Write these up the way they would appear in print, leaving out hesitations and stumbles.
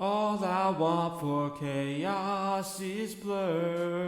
All I want for chaos is blur.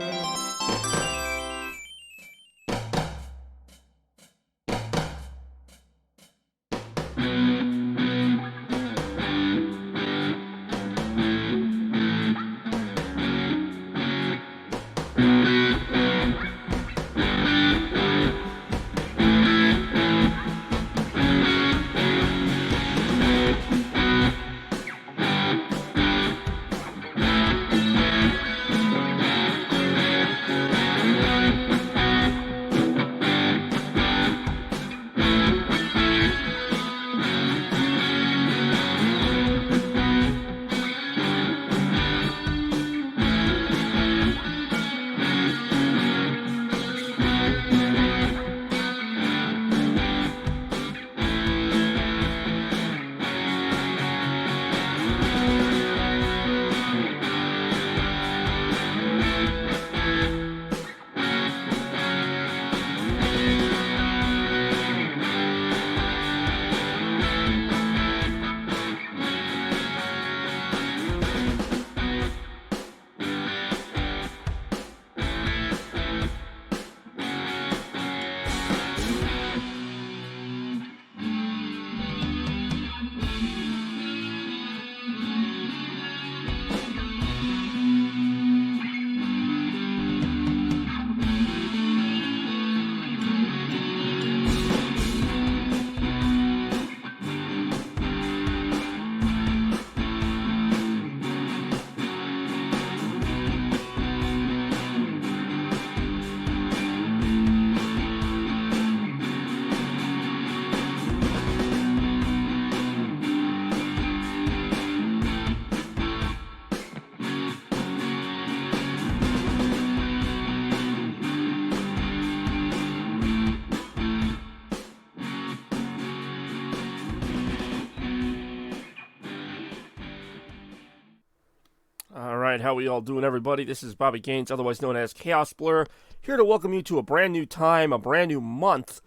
Alright, how we all doing, everybody? This is Bobby Gaines, otherwise known as Chaos Blur, here to welcome you to a brand new time, a brand new month,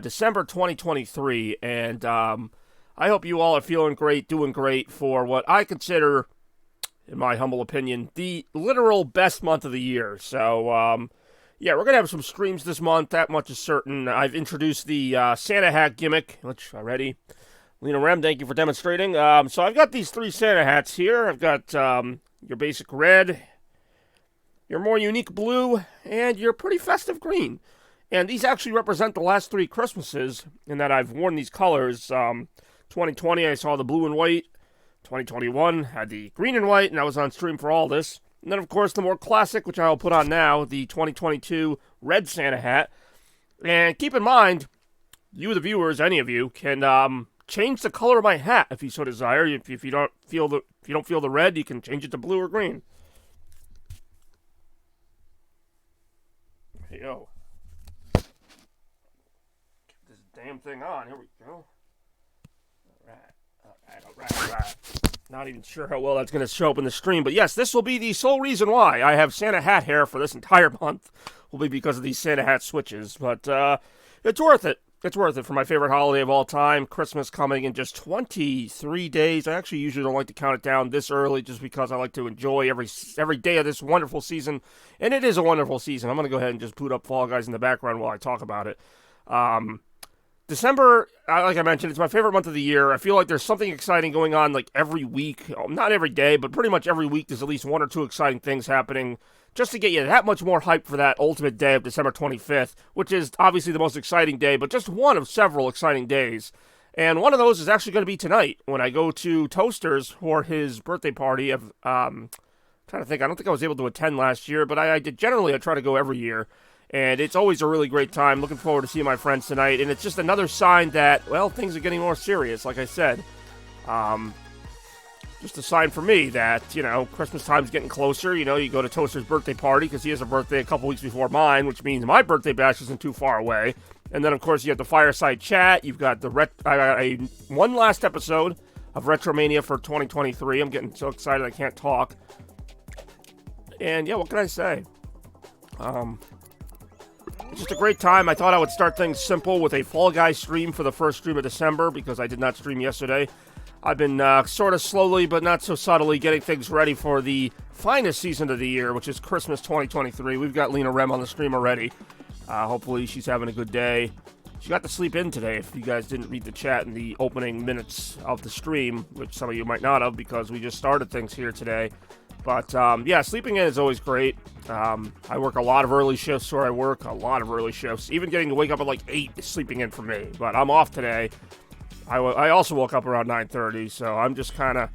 December 2023, and I hope you all are feeling great, doing great for what I consider, in my humble opinion, the literal best month of the year. So, yeah, we're going to have some streams this month, that much is certain. I've introduced the Santa hat gimmick, which already, Lena Rem, thank you for demonstrating. So I've got these three Santa hats here. I've got your basic red, your more unique blue, and your pretty festive green. And these actually represent the last three Christmases in that I've worn these colors. 2020, I saw the blue and white. 2021 had the green and white, and I was on stream for all this. And then, of course, the more classic, which I'll put on now, the 2022 red Santa hat. And keep in mind, you, the viewers, any of you, can change the color of my hat if you so desire. If you don't feel the red, you can change it to blue or green. Hey, yo. Get this damn thing on. Here we go. Alright. Not even sure how well that's going to show up in the stream, but yes, this will be the sole reason why I have Santa hat hair for this entire month. Will be because of these Santa hat switches, but it's worth it. It's worth it for my favorite holiday of all time, Christmas, coming in just 23 days. I actually usually don't like to count it down this early just because I like to enjoy every day of this wonderful season, and it is a wonderful season. I'm going to go ahead and just boot up Fall Guys in the background while I talk about it. December, like I mentioned, it's my favorite month of the year. I feel like there's something exciting going on like every week. Not every day, but pretty much every week there's at least one or two exciting things happening just to get you that much more hyped for that ultimate day of December 25th, which is obviously the most exciting day, but just one of several exciting days. And one of those is actually going to be tonight when I go to Toaster's for his birthday party. Trying to think, I don't think I was able to attend last year, but I did. Generally, I try to go every year. And it's always a really great time. Looking forward to seeing my friends tonight. And it's just another sign that, well, things are getting more serious, like I said. Just a sign for me that, Christmas time's getting closer. You go to Toaster's birthday party because he has a birthday a couple weeks before mine, which means my birthday bash isn't too far away. And then, of course, you have the fireside chat. You've got one last episode of Retromania for 2023. I'm getting so excited I can't talk. And, yeah, what can I say? It's just a great time. I thought I would start things simple with a Fall Guys stream for the first stream of December because I did not stream yesterday. I've been sort of slowly, but not so subtly, getting things ready for the finest season of the year, which is Christmas 2023. We've got Lena Rem on the stream already. Hopefully she's having a good day. She got to sleep in today, if you guys didn't read the chat in the opening minutes of the stream, which some of you might not have because we just started things here today. But, yeah, sleeping in is always great. I work a lot of early shifts where I work, a lot of early shifts. Even getting to wake up at like 8 is sleeping in for me. But I'm off today. I also woke up around 9:30, so I'm just kind of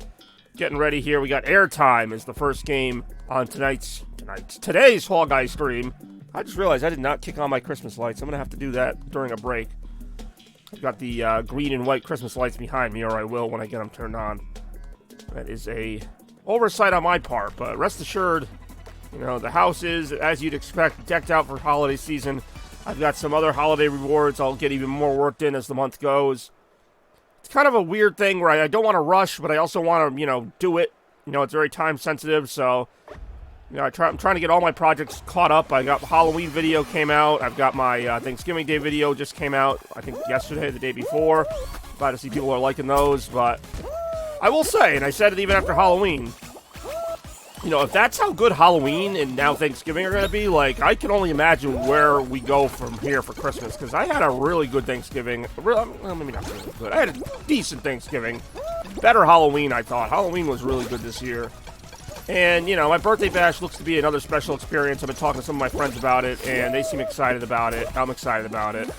getting ready here. We got Airtime is the first game on today's Fall Guys stream. I just realized I did not kick on my Christmas lights. I'm going to have to do that during a break. I've got the green and white Christmas lights behind me, or I will when I get them turned on. That is a oversight on my part, but rest assured, you know, the house is, as you'd expect, decked out for holiday season. I've got some other holiday rewards. I'll get even more worked in as the month goes. It's kind of a weird thing where I don't want to rush, but I also want to, you know, do it. You know, it's very time sensitive, so, you know, I'm trying to get all my projects caught up. I got the Halloween video came out. I've got my Thanksgiving Day video just came out, I think yesterday, the day before. Glad to see people are liking those, but I will say, and I said it even after Halloween, you know, if that's how good Halloween and now Thanksgiving are going to be, like, I can only imagine where we go from here for Christmas, because I had a really good Thanksgiving. Well, maybe not really good. I had a decent Thanksgiving. Better Halloween, I thought. Halloween was really good this year. And, you know, my birthday bash looks to be another special experience. I've been talking to some of my friends about it, and they seem excited about it. I'm excited about it.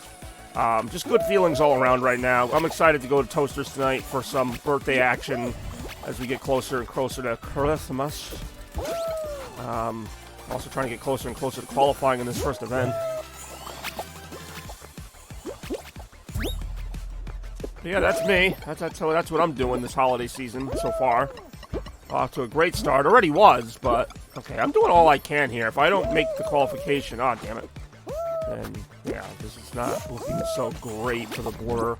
Just good feelings all around right now. I'm excited to go to Toasters tonight for some birthday action as we get closer and closer to Christmas. Also trying to get closer and closer to qualifying in this first event. But yeah, that's me. That's what I'm doing this holiday season so far. Off to a great start. Already was, but okay, I'm doing all I can here. If I don't make the qualification, oh damn it. Then yeah, this is not looking so great for the border.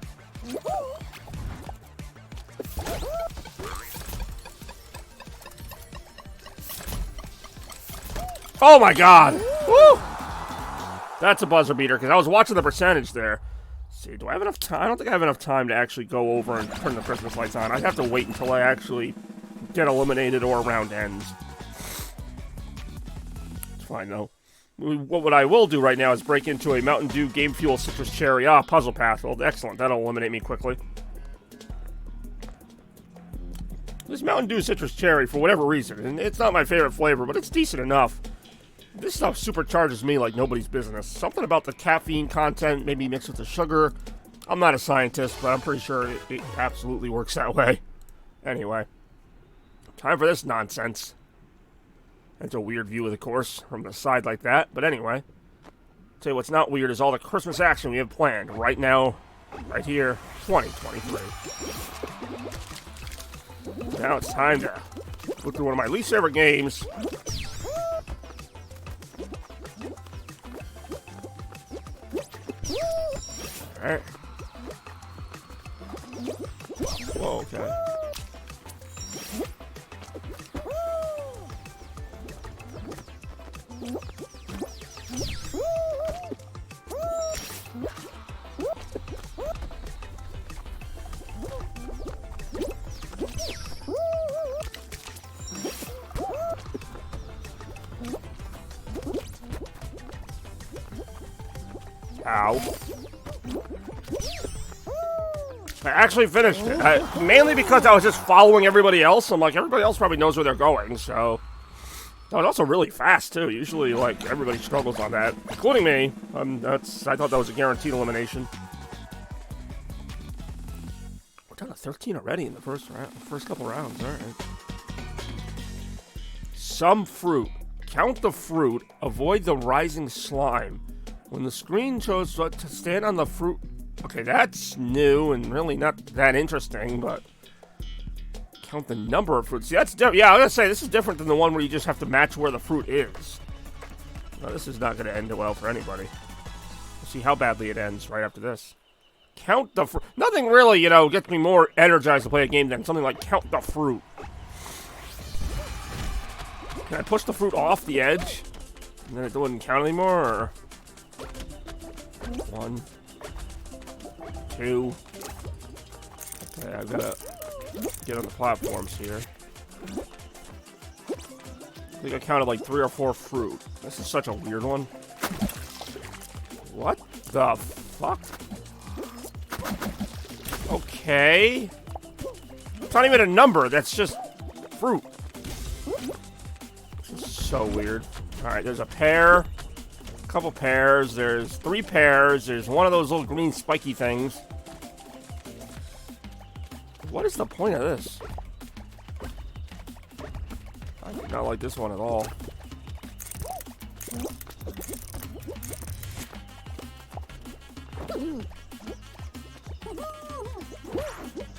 Oh my god! Woo! That's a buzzer beater, because I was watching the percentage there. Let's see, do I have enough time? I don't think I have enough time to actually go over and turn the Christmas lights on. I'd have to wait until I actually get eliminated or round ends. It's fine, though. What I will do right now is break into a Mountain Dew Game Fuel Citrus Cherry. Puzzle path. Well, excellent. That'll eliminate me quickly. This Mountain Dew Citrus Cherry, for whatever reason, and it's not my favorite flavor, but it's decent enough. This stuff supercharges me like nobody's business. Something about the caffeine content, maybe mixed with the sugar. I'm not a scientist, but I'm pretty sure it absolutely works that way. Anyway, time for this nonsense. That's a weird view of the course from the side like that, but anyway. Tell you what's not weird is all the Christmas action we have planned right now, right here, 2023. Now it's time to go through one of my least favorite games. Alright. Whoa, okay. Ow. I actually finished it. Mainly because I was just following everybody else. I'm like, everybody else probably knows where they're going, so. That was also really fast, too. Usually, like, everybody struggles on that, including me. I thought that was a guaranteed elimination. We're down to 13 already in the first couple rounds. All right. Some fruit. Count the fruit. Avoid the rising slime. When the screen shows to stand on the fruit. Okay, that's new and really not that interesting, but count the number of fruits. See, that's different. Yeah, I was gonna say this is different than the one where you just have to match where the fruit is. No, this is not gonna end well for anybody. We'll see how badly it ends right after this. Count the fruit. Nothing really, you know, gets me more energized to play a game than something like count the fruit. Can I push the fruit off the edge? And then it wouldn't count anymore, or? 1, 2. Okay, I've gotta get on the platforms here. I think I counted like 3 or 4 fruit. This is such a weird one. What the fuck? Okay. It's not even a number. That's just fruit. This is so weird. Alright, there's a pear. A couple pears. There's 3 pears. There's one of those little green spiky things. What is the point of this? I do not like this one at all.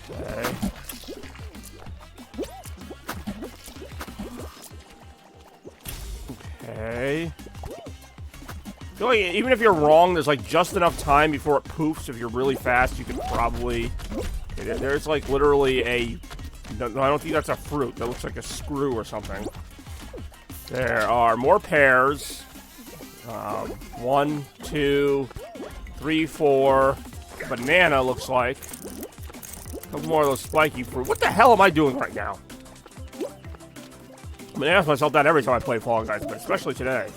Okay. Okay. I feel like even if you're wrong, there's like just enough time before it poofs. If you're really fast, you could probably... Okay, there's like literally a... No, I don't think that's a fruit. That looks like a screw or something. There are more pears. 1, 2, 3, 4. Banana looks like. A couple more of those spiky fruit. What the hell am I doing right now? I'm gonna ask myself that every time I play Fall Guys, but especially today.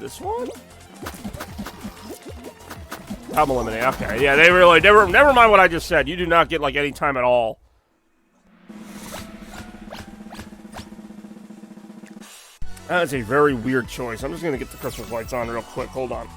This one? I'm eliminating. Okay, yeah, they really never mind what I just said. You do not get like any time at all. That is a very weird choice. I'm just gonna get the Christmas lights on real quick. Hold on.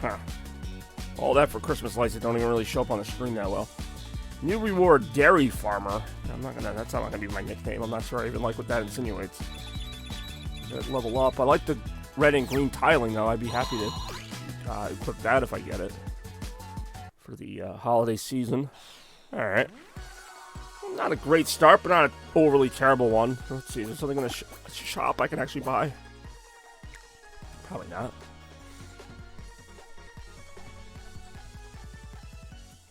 Huh. All that for Christmas lights that don't even really show up on the screen that well. New reward, Dairy Farmer. That's not gonna be my nickname. I'm not sure I even like what that insinuates. Level up. I like the red and green tiling though. I'd be happy to equip that if I get it. For the holiday season. Alright. Not a great start, but not an overly terrible one. Let's see, is there something in the shop I can actually buy? Probably not.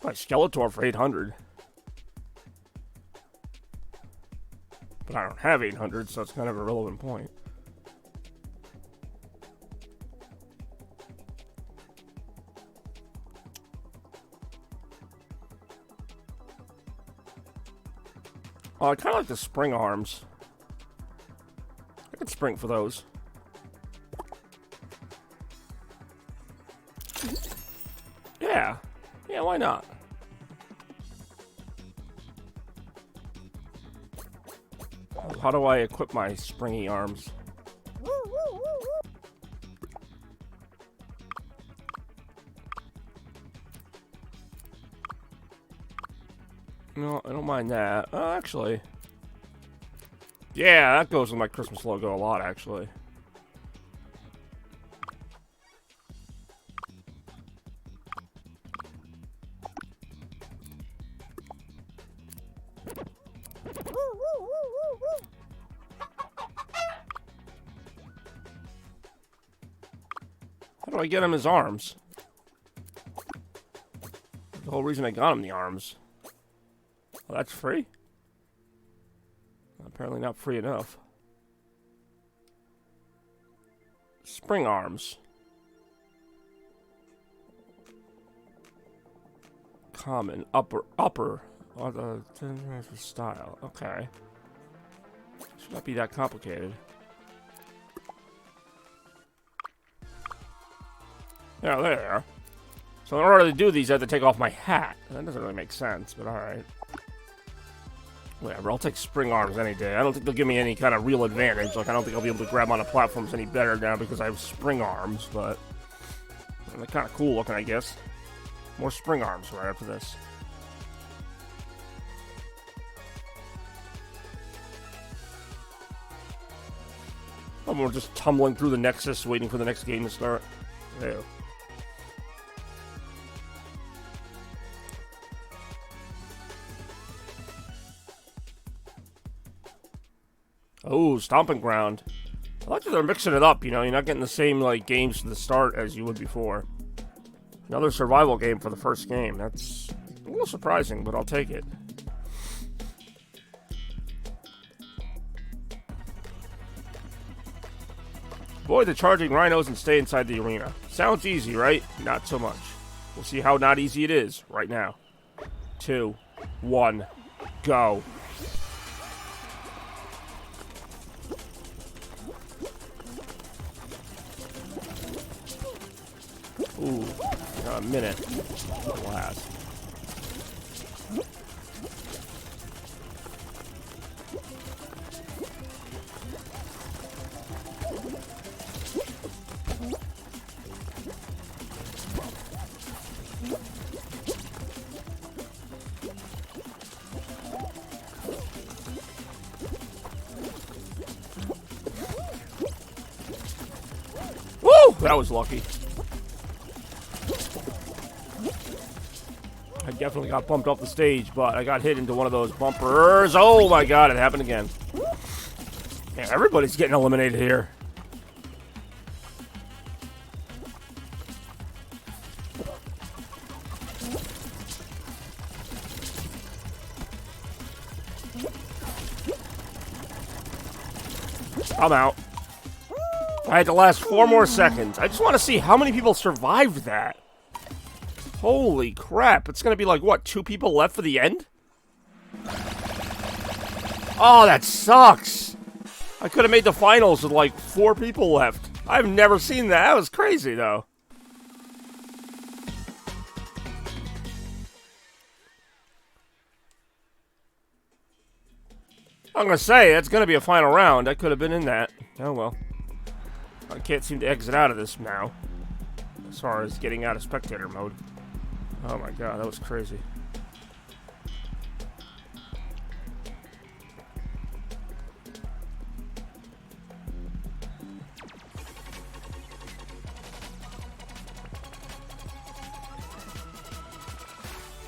My Skeletor for 800. But I don't have 800, so it's kind of a relevant point. Oh, I kind of like the spring arms. I could spring for those. Yeah. Yeah, why not? How do I equip my springy arms? No, I don't mind that. Oh, actually. Yeah, that goes with my Christmas logo a lot, actually. How do I get him his arms? The whole reason I got him the arms. Oh, that's free? Apparently not free enough. Spring arms. Common. Upper. Oh, the style. Okay. Should not be that complicated. Yeah, there they are. So in order to do these, I have to take off my hat. That doesn't really make sense, but alright. Whatever, I'll take spring arms any day. I don't think they'll give me any kind of real advantage. Like, I don't think I'll be able to grab onto platforms any better now because I have spring arms, but... they're kind of cool looking, I guess. More spring arms right after this. Some were just tumbling through the Nexus, waiting for the next game to start. Ew. Oh, Stomping Ground. I like that they're mixing it up, you know. You're not getting the same, like, games to the start as you would before. Another survival game for the first game. That's a little surprising, but I'll take it. Avoid the charging rhinos and stay inside the arena. Sounds easy, right? Not so much. We'll see how not easy it is right now. 2, 1, go. Ooh, got a minute at last. Woo! That was lucky. I definitely got bumped off the stage, but I got hit into one of those bumpers. Oh my god, it happened again. Man, everybody's getting eliminated here. I'm out. I had to last 4 more seconds. I just want to see how many people survived that. Holy crap. It's going to be like, what, 2 people left for the end? Oh, that sucks. I could have made the finals with like 4 people left. I've never seen that. That was crazy, though. I'm going to say, that's going to be a final round. I could have been in that. Oh, well. I can't seem to exit out of this now. As far as getting out of spectator mode. Oh my god, that was crazy.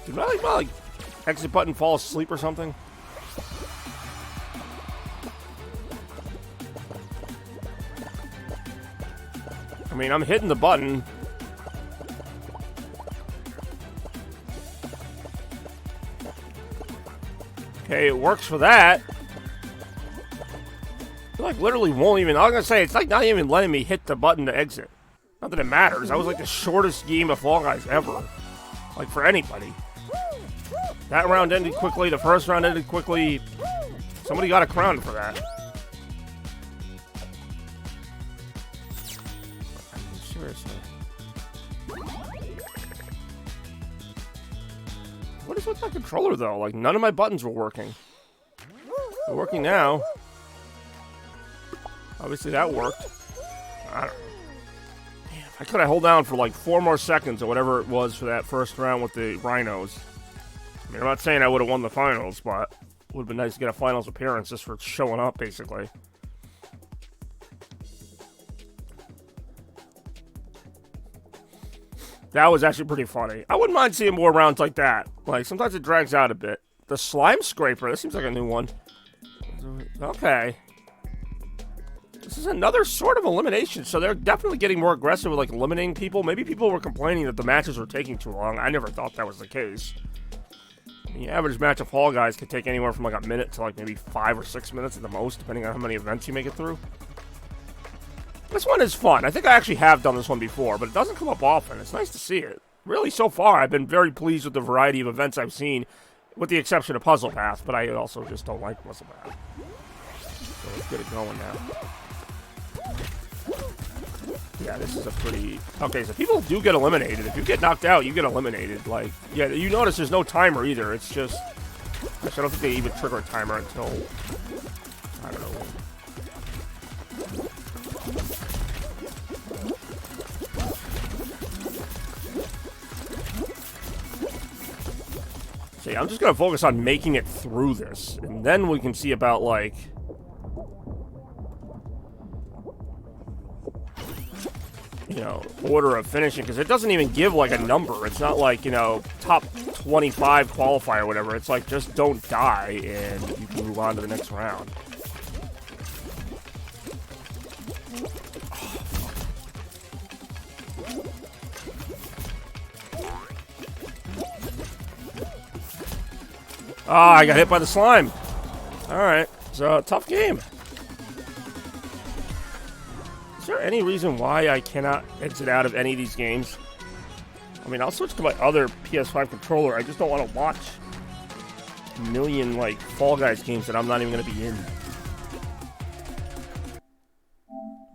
Did my exit button fall asleep or something? I mean, I'm hitting the button. Okay, it works for that. It like literally won't even. I was gonna say it's like not even letting me hit the button to exit. Not that it matters. That was like the shortest game of Fall Guys ever. Like for anybody. That round ended quickly. The first round ended quickly. Somebody got a crown for that. Seriously. What is with that controller, though? Like, none of my buttons were working. They're working now. Obviously, that worked. I don't know. Man, if I could have held down for, like, 4 more seconds or whatever it was for that first round with the rhinos. I mean, I'm not saying I would have won the finals, but it would have been nice to get a finals appearance just for showing up, basically. That was actually pretty funny. I wouldn't mind seeing more rounds like that. Like, sometimes it drags out a bit. The slime scraper, this seems like a new one. Okay. This is another sort of elimination, so they're definitely getting more aggressive with, like, eliminating people. Maybe people were complaining that the matches were taking too long. I never thought that was the case. The average match of Fall Guys could take anywhere from, like, a minute to, like, maybe 5 or 6 minutes at the most, depending on how many events you make it through. This one is fun. I think I actually have done this one before, but it doesn't come up often. It's nice to see it. Really, so far, I've been very pleased with the variety of events I've seen, with the exception of Puzzle Path, but I also just don't like Puzzle Path. So let's get it going now. Yeah, this is a pretty... Okay, so people do get eliminated. If you get knocked out, you get eliminated. Like, yeah, you notice there's no timer either. It's just... Actually, I don't think they even trigger a timer until... I don't know. See, I'm just going to focus on making it through this. And then we can see about, like... order of finishing, because it doesn't even give like a number. It's not like, top 25 qualifier or whatever. It's like just don't die and you can move on to the next round. Ah, I got hit by the slime. Alright, so tough game. Is there any reason why I cannot exit out of any of these games? I mean, I'll switch to my other PS5 controller. I just don't want to watch a million, like, Fall Guys games that I'm not even going to be in.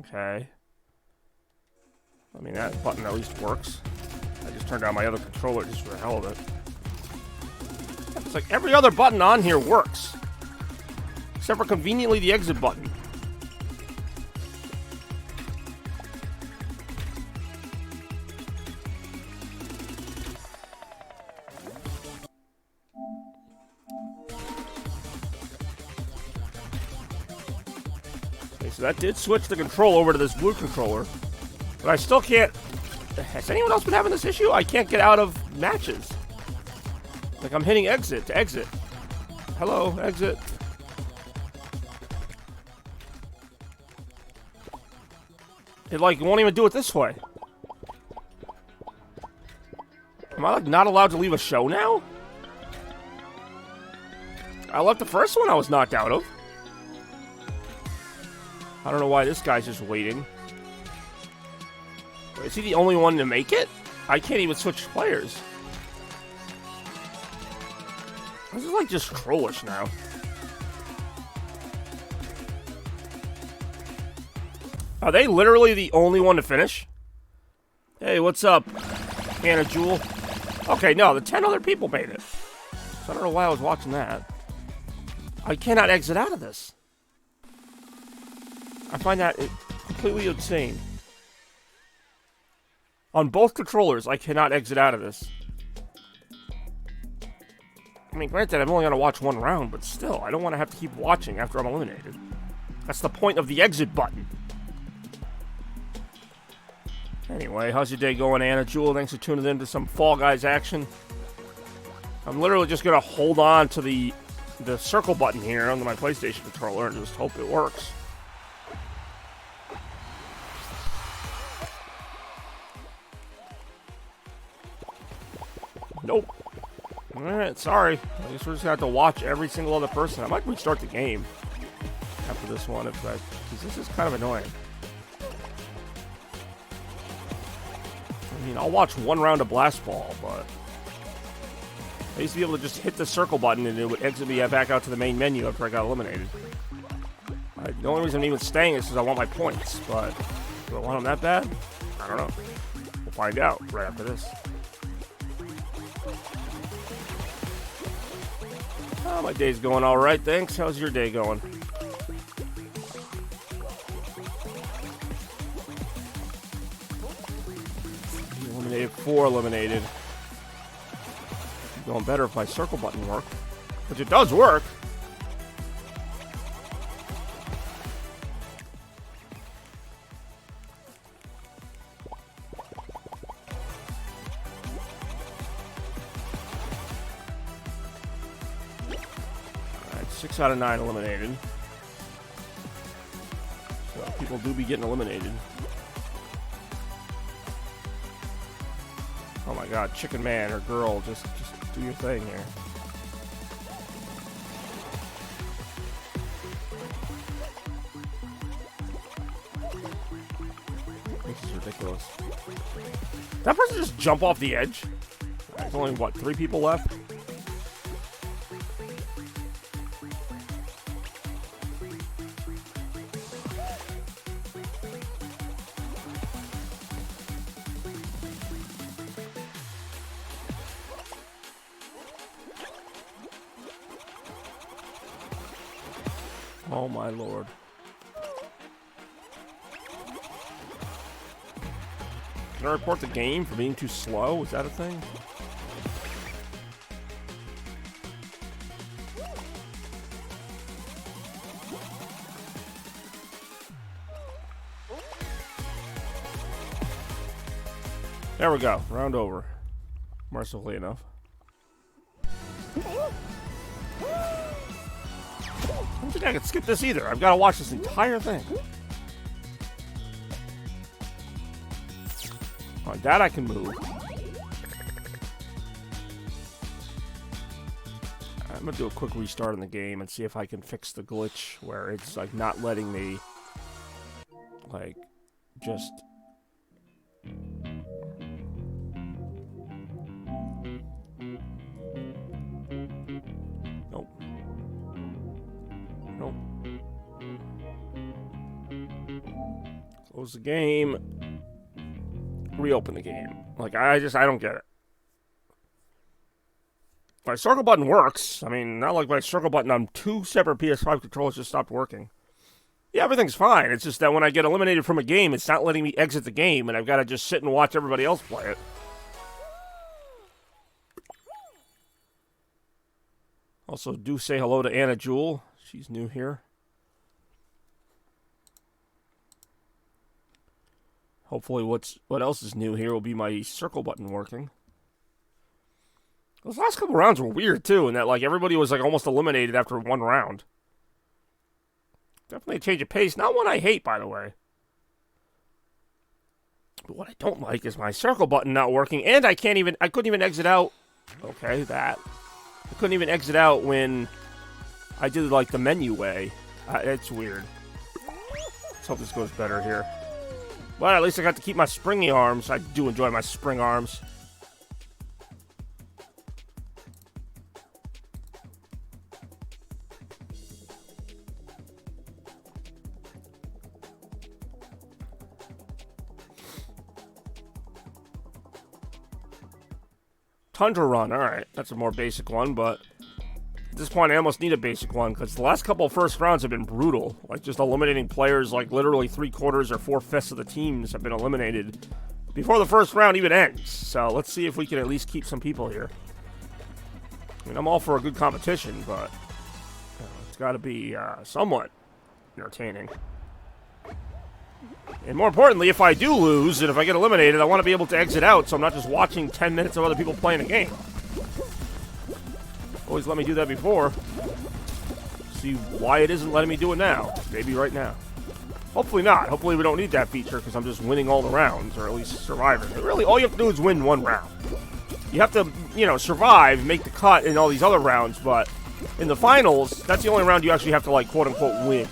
Okay. I mean, that button at least works. I just turned on my other controller just for the hell of it. It's like every other button on here works. Except for conveniently the exit button. Okay, so that did switch the control over to this blue controller. But I still can't... Has anyone else been having this issue? I can't get out of matches. Like, I'm hitting exit to exit. Hello, exit. It, like, won't even do it this way. Am I, like, not allowed to leave a show now? I left the first one I was knocked out of. I don't know why this guy's just waiting. Is he the only one to make it? I can't even switch players. This is like just trollish now. Are they literally the only one to finish? Hey, what's up, Anna Jewel? Okay, no, the 10 other people made it. So I don't know why I was watching that. I cannot exit out of this. I find that completely insane. On both controllers, I cannot exit out of this. I mean, granted, I'm only going to watch one round, but still, I don't want to have to keep watching after I'm eliminated. That's the point of the exit button. Anyway, how's your day going, Anna Jewel? Thanks for tuning in to some Fall Guys action. I'm literally just going to hold on to the circle button here on my PlayStation controller and just hope it works. Nope. Alright, sorry. I guess we're just going to have to watch every single other person. I might restart the game after this one, because this is kind of annoying. I mean, I'll watch one round of Blast Ball, but I used to be able to just hit the circle button and it would exit me back out to the main menu after I got eliminated. The only reason I'm even staying is because I want my points, but do I want them that bad? I don't know. We'll find out right after this. Oh, my day's going all right, thanks. How's your day going? Eliminated 4 eliminated. Going better if my circle button worked, which it does work. Alright, 6 out of 9 eliminated. So people do be getting eliminated. Oh my god, chicken man or girl, just do your thing here. This is ridiculous. Did that person just jump off the edge? There's only, what, 3 people left? Oh my lord. Can I report the game for being too slow? Is that a thing? There we go. Round over. Mercifully enough. I don't think I can skip this either. I've got to watch this entire thing. Alright, that I can move. I'm gonna do a quick restart in the game and see if I can fix the glitch where it's like not letting me like just nope. Nope. Close the game. Reopen the game. Like I don't get it. My circle button works. I mean, not like my circle button on 2 separate PS5 controllers just stopped working. Yeah, everything's fine. It's just that when I get eliminated from a game, it's not letting me exit the game, and I've got to just sit and watch everybody else play it. Also, do say hello to Anna Jewel. She's new here. Hopefully what else is new here will be my circle button working. Those last couple rounds were weird, too, in that, like, everybody was, like, almost eliminated after 1 round. Definitely a change of pace. Not one I hate, by the way. But what I don't like is my circle button not working, and I couldn't even exit out. Okay, that. I couldn't even exit out when I did, like, the menu way. It's weird. Let's hope this goes better here. But at least I got to keep my springy arms. I do enjoy my spring arms. Tundra Run, alright. That's a more basic one, but at this point I almost need a basic one, because the last couple of first rounds have been brutal. Like, just eliminating players, like, literally 3/4 or 4/5 of the teams have been eliminated before the first round even ends. So, let's see if we can at least keep some people here. I mean, I'm all for a good competition, but it's got to be somewhat entertaining. And more importantly, if I do lose and if I get eliminated, I want to be able to exit out so I'm not just watching 10 minutes of other people playing a game. Always let me do that before. See why it isn't letting me do it now. Maybe right now. Hopefully not. Hopefully we don't need that feature because I'm just winning all the rounds, or at least surviving. But really, all you have to do is win 1 round. You have to, survive, make the cut in all these other rounds, but in the finals, that's the only round you actually have to, like, quote-unquote win.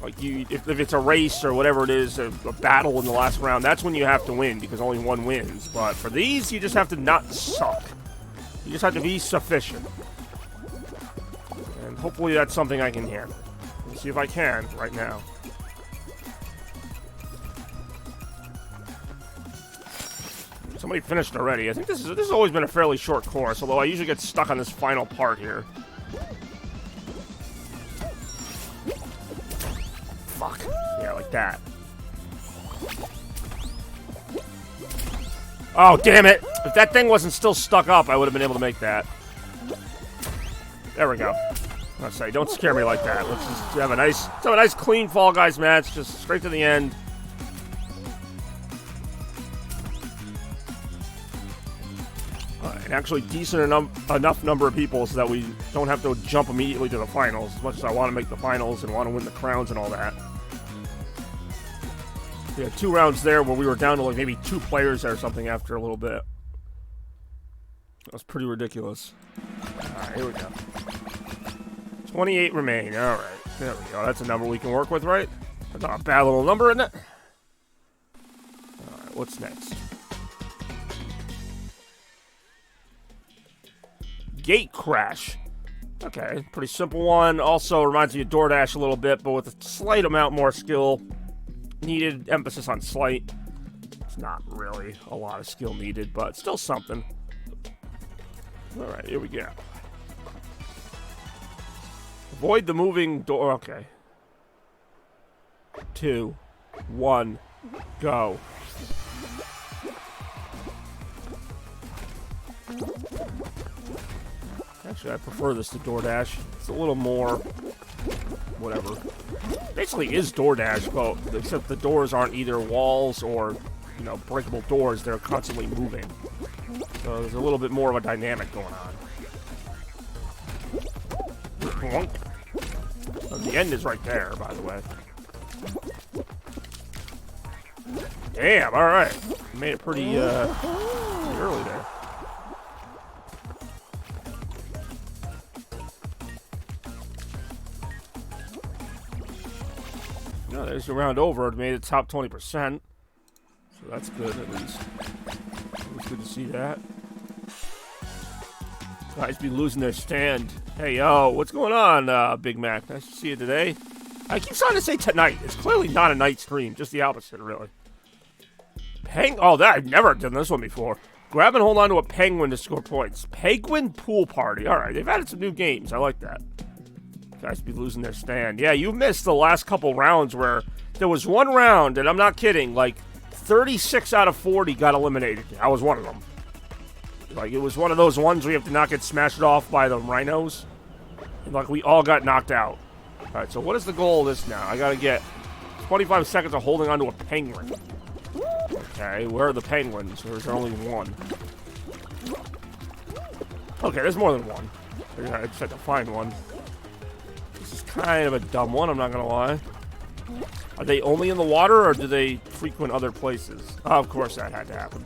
Like, if it's a race or whatever it is, a battle in the last round, that's when you have to win, because only 1 wins. But for these, you just have to not suck. You just have to be sufficient. And hopefully that's something I can handle. Let's see if I can right now. Somebody finished already. I think this has always been a fairly short course, although I usually get stuck on this final part here. Fuck. Yeah, like that. Oh, damn it! If that thing wasn't still stuck up, I would have been able to make that. There we go. Let's say, don't scare me like that. Let's just have a nice clean Fall Guys match, just straight to the end. And actually decent enough number of people so that we don't have to jump immediately to the finals, as much as I want to make the finals and want to win the crowns and all that. We had 2 rounds there where we were down to like maybe 2 players or something after a little bit. That was pretty ridiculous. Alright, here we go. 28 remain. Alright, there we go. That's a number we can work with, right? That's not a bad little number, isn't it? Alright, what's next? Gate Crash. Okay, pretty simple one. Also reminds me of DoorDash a little bit, but with a slight amount more skill. Needed emphasis on slight. It's not really a lot of skill needed, but still something. Alright, here we go. Avoid the moving door. Okay. 2, 1, go. Actually, I prefer this to DoorDash. It's a little more, whatever. Basically is DoorDash, but except the doors aren't either walls or breakable doors that are constantly moving. So there's a little bit more of a dynamic going on. So the end is right there, by the way. Damn, alright. Made it pretty early there. No, there's a round over. It made it top 20%. So that's good, at least. It was good to see that. Guys be losing their stand. Hey, yo, what's going on, Big Mac? Nice to see you today. I keep trying to say tonight. It's clearly not a night stream. Just the opposite, really. I've never done this one before. Grab and hold on to a penguin to score points. Penguin Pool Party. Alright, they've added some new games. I like that. Guys be losing their stand. Yeah, you missed the last couple rounds where there was one round, and I'm not kidding, like 36 out of 40 got eliminated. I was one of them. Like, it was one of those ones where you have to not get smashed off by the rhinos. And, like, we all got knocked out. Alright, so what is the goal of this now? I gotta get 25 seconds of holding onto a penguin. Okay, where are the penguins? Or is there only one? Okay, there's more than one. I just had to find one. This is kind of a dumb one, I'm not gonna lie. Are they only in the water, or do they frequent other places? Oh, of course that had to happen.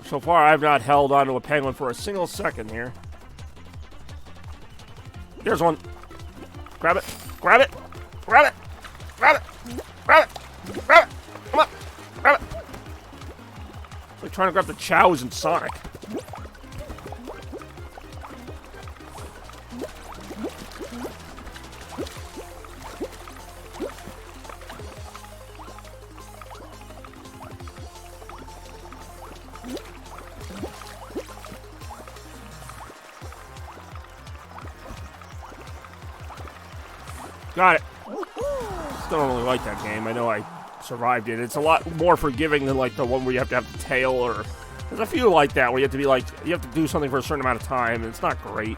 So far, I've not held onto a penguin for a single second here. Here's one. Grab it. Grab it. Grab it. Grab it. Grab it. Grab it. Come on. Grab it. It's like trying to grab the chows in Sonic. Got it. Still don't really like that game. I know I survived it. It's a lot more forgiving than like the one where you have to have the tail, or there's a few like that where you have to be like, you have to do something for a certain amount of time, and it's not great.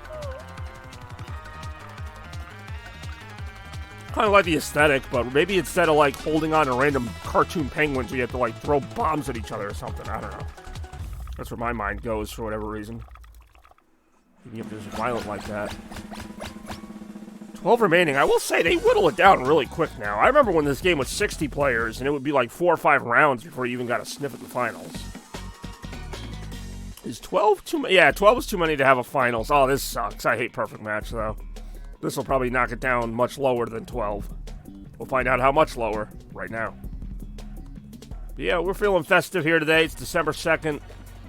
Kind of like the aesthetic, but maybe instead of like holding on to random cartoon penguins, we have to like throw bombs at each other or something. I don't know. That's where my mind goes for whatever reason. Even if it's violent like that. 12 remaining. I will say, they whittle it down really quick now. I remember when this game was 60 players, and it would be like 4 or 5 rounds before you even got a sniff at the finals. Is 12 too many? Yeah, 12 is too many to have a finals. Oh, this sucks. I hate Perfect Match, though. This will probably knock it down much lower than 12. We'll find out how much lower right now. But yeah, we're feeling festive here today. It's December 2nd.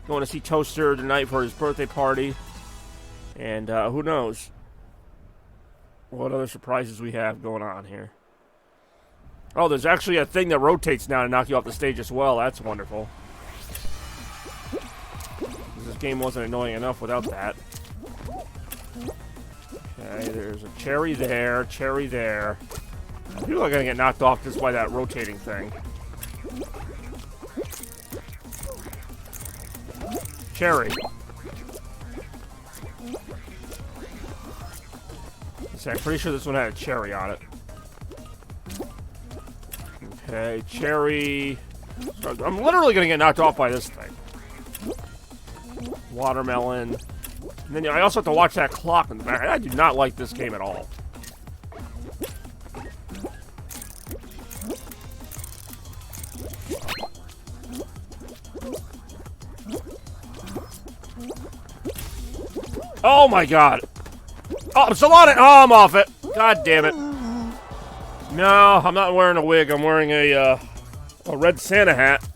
Going to see Toaster tonight for his birthday party. And who knows what other surprises we have going on here. Oh, there's actually a thing that rotates now to knock you off the stage as well. That's wonderful. This game wasn't annoying enough without that. Okay, there's a cherry there, cherry there. People are going to get knocked off just by that rotating thing. Cherry. I'm pretty sure this one had a cherry on it. Okay, cherry. I'm literally going to get knocked off by this thing. Watermelon. And then I also have to watch that clock in the back. I do not like this game at all. Oh my god. Oh, I'm still on it. Oh, I'm off it. God damn it. No, I'm not wearing a wig. I'm wearing a red Santa hat.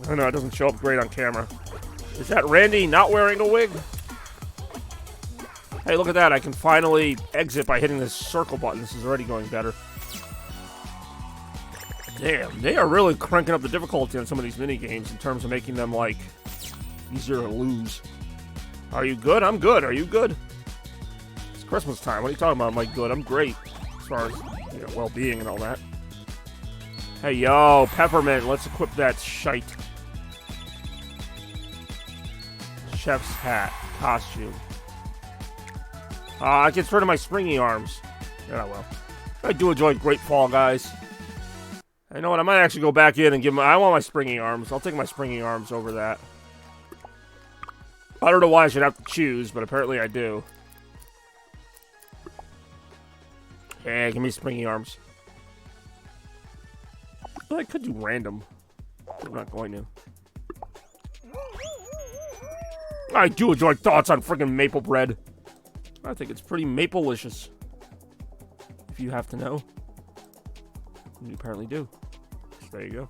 I know it doesn't show up great on camera. Is that Randy not wearing a wig? Hey, look at that. I can finally exit by hitting this circle button. This is already going better. Damn, they are really cranking up the difficulty on some of these mini games in terms of making them, like, easier to lose. Are you good? I'm good. Are you good? It's Christmas time. What are you talking about? I'm like, good. I'm great. As far as, you know, well-being and all that. Hey, yo, Peppermint. Let's equip that shite. Chef's hat. Costume. I get rid of my springy arms. Yeah, well. I do enjoy Great Fall, guys. You know what? I might actually go back in and give my... I want my springing arms. I'll take my springing arms over that. I don't know why I should have to choose, but apparently I do. Yeah, give me springing arms. I could do random. I'm not going to. I do enjoy thoughts on friggin' maple bread. I think it's pretty maple-licious. If you have to know. You apparently do. So there you go.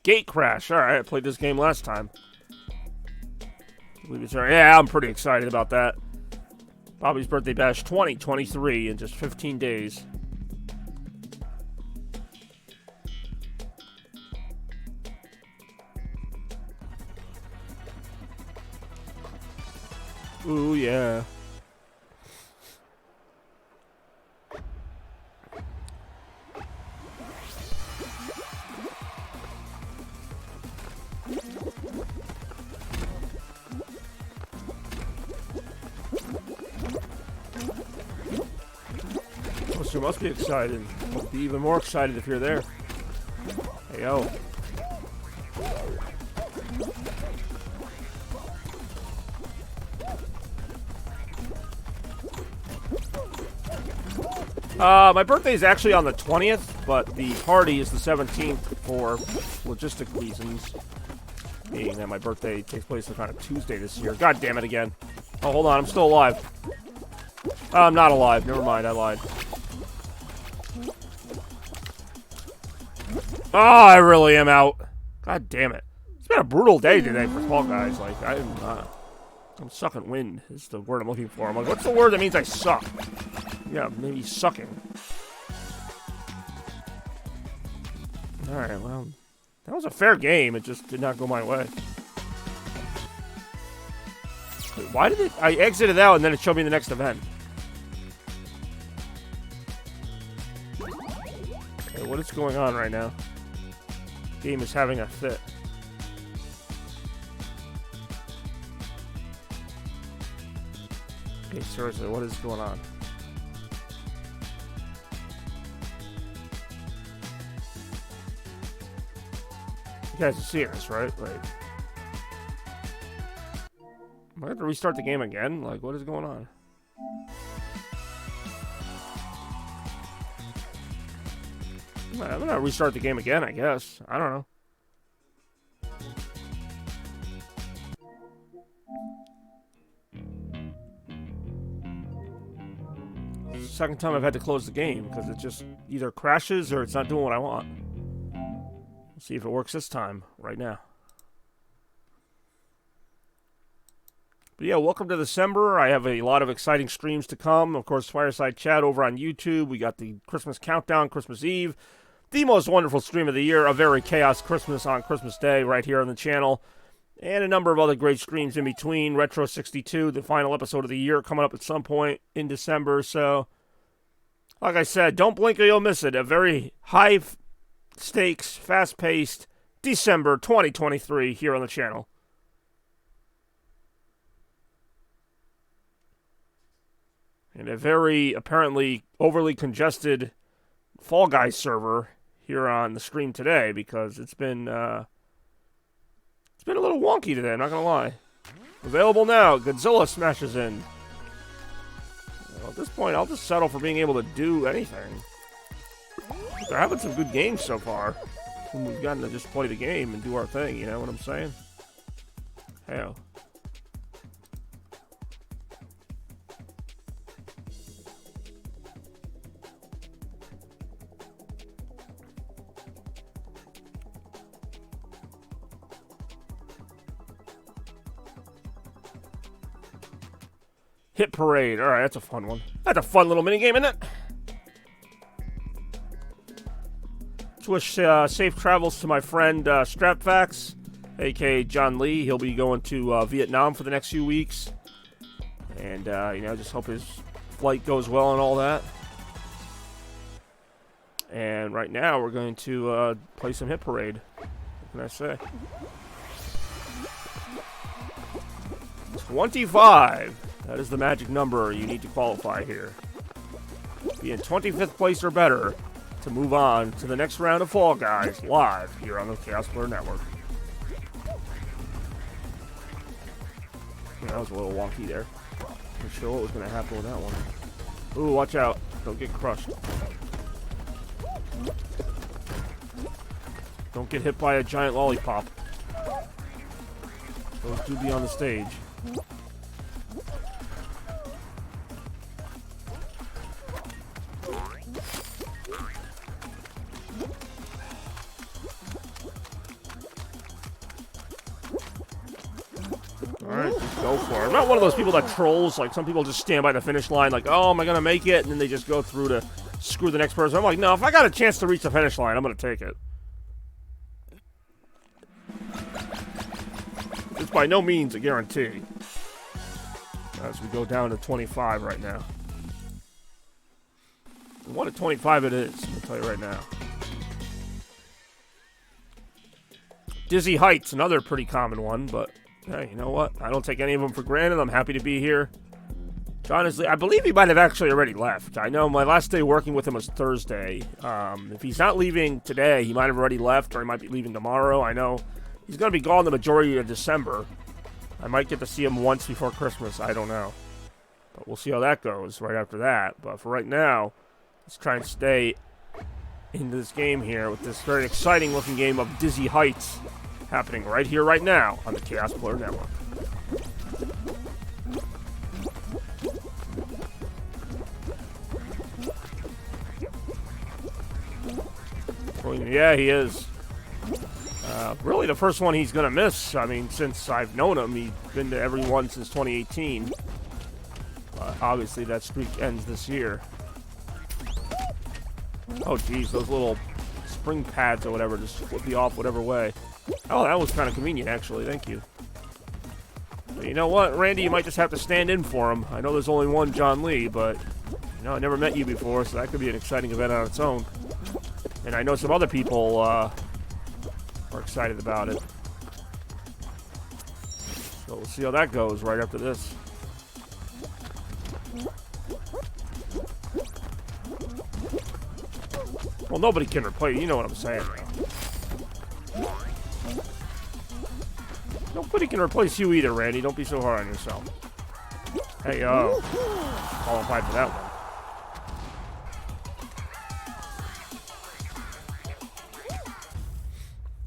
Gate Crash. Alright, I played this game last time. Yeah, I'm pretty excited about that. Bobby's Birthday Bash 2023 in just 15 days. Ooh, yeah. You must be excited. You'll be even more excited if you're there. Hey, yo. My birthday is actually on the 20th, but the party is the 17th for logistic reasons. Being that my birthday takes place on kind of Tuesday this year. God damn it again. Oh, hold on. I'm still alive. I'm not alive. Never mind. I lied. Oh, I really am out. God damn it. It's been a brutal day today for Fall Guys. Like, I'm sucking wind is the word I'm looking for. I'm like, what's the word that means I suck? Yeah, maybe sucking. Alright, well, that was a fair game. It just did not go my way. Wait, why did it... I exited out and then it showed me the next event. Okay, what is going on right now? Game is having a fit. Okay, seriously, what is going on? You guys are seeing this, right? Like, am I going to restart the game again? Like, what is going on? I'm gonna restart the game again, I guess. I don't know. It's the second time I've had to close the game because it just either crashes or it's not doing what I want. We'll see if it works this time, right now. But yeah, welcome to December. I have a lot of exciting streams to come. Of course, Fireside Chat over on YouTube. We got the Christmas Countdown, Christmas Eve. The most wonderful stream of the year, A Very Chaos Christmas on Christmas Day, right here on the channel. And a number of other great streams in between. Retro 62, the final episode of the year, coming up at some point in December. So, like I said, don't blink or you'll miss it. A very high-stakes, fast-paced December 2023 here on the channel. And a very, apparently, overly congested Fall Guys server here on the stream today because it's been a little wonky today, I'm not gonna lie. Available now, Godzilla smashes in. Well, at this point, I'll just settle for being able to do anything. They're having some good games so far. And we've gotten to just play the game and do our thing, you know what I'm saying? Hell. Hit Parade. Alright, that's a fun one. That's a fun little minigame, isn't it? Let's wish safe travels to my friend Strapfax, a.k.a. John Lee. He'll be going to Vietnam for the next few weeks. And, you know, just hope his flight goes well and all that. And right now, we're going to play some Hit Parade. What can I say? 25. That is the magic number you need to qualify here. Be in 25th place or better to move on to the next round of Fall Guys live here on the Chaos Blur Network. That was a little wonky there. Not sure what was going to happen with that one. Ooh, watch out. Don't get crushed. Don't get hit by a giant lollipop. Those do be on the stage. Alright, just go for it. I'm not one of those people that trolls. Like, some people just stand by the finish line like, oh, am I going to make it? And then they just go through to screw the next person. I'm like, no, if I got a chance to reach the finish line, I'm going to take it. It's by no means a guarantee. As we go down to 25 right now. What a 25 it is, I'll tell you right now. Dizzy Heights, another pretty common one, but hey, you know what? I don't take any of them for granted. I'm happy to be here. John is, I believe he might have actually already left. I know my last day working with him was Thursday. If he's not leaving today, he might have already left, or he might be leaving tomorrow. I know he's going to be gone the majority of December. I might get to see him once before Christmas. I don't know. But we'll see how that goes right after that. But for right now, let's try and stay in this game here with this very exciting looking game of Dizzy Heights happening right here, right now on the Chaos Blur Network. Well, yeah, he is. Really the first one he's going to miss. I mean, since I've known him, he's been to every one since 2018. Obviously, that streak ends this year. Oh, geez, those little spring pads or whatever just flip you off whatever way. Oh, that was kind of convenient, actually. Thank you. But you know what, Randy? You might just have to stand in for him. I know there's only one John Lee, but you know, I never met you before, so that could be an exciting event on its own. And I know some other people are excited about it. So we'll see how that goes right after this. Well, nobody can replace you. You know what I'm saying. Nobody can replace you either, Randy. Don't be so hard on yourself. Hey, qualified for that one.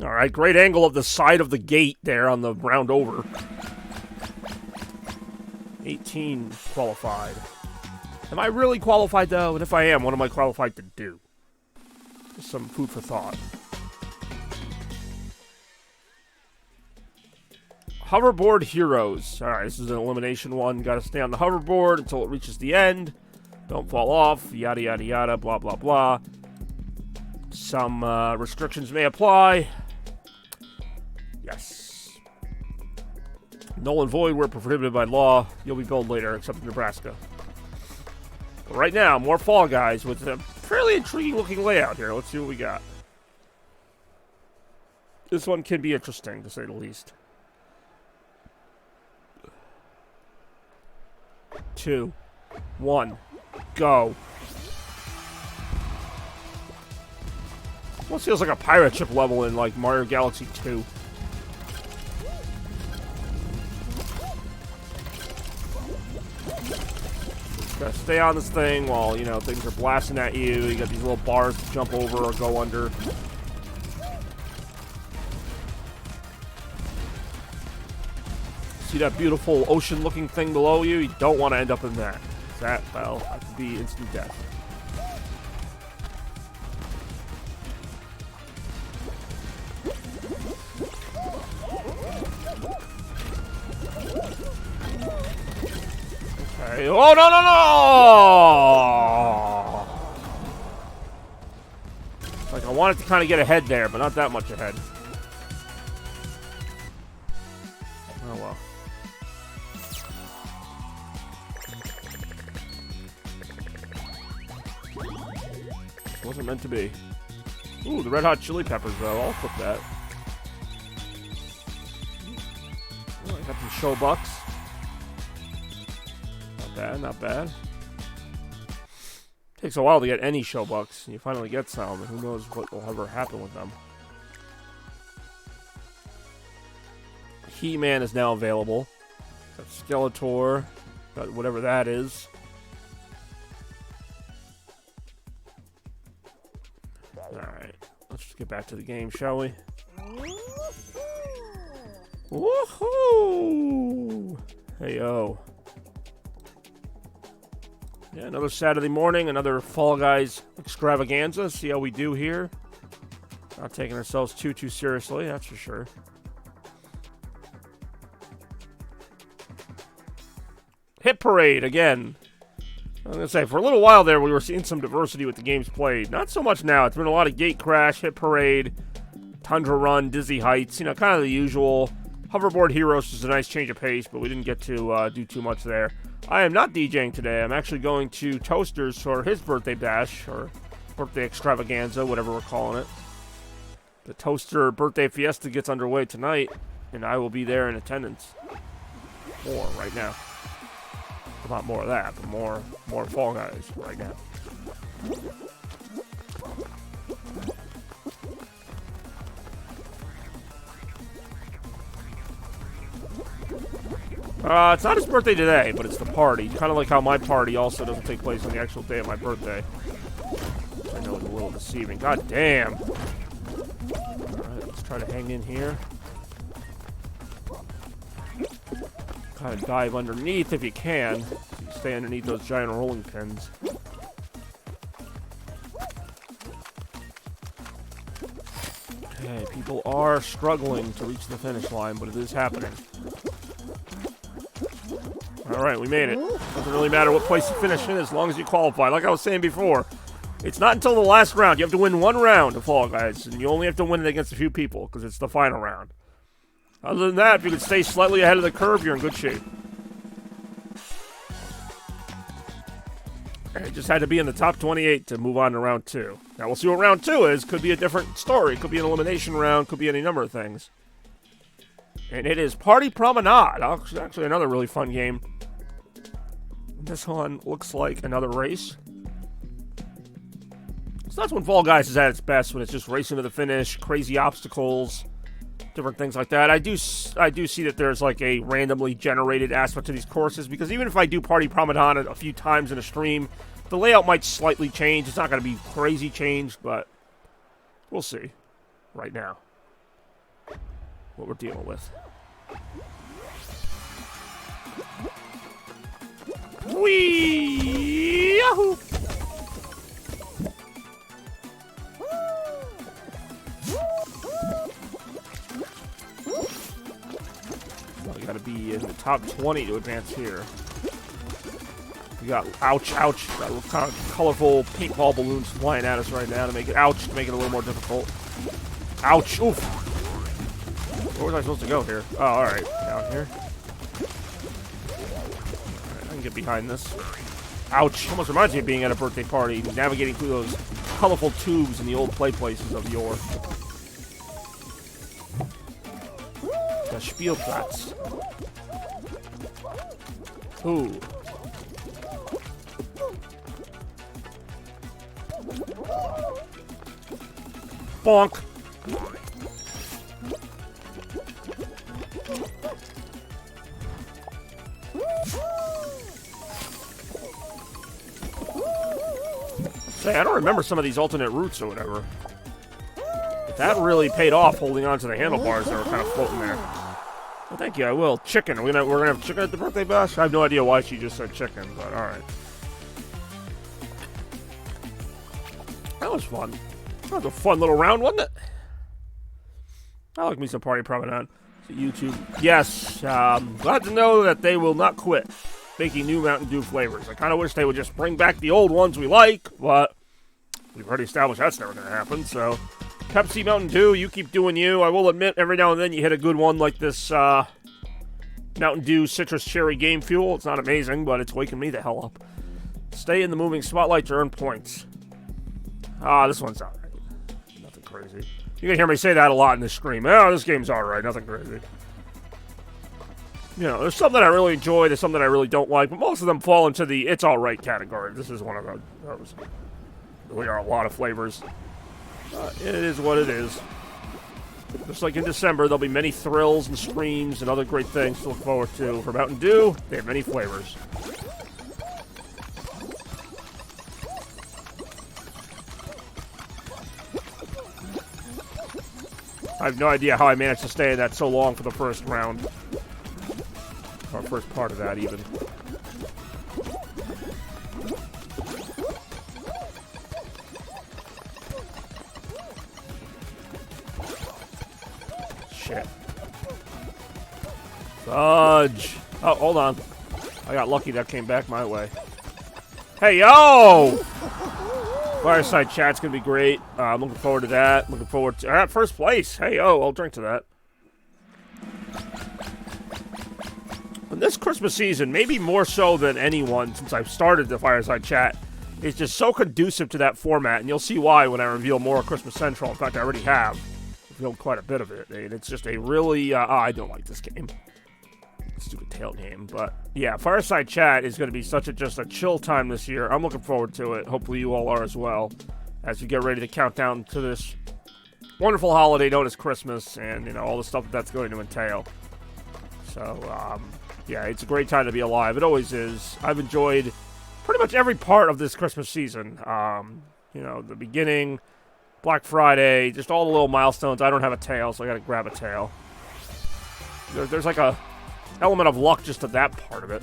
All right, great angle of the side of the gate there on the round over. 18 qualified. Am I really qualified, though? And if I am, what am I qualified to do? Just some food for thought. Hoverboard Heroes. All right, this is an elimination one. Got to stay on the hoverboard until it reaches the end. Don't fall off. Yada, yada, yada, blah, blah, blah. Some restrictions may apply. Yes. Null and void where prohibited by law. You'll be billed later, except in Nebraska. But right now, more Fall Guys with a fairly intriguing looking layout here. Let's see what we got. This one can be interesting, to say the least. 2, 1, go. Almost feels like a pirate ship level in like Mario Galaxy 2. Gotta stay on this thing while, you know, things are blasting at you. You got these little bars to jump over or go under. See that beautiful ocean-looking thing below you? You don't want to end up in that. That, well, that could be instant death. Okay. Oh, no, no, no! Like, I wanted to kind of get ahead there, but not that much ahead. Oh, well. Wasn't meant to be. Ooh, the Red Hot Chili Peppers, though. I'll flip that. Oh, I got some show bucks. bad, not bad. Takes a while to get any show bucks, and you finally get some, and who knows what will ever happen with them. He-Man is now available. Got Skeletor, got whatever that is. Alright, let's just get back to the game, shall we? Woohoo! Hey, yo. Yeah, another Saturday morning, another Fall Guys extravaganza. See how we do here. Not taking ourselves too seriously, that's for sure. Hit Parade, again. I was going to say, for a little while there, we were seeing some diversity with the games played. Not so much now. It's been a lot of Gate Crash, Hit Parade, Tundra Run, Dizzy Heights. You know, kind of the usual. Hoverboard Heroes is a nice change of pace, but we didn't get to do too much there. I am not DJing today. I'm actually going to Toaster's for his birthday bash, or birthday extravaganza, whatever we're calling it. The Toaster birthday fiesta gets underway tonight, and I will be there in attendance. More right now. Not more of that, but more Fall Guys right now. It's not his birthday today, but it's the party. Kind of like how my party also doesn't take place on the actual day of my birthday. Which I know is a little deceiving. God damn. Alright, let's try to hang in here. Kind of dive underneath if you can. You stay underneath those giant rolling pins. Okay, people are struggling to reach the finish line, but it is happening. Alright, we made it. Doesn't really matter what place you finish in as long as you qualify. Like I was saying before, it's not until the last round. You have to win one round of Fall Guys, and you only have to win it against a few people, because it's the final round. Other than that, if you can stay slightly ahead of the curve, you're in good shape. It just had to be in the top 28 to move on to round 2. Now, we'll see what round 2 is. Could be a different story. Could be an elimination round. Could be any number of things. And it is Party Promenade. Actually, another really fun game. This one looks like another race. So that's when Fall Guys is at its best, when it's just racing to the finish, crazy obstacles, different things like that. I do see that there's like a randomly generated aspect to these courses, because even if I do Party Promenade a few times in a stream, the layout might slightly change. It's not going to be crazy changed, but we'll see right now what we're dealing with. Whee! Yahoo! We gotta be in the top 20 to advance here. We got ouch, got little kind of colorful paintball balloons flying at us right now to make it ouch, to make it a little more difficult. Ouch, oof. Where was I supposed to go here? Oh, alright, down here. Alright, I can get behind this. Ouch, almost reminds me of being at a birthday party, navigating through those colorful tubes in the old play places of yore. The Spielplatz. Ooh. Bonk. Say, I don't remember some of these alternate routes or whatever. But that really paid off, holding on to the handlebars that were kind of floating there. Well, thank you, I will. Chicken. We're gonna have chicken at the birthday bash? I have no idea why she just said chicken, but alright. That was fun. That was a fun little round, wasn't it? I like me some Party Promenade. YouTube. Yes, glad to know that they will not quit making new Mountain Dew flavors. I kind of wish they would just bring back the old ones we like, but we've already established that's never going to happen, so Pepsi, Mountain Dew, you keep doing you. I will admit, every now and then you hit a good one like this Mountain Dew Citrus Cherry Game Fuel. It's not amazing, but it's waking me the hell up. Stay in the moving spotlight to earn points. This one's alright. Nothing crazy. You can hear me say that a lot in this stream. Oh, this game's alright. Nothing crazy. You know, there's some that I really enjoy, there's some that I really don't like, but most of them fall into the it's alright category. This is one of those. Really are a lot of flavors. It is what it is. Just like in December, there'll be many thrills and screams and other great things to look forward to. For Mountain Dew, they have many flavors. I have no idea how I managed to stay in that so long for the first round. Or first part of that, even. Shit. Fudge. Oh, hold on. I got lucky that came back my way. Hey, yo! Fireside chat's gonna be great. I'm looking forward to that. Looking forward to... I got first place. Hey, yo, I'll drink to that. And this Christmas season, maybe more so than anyone since I've started the Fireside Chat, is just so conducive to that format, and you'll see why when I reveal more of Christmas Central. In fact, I already have revealed quite a bit of it, and it's just a really... I don't like this game. Stupid tail game, but yeah, Fireside Chat is going to be such just a chill time this year. I'm looking forward to it. Hopefully you all are as well, as we get ready to count down to this wonderful holiday known as Christmas, and you know all the stuff that's going to entail. So yeah, it's a great time to be alive. It always is. I've enjoyed pretty much every part of this Christmas season. You know, the beginning, Black Friday, just all the little milestones. I don't have a tail, so I got to grab a tail. There's like a element of luck just to that part of it.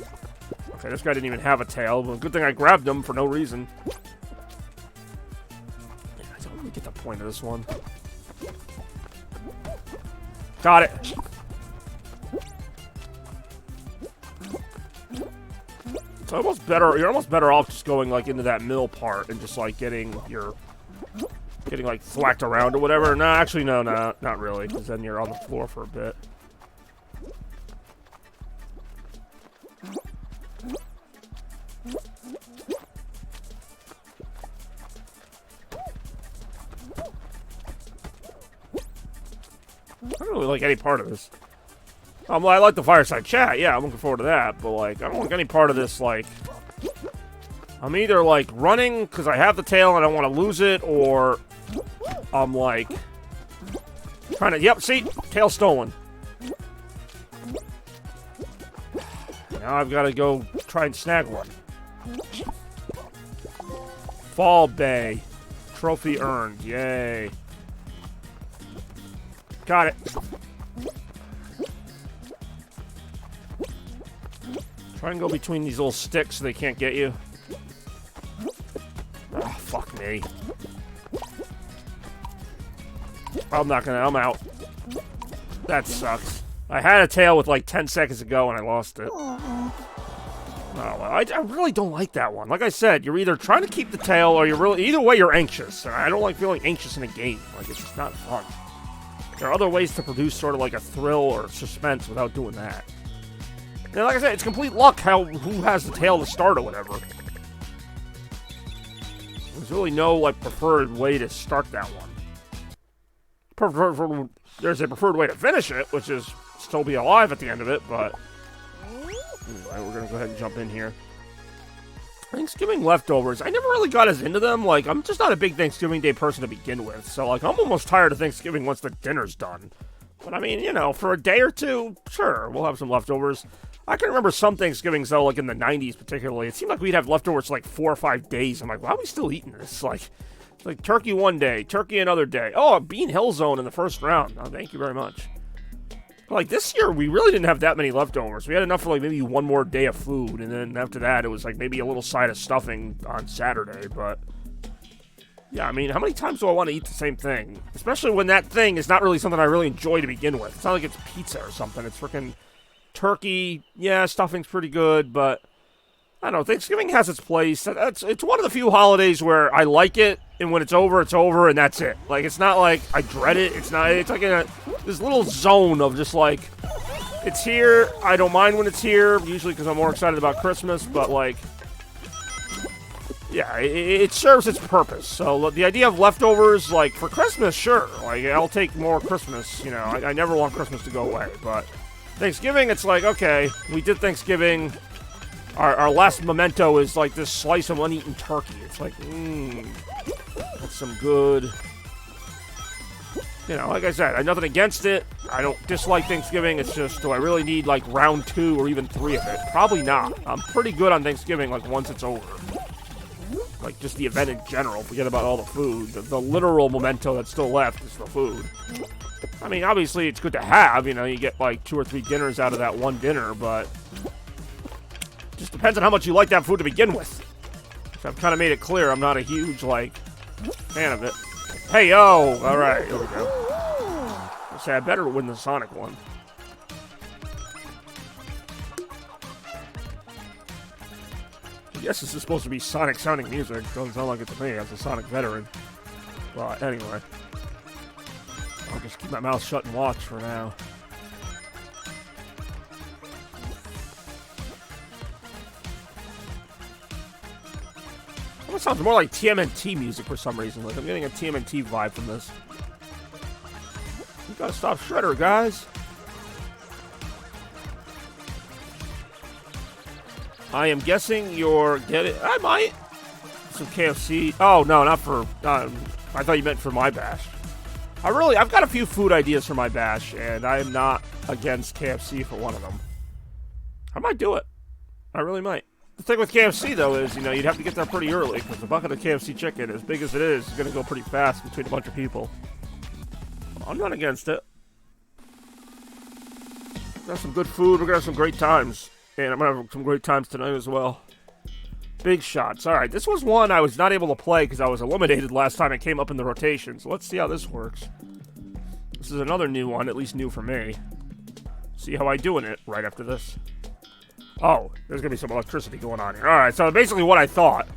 Okay, this guy didn't even have a tail, but good thing I grabbed him for no reason. I don't really get the point of this one. Got it. It's almost better. You're almost better off just going like into that middle part and just like getting like thwacked around or whatever. No, actually, no, not really, because then you're on the floor for a bit. I don't really like any part of this. I like the Fireside Chat, yeah, I'm looking forward to that, but, like, I don't like any part of this, like... I'm either, like, running because I have the tail and I want to lose it, or I'm, like, trying to... Yep, see? Tail stolen. Now I've got to go try and snag one. Fall Bay. Trophy earned. Yay. Got it. Try and go between these little sticks so they can't get you. Oh, fuck me. I'm out. That sucks. I had a tail with like 10 seconds ago and I lost it. Oh, well, I really don't like that one. Like I said, you're either trying to keep the tail or you're really... Either way, you're anxious. And I don't like feeling anxious in a game. Like, it's just not fun. There are other ways to produce sort of like a thrill or suspense without doing that. And like I said, it's complete luck who has the tail to start or whatever. There's really no like preferred way to start that one. There's a preferred way to finish it, which is still be alive at the end of it, but... Anyway, we're gonna go ahead and jump in here. Thanksgiving leftovers. I never really got as into them. Like, I'm just not a big Thanksgiving Day person to begin with. So, like, I'm almost tired of Thanksgiving once the dinner's done. But, I mean, you know, for a day or two, sure, we'll have some leftovers. I can remember some Thanksgivings, though, like in the 90s particularly. It seemed like we'd have leftovers for, like, 4 or 5 days. I'm like, why are we still eating this? Like turkey one day, turkey another day. Oh, a Bean Hill Zone in the first round. Oh, thank you very much. Like, this year, we really didn't have that many leftovers. We had enough for, like, maybe one more day of food, and then after that, it was, like, maybe a little side of stuffing on Saturday, but... Yeah, I mean, how many times do I want to eat the same thing? Especially when that thing is not really something I really enjoy to begin with. It's not like it's pizza or something. It's freaking turkey. Yeah, stuffing's pretty good, but... I don't know, Thanksgiving has its place. It's one of the few holidays where I like it, and when it's over, and that's it. Like, it's not like I dread it. It's like in this little zone of just like, it's here. I don't mind when it's here, usually because I'm more excited about Christmas, but like, yeah, it serves its purpose. So the idea of leftovers, like, for Christmas, sure. Like, I'll take more Christmas, you know. I never want Christmas to go away, but Thanksgiving, it's like, okay, we did Thanksgiving. Our last memento is like this slice of uneaten turkey. It's like, that's some good... You know, like I said, I have nothing against it. I don't dislike Thanksgiving. It's just, do I really need, like, round 2 or even 3 of it? Probably not. I'm pretty good on Thanksgiving, like, once it's over. Like, just the event in general. Forget about all the food. The literal memento that's still left is the food. I mean, obviously, it's good to have. You know, you get, like, 2 or 3 dinners out of that one dinner, but... It just depends on how much you like that food to begin with. So I've kind of made it clear I'm not a huge, like, fan of it. Hey, yo! Alright, here we go. I say I better win the Sonic one. I guess this is supposed to be Sonic sounding music. Doesn't sound like it to me as a Sonic veteran. But anyway. I'll just keep my mouth shut and watch for now. It sounds more like TMNT music for some reason. Like I'm getting a TMNT vibe from this. You gotta stop Shredder, guys. I am guessing you're getting... I might. Some KFC. Oh, no, not for... I thought you meant for my bash. I've got a few food ideas for my bash, and I am not against KFC for one of them. I might do it. I really might. The thing with KFC, though, is, you know, you'd have to get there pretty early, because the bucket of KFC chicken, as big as it is going to go pretty fast between a bunch of people. I'm not against it. Got some good food, we're going to have some great times. And I'm going to have some great times tonight as well. Big shots. Alright, this was one I was not able to play because I was eliminated last time it came up in the rotation. So let's see how this works. This is another new one, at least new for me. See how I do in it right after this. Oh, there's going to be some electricity going on here. Alright, so basically what I thought.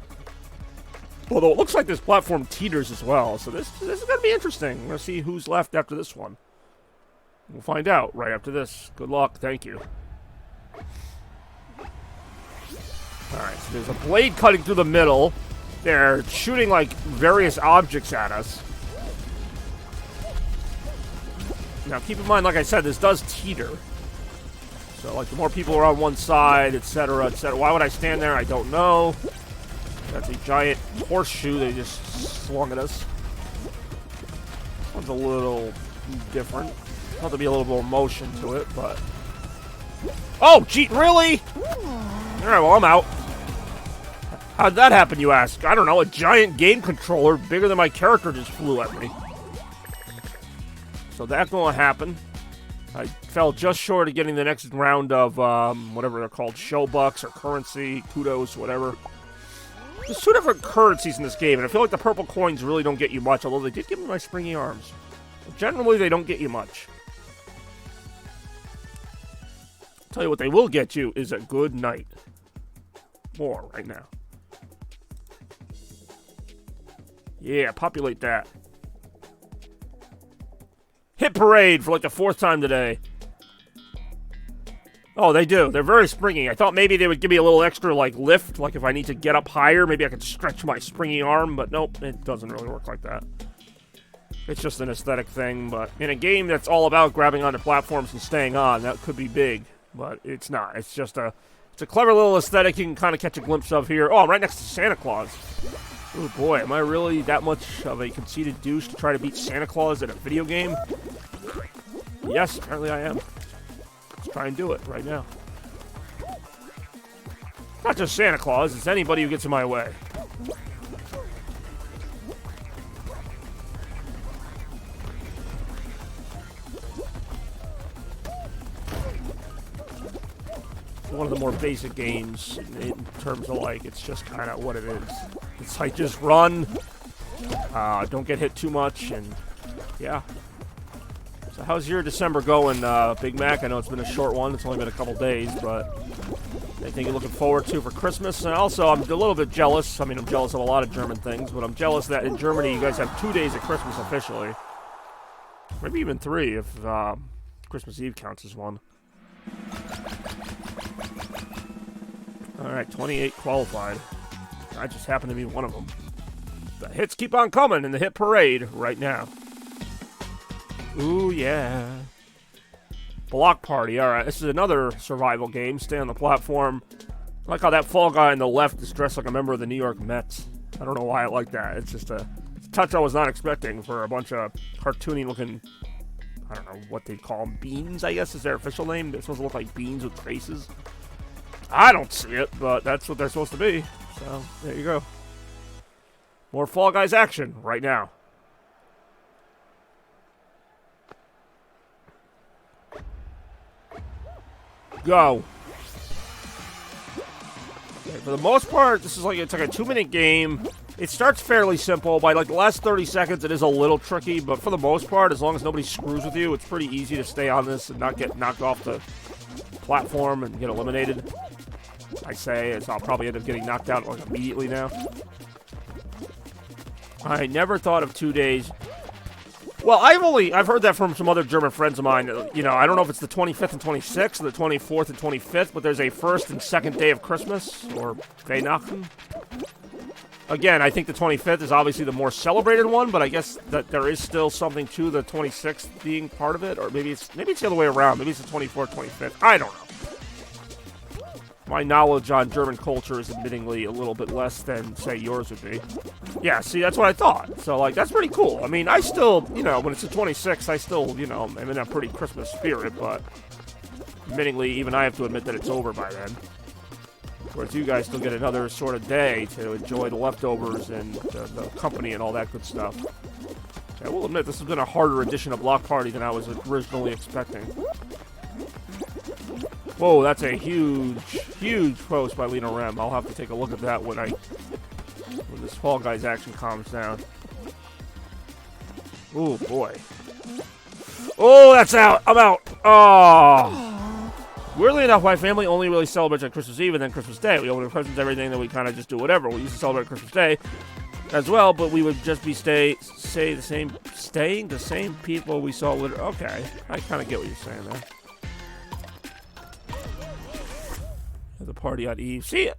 Although it looks like this platform teeters as well. So this is going to be interesting. We're going to see who's left after this one. We'll find out right after this. Good luck. Thank you. Alright, so there's a blade cutting through the middle. They're shooting, like, various objects at us. Now, keep in mind, like I said, this does teeter. So, like, the more people are on one side, etc., etc. Why would I stand there? I don't know. That's a giant horseshoe they just swung at us. This one's a little different. Have to be a little more motion to it, but... Oh, gee, really? Alright, well, I'm out. How'd that happen, you ask? I don't know, a giant game controller bigger than my character just flew at me. So that's gonna happen. I fell just short of getting the next round of, whatever they're called, show bucks or currency, kudos, whatever. There's 2 different currencies in this game, and I feel like the purple coins really don't get you much, although they did give me my springy arms. But generally, they don't get you much. Tell you what they will get you is a good night. More right now. Yeah, populate that. Hit parade for like the 4th time today. Oh, they do. They're very springy. I thought maybe they would give me a little extra like lift, like if I need to get up higher, maybe I could stretch my springy arm, but nope, it doesn't really work like that. It's just an aesthetic thing, but in a game that's all about grabbing onto platforms and staying on, that could be big. But it's not. It's just it's a clever little aesthetic you can kind of catch a glimpse of here. Oh, I'm right next to Santa Claus. Oh boy, am I really that much of a conceited douche to try to beat Santa Claus in a video game? Yes, apparently I am. Let's try and do it right now. Not just Santa Claus, it's anybody who gets in my way. One of the more basic games in terms of like it's just kind of what it is. It's like just run, don't get hit too much, and yeah. So how's your December going, Big Mac? I know it's been a short one. It's only been a couple days, but anything you're looking forward to for Christmas? And also, I'm a little bit jealous. I mean, I'm jealous of a lot of German things, but I'm jealous that in Germany you guys have 2 days of Christmas officially. Maybe even 3 if Christmas Eve counts as one. Alright, 28 qualified. I just happen to be one of them. The hits keep on coming in the hit parade right now. Ooh, yeah. Block Party. All right, this is another survival game. Stay on the platform. I like how that fall guy on the left is dressed like a member of the New York Mets. I don't know why I like that. It's just a touch I was not expecting for a bunch of cartoony-looking, I don't know what they call them, beans, I guess is their official name. They're supposed to look like beans with faces. I don't see it, but that's what they're supposed to be. So, there you go. More Fall Guys action right now. Go. Okay, for the most part, this is like, it's like a 2-minute game. It starts fairly simple. By like the last 30 seconds, it is a little tricky, but for the most part, as long as nobody screws with you, it's pretty easy to stay on this and not get knocked off the platform and get eliminated. I say, as I'll probably end up getting knocked out like immediately now. I never thought of 2 days. Well, I've heard that from some other German friends of mine. You know, I don't know if it's the 25th and 26th, or the 24th and 25th, but there's a first and second day of Christmas, or Weihnachten. Again, I think the 25th is obviously the more celebrated one, but I guess that there is still something to the 26th being part of it, or maybe it's the other way around. Maybe it's the 24th, 25th. I don't know. My knowledge on German culture is admittingly a little bit less than, say, yours would be. Yeah, see, that's what I thought. So, like, that's pretty cool. I mean, I still, you know, when it's the 26th, I still, you know, am in a pretty Christmas spirit, but admittingly, even I have to admit that it's over by then. Whereas you guys still get another sort of day to enjoy the leftovers and the company and all that good stuff. I will admit, this has been a harder edition of Block Party than I was originally expecting. Whoa, that's a huge, huge post by Lena Rem. I'll have to take a look at that when this Fall Guys action calms down. Oh, boy. Oh, that's out. I'm out. Oh. Weirdly enough, my family only really celebrates on Christmas Eve and then Christmas Day. We open presents, everything, then we kind of just do whatever. We used to celebrate Christmas Day as well, but we would just be staying the same people we saw. Okay, I kind of get what you're saying there. The party on Eve. See,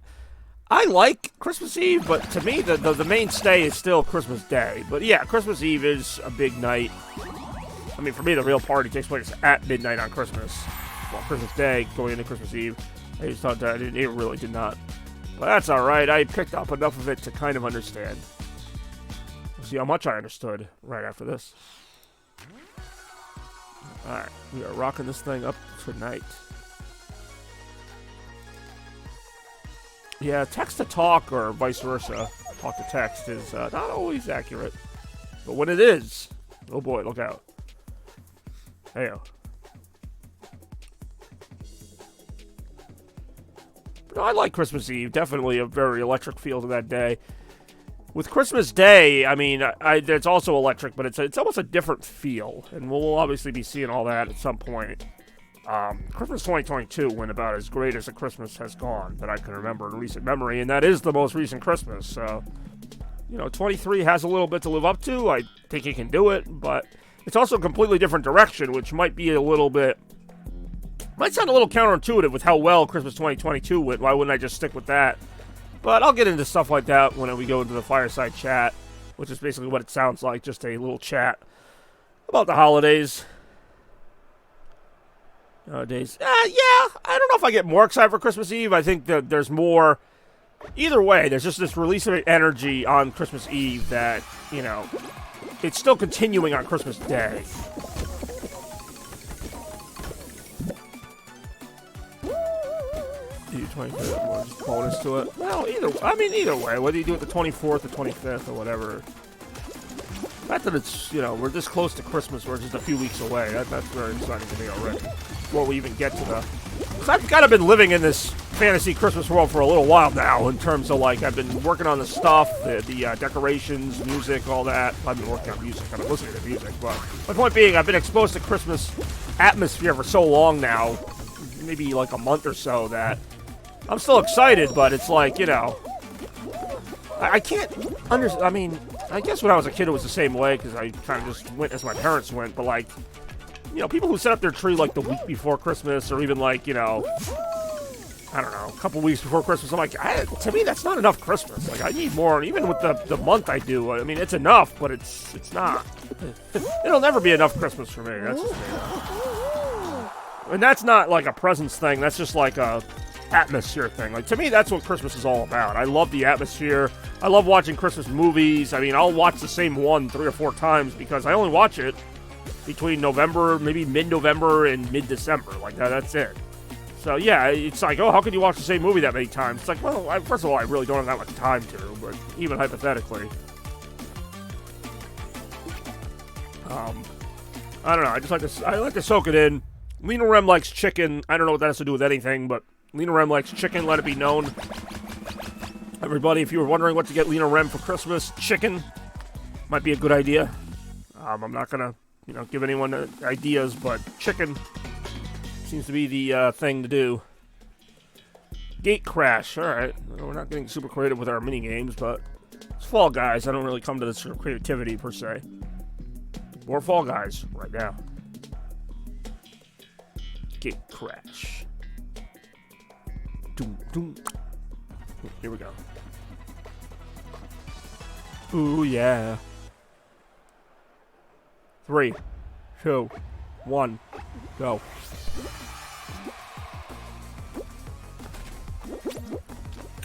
I like Christmas Eve, but to me, the mainstay is still Christmas Day. But yeah, Christmas Eve is a big night. I mean, for me, the real party takes place at midnight on Christmas. Well, Christmas Day, going into Christmas Eve. I just thought that it really did not. But that's alright. I picked up enough of it to kind of understand. We'll see how much I understood right after this. Alright, we are rocking this thing up tonight. Yeah, text to talk or vice versa, talk to text is not always accurate. But when it is, oh boy, look out. Heyo. No, I like Christmas Eve. Definitely a very electric feel to that day. With Christmas Day, I mean, it's also electric, but it's almost a different feel. And we'll obviously be seeing all that at some point. Christmas 2022 went about as great as a Christmas has gone that I can remember in recent memory, and that is the most recent Christmas. So, you know, 23 has a little bit to live up to. I think he can do it, but it's also a completely different direction, which might be a little bit... might sound a little counterintuitive with how well Christmas 2022 went. Why wouldn't I just stick with that? But I'll get into stuff like that when we go into the fireside chat, which is basically what it sounds like, just a little chat about the holidays. Nowadays, yeah, I don't know if I get more excited for Christmas Eve. I think that there's more... Either way, there's just this release of energy on Christmas Eve that, you know, it's still continuing on Christmas Day. Do 25th more just bonus to it? Well, either way, whether you do it the 24th or 25th or whatever. The fact that it's, you know, we're this close to Christmas, we're just a few weeks away. That's very exciting to me already. Before we even get to the... Because I've kind of been living in this fantasy Christmas world for a little while now, in terms of, like, I've been working on the stuff, the decorations, music, all that. I've been working on music, I've been listening to music, but my point being, I've been exposed to Christmas atmosphere for so long now, maybe like a month or so, that I'm still excited, but it's like, you know, I can't understand. I mean, I guess when I was a kid it was the same way, because I kind of just went as my parents went, but like, you know, people who set up their tree like the week before Christmas, or even like, you know, I don't know, a couple weeks before Christmas, I'm like, to me that's not enough Christmas. Like, I need more, and even with the month I do, I mean, it's enough, but it's not. It'll never be enough Christmas for me, that's just me. And that's not like a presents thing. That's just like a atmosphere thing. Like, to me, that's what Christmas is all about. I love the atmosphere. I love watching Christmas movies. I mean, I'll watch the same one 3 or 4 times because I only watch it between November, maybe mid-November and mid-December. Like, that's it. So, yeah, it's like, oh, how can you watch the same movie that many times? It's like, well, first of all, I really don't have that much time to, but even hypothetically. I don't know. I like to soak it in. Lena Rem likes chicken. I don't know what that has to do with anything, but Lena Rem likes chicken. Let it be known. Everybody, if you were wondering what to get Lena Rem for Christmas, chicken might be a good idea. I'm not gonna, give anyone ideas, but chicken seems to be the thing to do. Gate crash. All right, we're not getting super creative with our mini games, but it's Fall Guys. I don't really come to this sort of creativity per se. More Fall Guys right now. Gate crash. Doom, doom. Here we go. Ooh, yeah. 3, 2, 1, go.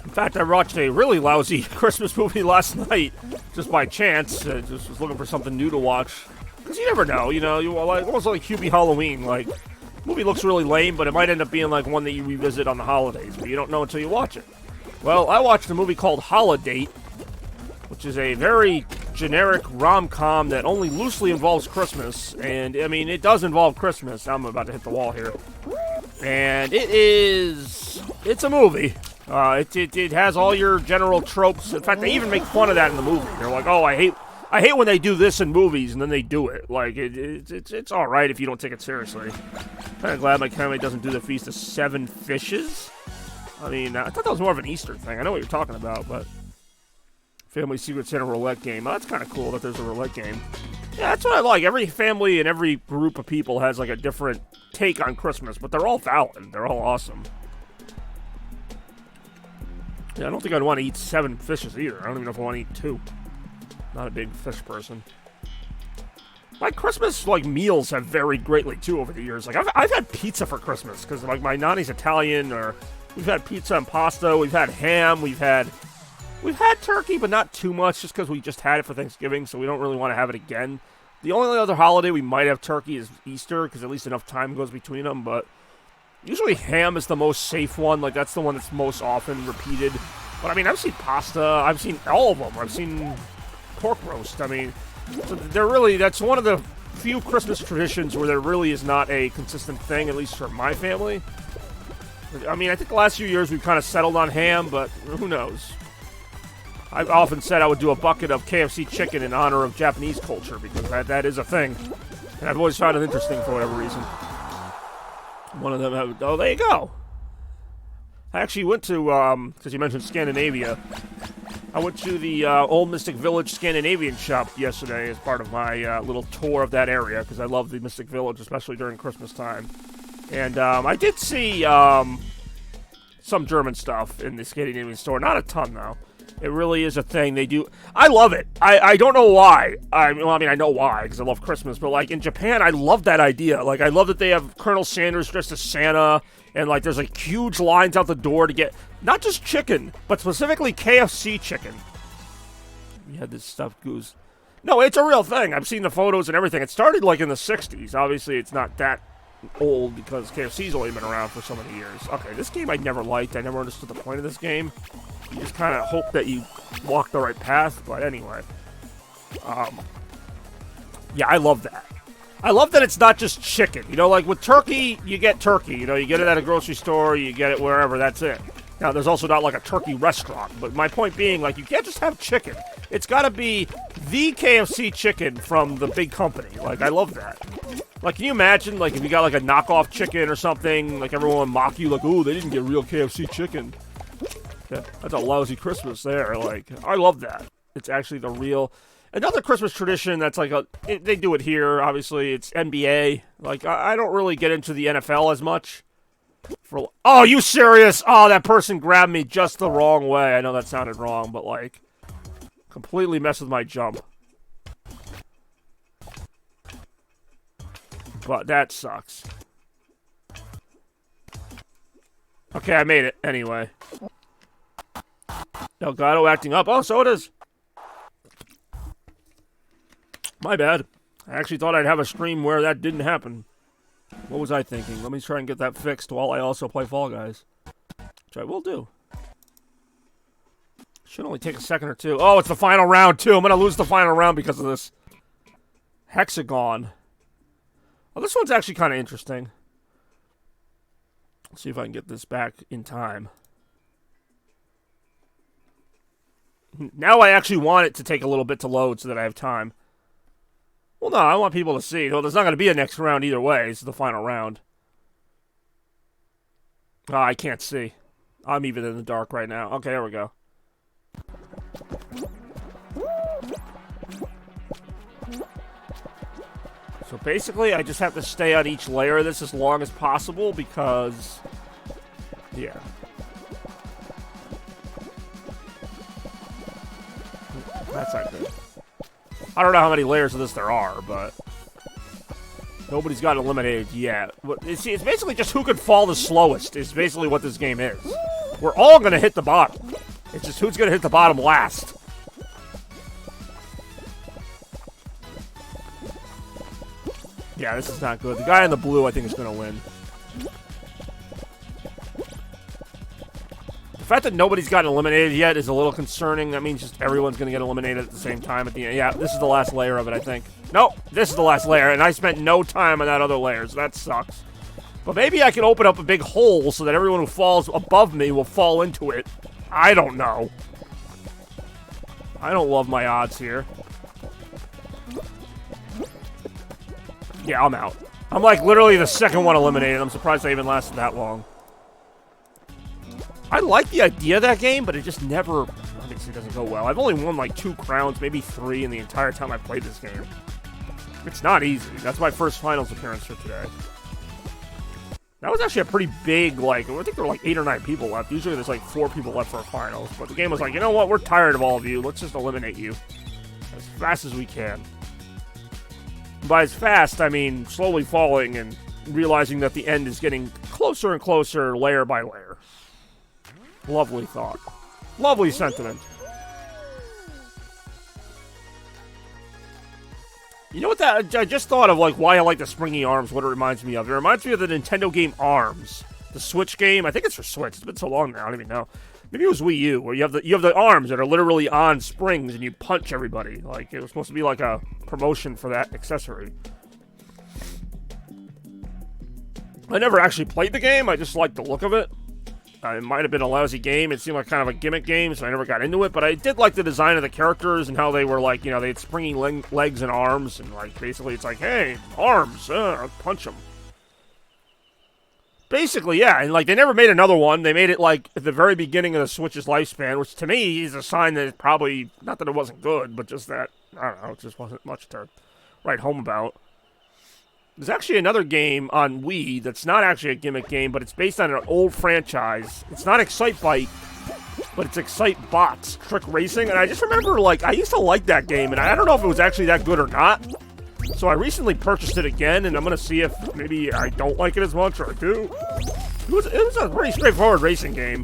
In fact, I watched a really lousy Christmas movie last night, just by chance. Just was looking for something new to watch. Because you never know, almost like Hubie Halloween. Like, movie looks really lame, but it might end up being like one that you revisit on the holidays, but you don't know until you watch it. Well, I watched a movie called Holiday, which is a very generic rom-com that only loosely involves Christmas, and, I mean, it does involve Christmas. I'm about to hit the wall here. And it's a movie. It has all your general tropes. In fact, they even make fun of that in the movie. They're like, oh, I hate when they do this in movies, and then they do it. Like, it's all right if you don't take it seriously. Kind of glad my family doesn't do the Feast of 7 Fishes. I mean, I thought that was more of an Easter thing. I know what you're talking about, but Family Secret Santa roulette game. Oh, that's kind of cool that there's a roulette game. Yeah, that's what I like. Every family and every group of people has like a different take on Christmas, but they're all valid. They're all awesome. Yeah, I don't think I'd want to eat 7 fishes either. I don't even know if I want to eat 2. Not a big fish person. My Christmas meals have varied greatly too over the years. Like I've had pizza for Christmas because like my nanny's Italian, or we've had pizza and pasta. We've had ham. We've had turkey, but not too much, just because we just had it for Thanksgiving, so we don't really want to have it again. The only other holiday we might have turkey is Easter, because at least enough time goes between them. But usually ham is the most safe one. Like that's the one that's most often repeated. But I mean, I've seen pasta. I've seen all of them. I've seen pork roast. I mean, so that's one of the few Christmas traditions where there really is not a consistent thing, at least for my family. I mean, I think the last few years we've kind of settled on ham, but who knows? I've often said I would do a bucket of KFC chicken in honor of Japanese culture, because that is a thing. And I've always found it interesting for whatever reason. One of them, oh, there you go. I actually went to, because you mentioned Scandinavia, I went to the Old Mystic Village Scandinavian shop yesterday as part of my little tour of that area, because I love the Mystic Village, especially during Christmas time. And I did see some German stuff in the Scandinavian store. Not a ton, though. It really is a thing they do. I love it. I don't know why. I mean, I know why, because I love Christmas. But, like, in Japan, I love that idea. Like, I love that they have Colonel Sanders dressed as Santa. And, like, there's, like, huge lines out the door to get not just chicken, but specifically KFC chicken. We had this stuffed goose. No, it's a real thing. I've seen the photos and everything. It started, like, in the 60s. Obviously, it's not that old because KFC's only been around for so many years. Okay, this game I never liked. I never understood the point of this game. You just kind of hope that you walk the right path. But anyway. Yeah, I love that. I love that it's not just chicken. You know, like with turkey, you get turkey. You know, you get it at a grocery store, you get it wherever, that's it. Now, there's also not like a turkey restaurant. But my point being, like, you can't just have chicken. It's got to be the KFC chicken from the big company. Like, I love that. Like, can you imagine, like, if you got, like, a knockoff chicken or something, like, everyone would mock you, like, ooh, they didn't get real KFC chicken. Yeah, that's a lousy Christmas there. Like, I love that. It's actually the real... Another Christmas tradition that's like they do it here, obviously, it's NBA. Like, I don't really get into the NFL as much. Oh, you serious? Oh, that person grabbed me just the wrong way. I know that sounded wrong, but, like, completely messed with my jump. But that sucks. Okay, I made it anyway. Elgato acting up. Oh, so it is. My bad. I actually thought I'd have a stream where that didn't happen. What was I thinking? Let me try and get that fixed while I also play Fall Guys. Which I will do. Should only take a second or two. Oh, it's the final round, too. I'm going to lose the final round because of this. Hexagon. Oh, this one's actually kind of interesting. Let's see if I can get this back in time. Now I actually want it to take a little bit to load so that I have time. Well, no, I want people to see. Well, there's not going to be a next round either way. This is the final round. Oh, I can't see. I'm even in the dark right now. Okay, there we go. So basically, I just have to stay on each layer of this as long as possible because... yeah. That's not good. I don't know how many layers of this there are, but... nobody's got eliminated yet. It's basically just who can fall the slowest is basically what this game is. We're all going to hit the bottom. It's just who's going to hit the bottom last. Yeah, this is not good. The guy in the blue, I think, is going to win. The fact that nobody's gotten eliminated yet is a little concerning. That means just everyone's going to get eliminated at the same time at the end. Yeah, this is the last layer of it, I think. Nope, this is the last layer, and I spent no time on that other layer, so that sucks. But maybe I can open up a big hole so that everyone who falls above me will fall into it. I don't know. I don't love my odds here. Yeah, I'm out. I'm like literally the second one eliminated. I'm surprised I even lasted that long. I like the idea of that game, but it just never, obviously doesn't go well. I've only won like 2 crowns, maybe 3 in the entire time I played this game. It's not easy. That's my first finals appearance for today. That was actually a pretty big, like, I think there were like 8 or 9 people left. Usually there's like 4 people left for a finals. But the game was like, you know what? We're tired of all of you. Let's just eliminate you as fast as we can. By as fast, I mean slowly falling and realizing that the end is getting closer and closer layer by layer. Lovely thought. Lovely sentiment. You know what that... I just thought of, like, why I like the springy arms, what it reminds me of. It reminds me of the Nintendo game ARMS. The Switch game. I think it's for Switch. It's been so long now, I don't even know. Maybe it was Wii U, where you have the arms that are literally on springs and you punch everybody. Like, it was supposed to be like a promotion for that accessory. I never actually played the game. I just liked the look of it. It might have been a lousy game. It seemed like kind of a gimmick game, so I never got into it. But I did like the design of the characters and how they were like, you know, they had springy legs and arms. And like, basically it's like, hey, arms, punch them. Basically, yeah. And like, they never made another one. They made it like at the very beginning of the Switch's lifespan, which to me is a sign that it's probably, not that it wasn't good, but just that, I don't know, it just wasn't much to write home about. There's actually another game on Wii that's not actually a gimmick game, but it's based on an old franchise. It's not Excitebike, but it's Excitebots Trick Racing. And I just remember, like, I used to like that game, and I don't know if it was actually that good or not. So I recently purchased it again, and I'm going to see if maybe I don't like it as much, or I do. It was a pretty straightforward racing game.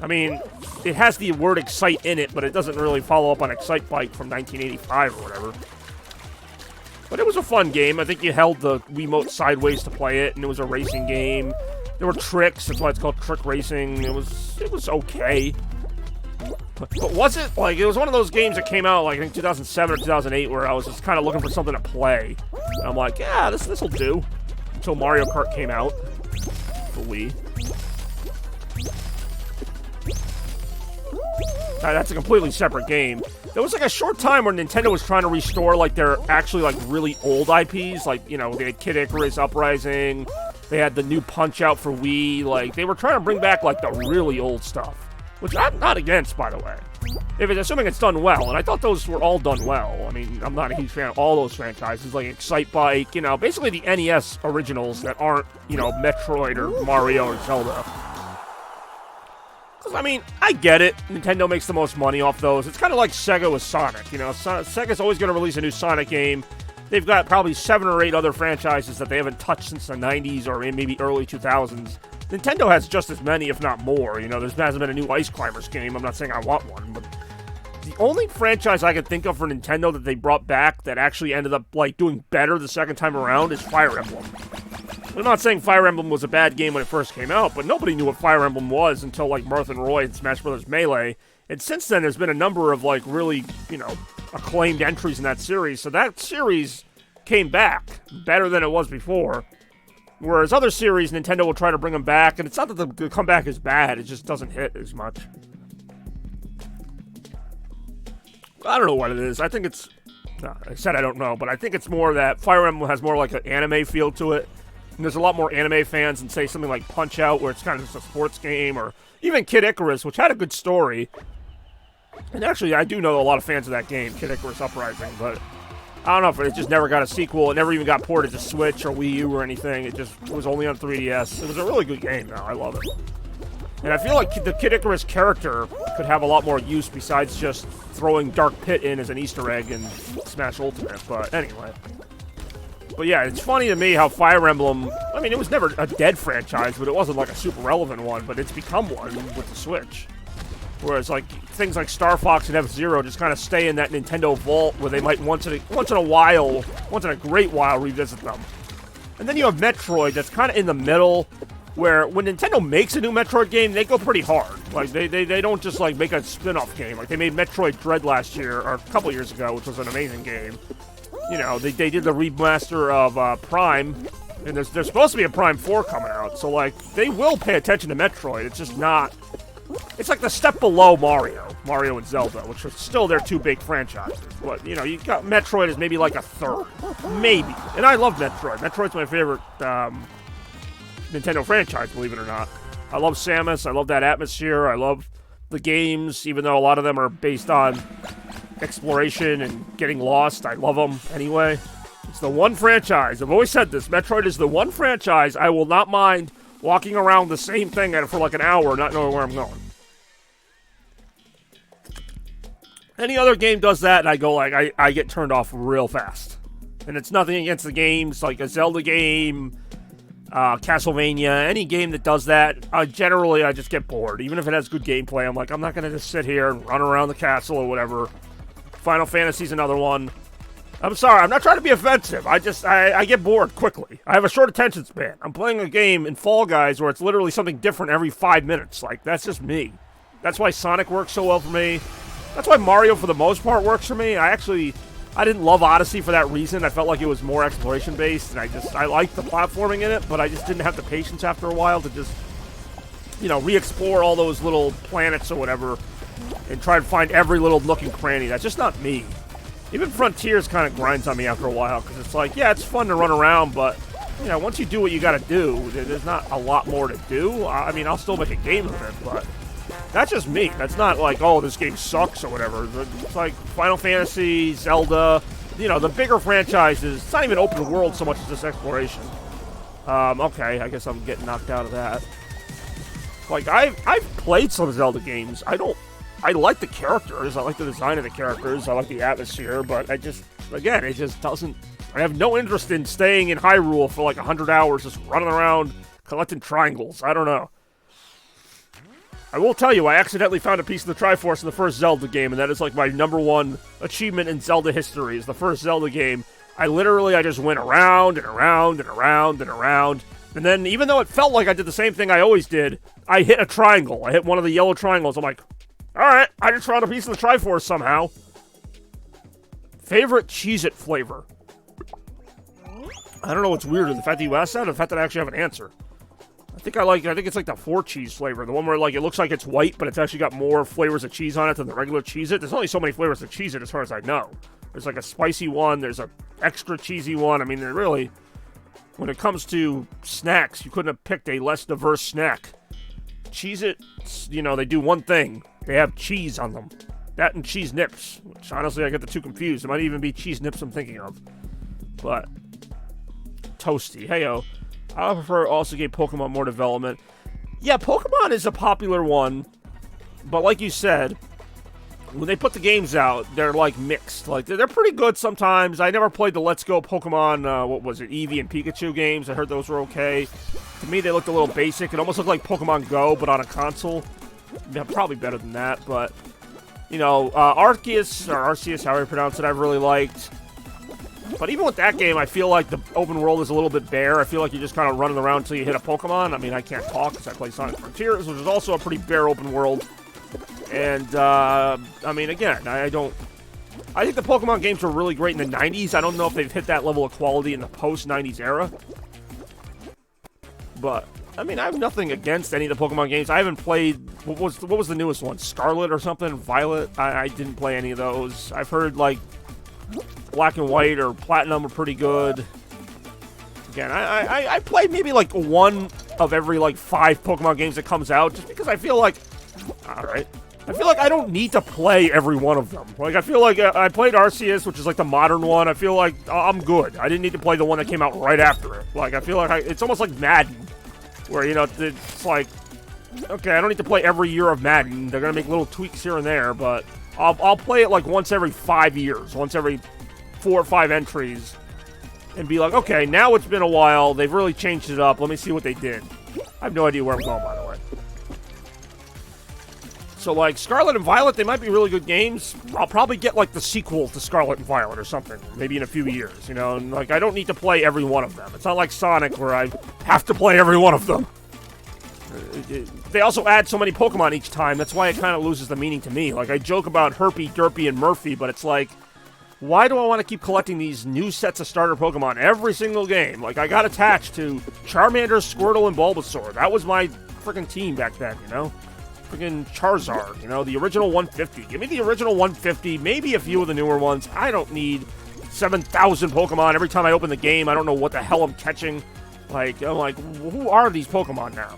I mean, it has the word Excite in it, but it doesn't really follow up on Excitebike from 1985 or whatever. But it was a fun game. I think you held the Wiimote sideways to play it, and it was a racing game. There were tricks. That's why it's called Trick Racing. It was okay. But was it? Like, it was one of those games that came out, like, I think 2007 or 2008, where I was just kind of looking for something to play. And I'm like, yeah, this'll do. Until Mario Kart came out for Wii. That's a completely separate game. There was like a short time where Nintendo was trying to restore like their actually like really old IPs. Like, you know, they had Kid Icarus Uprising. They had the new Punch-Out for Wii. Like, they were trying to bring back like the really old stuff. Which I'm not against, by the way. Assuming it's done well. And I thought those were all done well. I mean, I'm not a huge fan of all those franchises. Like Excitebike, you know, basically the NES originals that aren't, you know, Metroid or Mario or Zelda. I mean, I get it. Nintendo makes the most money off those. It's kind of like Sega with Sonic. You know, Sega's always going to release a new Sonic game. They've got probably 7 or 8 other franchises that they haven't touched since the 90s or maybe early 2000s Nintendo has just as many, if not more. You know, there hasn't been a new Ice Climbers game. I'm not saying I want one, but the only franchise I can think of for Nintendo that they brought back that actually ended up, like, doing better the second time around is Fire Emblem. I'm not saying Fire Emblem was a bad game when it first came out, but nobody knew what Fire Emblem was until, like, Marth and Roy and Smash Bros. Melee. And since then, there's been a number of, like, really, you know, acclaimed entries in that series. So that series came back better than it was before. Whereas other series, Nintendo will try to bring them back, and it's not that the comeback is bad, it just doesn't hit as much. I don't know what it is. I think it's... No, I said I don't know, but I think it's more that Fire Emblem has more like an anime feel to it. And there's a lot more anime fans than, say, something like Punch-Out, where it's kind of just a sports game, or even Kid Icarus, which had a good story. And actually, I do know a lot of fans of that game, Kid Icarus Uprising, but I don't know if it just never got a sequel. It never even got ported to Switch or Wii U or anything. It just was only on 3DS. It was a really good game, though. I love it. And I feel like the Kid Icarus character could have a lot more use besides just throwing Dark Pit in as an Easter egg in Smash Ultimate. But anyway. But yeah, it's funny to me how Fire Emblem, I mean, it was never a dead franchise, but it wasn't like a super relevant one, but it's become one with the Switch. Whereas like things like Star Fox and F-Zero just kind of stay in that Nintendo vault where they might once in a great while revisit them. And then you have Metroid that's kind of in the middle, where when Nintendo makes a new Metroid game, they go pretty hard. Like, they don't just, like, make a spin-off game. Like, they made Metroid Dread last year, or a couple years ago, which was an amazing game. You know, they did the remaster of Prime, and there's supposed to be a Prime 4 coming out. So, like, they will pay attention to Metroid. It's just not... It's like the step below Mario and Zelda, which are still their two big franchises. But, you know, you got Metroid as maybe like a third. Maybe. And I love Metroid. Metroid's my favorite Nintendo franchise, believe it or not. I love Samus. I love that atmosphere. I love the games, even though a lot of them are based on exploration and getting lost. I love them anyway. It's the one franchise. I've always said this. Metroid is the one franchise I will not mind walking around the same thing for like an hour, not knowing where I'm going. Any other game does that, and I go like, I get turned off real fast. And it's nothing against the games, like a Zelda game, Castlevania, any game that does that, generally I just get bored. Even if it has good gameplay, I'm like, I'm not going to just sit here and run around the castle or whatever. Final Fantasy's another one. I'm sorry, I'm not trying to be offensive. I get bored quickly. I have a short attention span. I'm playing a game in Fall Guys where it's literally something different every 5 minutes. Like, that's just me. That's why Sonic works so well for me. That's why Mario, for the most part, works for me. I didn't love Odyssey for that reason. I felt like it was more exploration-based, and I liked the platforming in it, but I just didn't have the patience after a while to just, you know, re-explore all those little planets or whatever and try to find every little nook and cranny. That's just not me. Even Frontiers kind of grinds on me after a while, because it's like, yeah, it's fun to run around, but, you know, once you do what you got to do, there's not a lot more to do. I mean, I'll still make a game of it, but that's just me. That's not like, oh, this game sucks or whatever. It's like Final Fantasy, Zelda, you know, the bigger franchises. It's not even open world so much as just exploration. Okay, I guess I'm getting knocked out of that. Like, I've played some Zelda games. I like the characters, I like the design of the characters, I like the atmosphere, but it just doesn't... I have no interest in staying in Hyrule for like 100 hours just running around collecting triangles. I don't know. I will tell you, I accidentally found a piece of the Triforce in the first Zelda game, and that is like my #1 achievement in Zelda history, is the first Zelda game. I just went around and around and around and around, and then even though it felt like I did the same thing I always did, I hit a triangle. I hit one of the yellow triangles. I'm like, alright, I just found a piece of the Triforce somehow. Favorite Cheez-It flavor? I don't know what's weirder, the fact that you asked that or the fact that I actually have an answer. I think it's like the 4-cheese flavor, the one where like it looks like it's white, but it's actually got more flavors of cheese on it than the regular Cheez-It. There's only so many flavors of Cheez-It as far as I know. There's like a spicy one, there's a extra cheesy one. I mean, they're really, when it comes to snacks, you couldn't have picked a less diverse snack. Cheez-It, you know, they do one thing. They have cheese on them. That and cheese nips, which honestly I get the two confused. It might even be cheese nips I'm thinking of. But Toasty, heyo. I prefer also gave Pokemon more development. Yeah, Pokemon is a popular one, but like you said, when they put the games out, they're like mixed. Like they're pretty good sometimes. I never played the Let's Go Pokemon, what was it, Eevee and Pikachu games. I heard those were okay. To me, they looked a little basic. It almost looked like Pokemon Go, but on a console. Yeah, probably better than that, but, you know, Arceus, however you pronounce it, I've really liked. But even with that game, I feel like the open world is a little bit bare. I feel like you're just kind of running around until you hit a Pokemon. I mean, I can't talk because I play Sonic Frontiers, which is also a pretty bare open world. And, I mean, again, I think the Pokemon games were really great in the 90s. I don't know if they've hit that level of quality in the post-90s era. But, I mean, I have nothing against any of the Pokemon games. I haven't played, what was the newest one? Scarlet or something? Violet? I didn't play any of those. I've heard, like, Black and White or Platinum are pretty good. Again, I played maybe, like, one of every, like, 5 Pokemon games that comes out, just because I feel like, alright, I feel like I don't need to play every one of them. Like, I feel like I played Arceus, which is, like, the modern one. I feel like I'm good. I didn't need to play the one that came out right after it. Like, I feel like it's almost like Madden. Where, you know, it's like, okay, I don't need to play every year of Madden. They're going to make little tweaks here and there, but I'll play it like once every 5 years, once every 4 or 5 entries, and be like, okay, now it's been a while. They've really changed it up. Let me see what they did. I have no idea where I'm going, by the way. So, like, Scarlet and Violet, they might be really good games. I'll probably get, like, the sequel to Scarlet and Violet or something, maybe in a few years, you know? And, like, I don't need to play every one of them. It's not like Sonic where I have to play every one of them. They also add so many Pokemon each time, that's why it kind of loses the meaning to me. Like, I joke about Herpy, Derpy, and Murphy, but it's like, why do I want to keep collecting these new sets of starter Pokemon every single game? Like, I got attached to Charmander, Squirtle, and Bulbasaur. That was my freaking team back then, you know? Freaking Charizard, you know, the original 150. Give me the original 150, maybe a few of the newer ones. I don't need 7,000 Pokemon. Every time I open the game, I don't know what the hell I'm catching. Like, I'm like, who are these Pokemon now?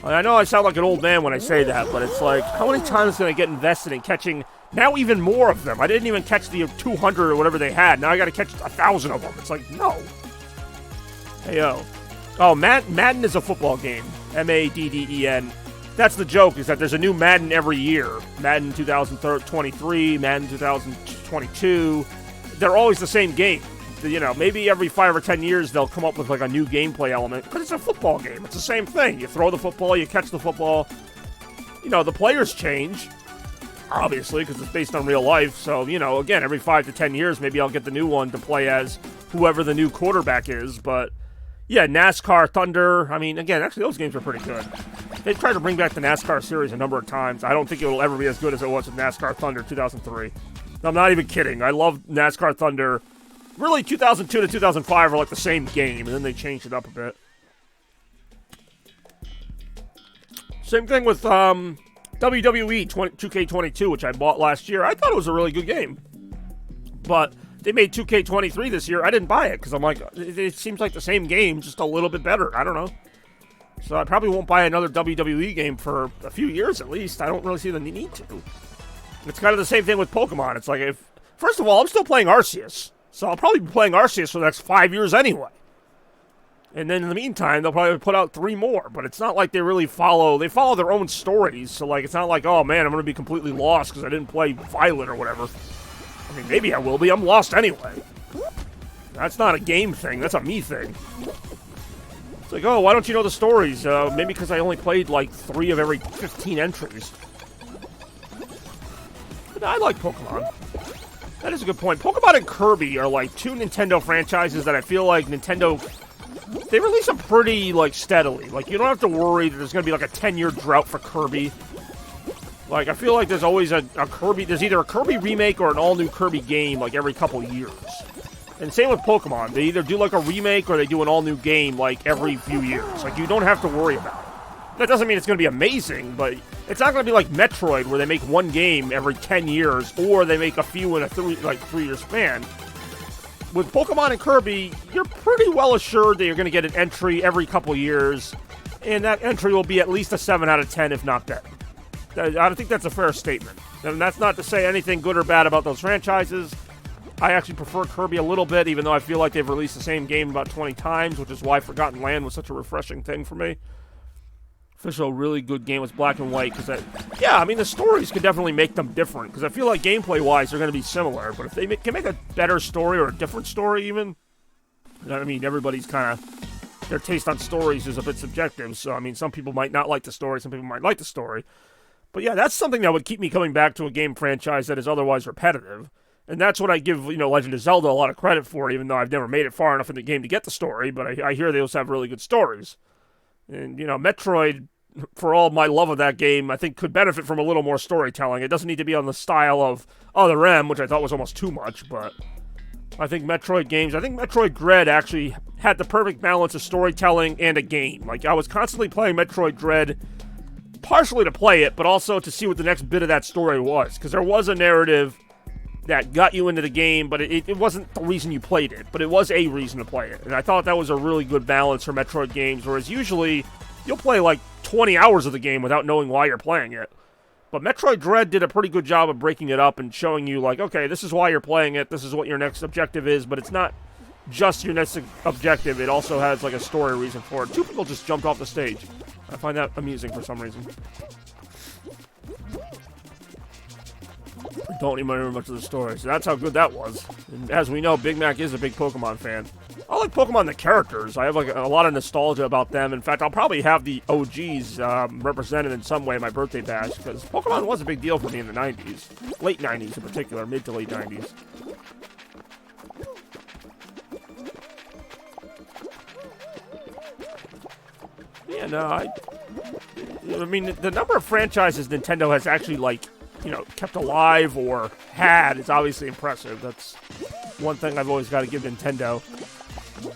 I know I sound like an old man when I say that, but it's like, how many times can I get invested in catching now even more of them? I didn't even catch the 200 or whatever they had. Now I gotta catch 1,000 of them. It's like, no. Hey, yo. Oh, Madden is a football game. M-A-D-D-E-N. That's the joke, is that there's a new Madden every year. Madden 2023, Madden 2022. They're always the same game. You know, maybe every 5 or 10 years they'll come up with like a new gameplay element. But it's a football game. It's the same thing. You throw the football, you catch the football. You know, the players change, obviously, because it's based on real life. So, you know, again, every 5 to 10 years, maybe I'll get the new one to play as whoever the new quarterback is. But, yeah, NASCAR, Thunder. I mean, again, actually, those games are pretty good. They've tried to bring back the NASCAR series a number of times. I don't think it will ever be as good as it was with NASCAR Thunder 2003. I'm not even kidding. I love NASCAR Thunder. Really, 2002 to 2005 are like the same game, and then they changed it up a bit. Same thing with WWE 2K22, which I bought last year. I thought it was a really good game. But they made 2K23 this year. I didn't buy it, because I'm like, it seems like the same game, just a little bit better. I don't know. So I probably won't buy another WWE game for a few years at least. I don't really see the need to. It's kind of the same thing with Pokemon. It's like, first of all, I'm still playing Arceus. So I'll probably be playing Arceus for the next 5 years anyway. And then in the meantime, they'll probably put out 3 more. But it's not like they really follow their own stories. So like, it's not like, oh man, I'm going to be completely lost because I didn't play Violet or whatever. I mean, maybe I will be. I'm lost anyway. That's not a game thing. That's a me thing. It's like, oh, why don't you know the stories? Maybe because I only played like 3 of every 15 entries. But I like Pokemon. That is a good point. Pokemon and Kirby are like 2 Nintendo franchises that I feel like Nintendo, they release them pretty like steadily. Like, you don't have to worry that there's going to be like a 10-year drought for Kirby. Like, I feel like there's always a Kirby, there's either a Kirby remake or an all-new Kirby game like every couple years. And same with Pokemon. They either do like a remake or they do an all-new game like every few years. Like, you don't have to worry about it. That doesn't mean it's going to be amazing, but it's not going to be like Metroid where they make one game every 10 years or they make a few in a 3-year span. With Pokemon and Kirby, you're pretty well assured that you're going to get an entry every couple years, and that entry will be at least a 7 out of 10, if not better. I think that's a fair statement. And that's not to say anything good or bad about those franchises. I actually prefer Kirby a little bit, even though I feel like they've released the same game about 20 times, which is why Forgotten Land was such a refreshing thing for me. official really good game was Black and White, because yeah, I mean, the stories could definitely make them different, because I feel like gameplay-wise they're going to be similar, but if they can make a better story or a different story even, I mean, everybody's kind of, their taste on stories is a bit subjective, so I mean, some people might not like the story, some people might like the story, but yeah, that's something that would keep me coming back to a game franchise that is otherwise repetitive. And that's what I give, Legend of Zelda a lot of credit for, even though I've never made it far enough in the game to get the story, but I hear they also have really good stories. And, Metroid, for all my love of that game, I think could benefit from a little more storytelling. It doesn't need to be on the style of Other M, which I thought was almost too much, but I think Metroid Dread actually had the perfect balance of storytelling and a game. Like, I was constantly playing Metroid Dread, partially to play it, but also to see what the next bit of that story was, because there was a narrative that got you into the game, but it wasn't the reason you played it, but it was a reason to play it. And I thought that was a really good balance for Metroid games, whereas usually you'll play like 20 hours of the game without knowing why you're playing it. But Metroid Dread did a pretty good job of breaking it up and showing you, like, okay, this is why you're playing it, this is what your next objective is, but it's not just your next objective, it also has like a story reason for it. 2 people just jumped off the stage. I find that amusing for some reason. Don't remember much of the story, so that's how good that was. And as we know, Big Mac is a big Pokemon fan. I like Pokemon the characters. I have like a lot of nostalgia about them. In fact, I'll probably have the OGs represented in some way in my birthday bash, because Pokemon was a big deal for me in the 90s. Late 90s in particular, mid to late 90s. Yeah, no, I mean, the number of franchises Nintendo has actually, like, kept alive or had is obviously impressive. That's one thing I've always got to give Nintendo.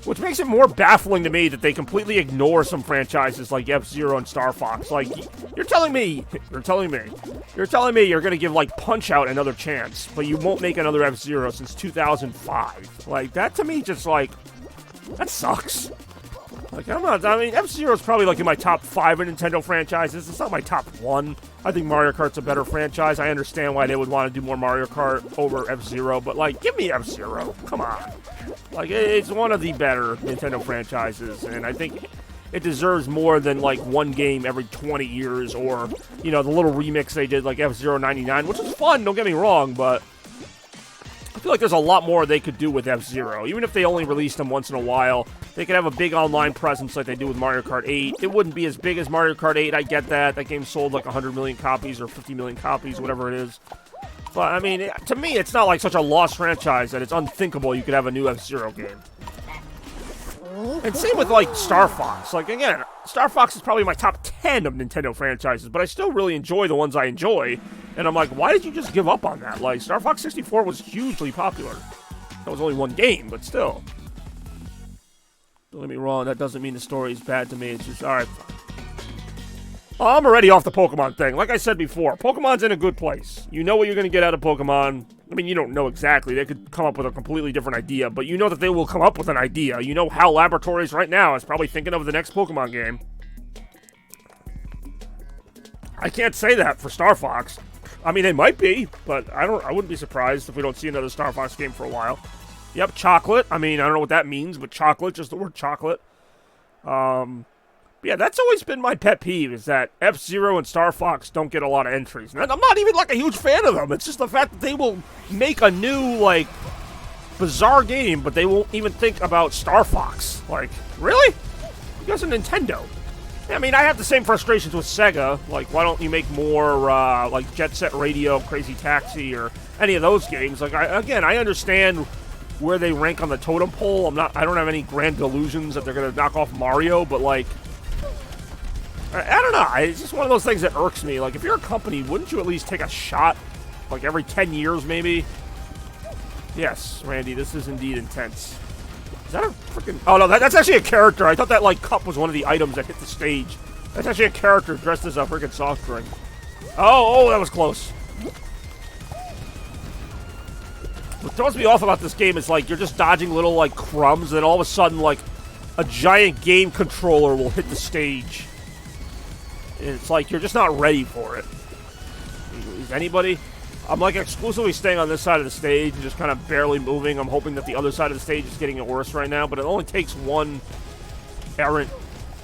Which makes it more baffling to me that they completely ignore some franchises like F-Zero and Star Fox. Like, you're telling me you're going to give, like, Punch-Out another chance, but you won't make another F-Zero since 2005. Like, that to me just, like, that sucks. Like, F-Zero is probably, like, in my top 5 of Nintendo franchises. It's not my top 1. I think Mario Kart's a better franchise. I understand why they would want to do more Mario Kart over F-Zero, but, like, give me F-Zero. Come on. Like, it's one of the better Nintendo franchises, and I think it deserves more than, like, one game every 20 years, or, the little remix they did, like F-Zero 99, which was fun, don't get me wrong, but I feel like there's a lot more they could do with F-Zero. Even if they only released them once in a while, they could have a big online presence like they do with Mario Kart 8. It wouldn't be as big as Mario Kart 8, I get that. That game sold like 100 million copies or 50 million copies, whatever it is. But, I mean, to me, it's not like such a lost franchise that it's unthinkable you could have a new F-Zero game. And same with, like, Star Fox. Like, again, Star Fox is probably my top 10 of Nintendo franchises, but I still really enjoy the ones I enjoy. And I'm like, why did you just give up on that? Like, Star Fox 64 was hugely popular. That was only one game, but still. Don't get me wrong, that doesn't mean the story is bad to me. It's just, alright. I'm already off the Pokemon thing. Like I said before, Pokemon's in a good place. You know what you're going to get out of Pokemon. I mean, you don't know exactly. They could come up with a completely different idea, but you know that they will come up with an idea. You know HAL Laboratories right now is probably thinking of the next Pokemon game. I can't say that for Star Fox. I mean, they might be, but I wouldn't be surprised if we don't see another Star Fox game for a while. Yep, chocolate. I mean, I don't know what that means, but chocolate, just the word chocolate. Yeah, that's always been my pet peeve, is that F-Zero and Star Fox don't get a lot of entries. And I'm not even, like, a huge fan of them. It's just the fact that they will make a new, like, bizarre game, but they won't even think about Star Fox. Like, really? You guys are Nintendo. I mean, I have the same frustrations with Sega. Like, why don't you make more, like, Jet Set Radio, Crazy Taxi, or any of those games? Like, I understand where they rank on the totem pole. I don't have any grand delusions that they're going to knock off Mario, but, like, I don't know. It's just one of those things that irks me. Like, if you're a company, wouldn't you at least take a shot? Like, every 10 years, maybe? Yes, Randy, this is indeed intense. Is that a freaking... Oh, no, that's actually a character. I thought that, like, cup was one of the items that hit the stage. That's actually a character dressed as a freaking soft drink. Oh, that was close. What throws me off about this game is, like, you're just dodging little, like, crumbs, and then all of a sudden, like, a giant game controller will hit the stage. And it's like, you're just not ready for it. Is anybody? I'm, like, exclusively staying on this side of the stage and just kind of barely moving. I'm hoping that the other side of the stage is getting worse right now, but it only takes one errant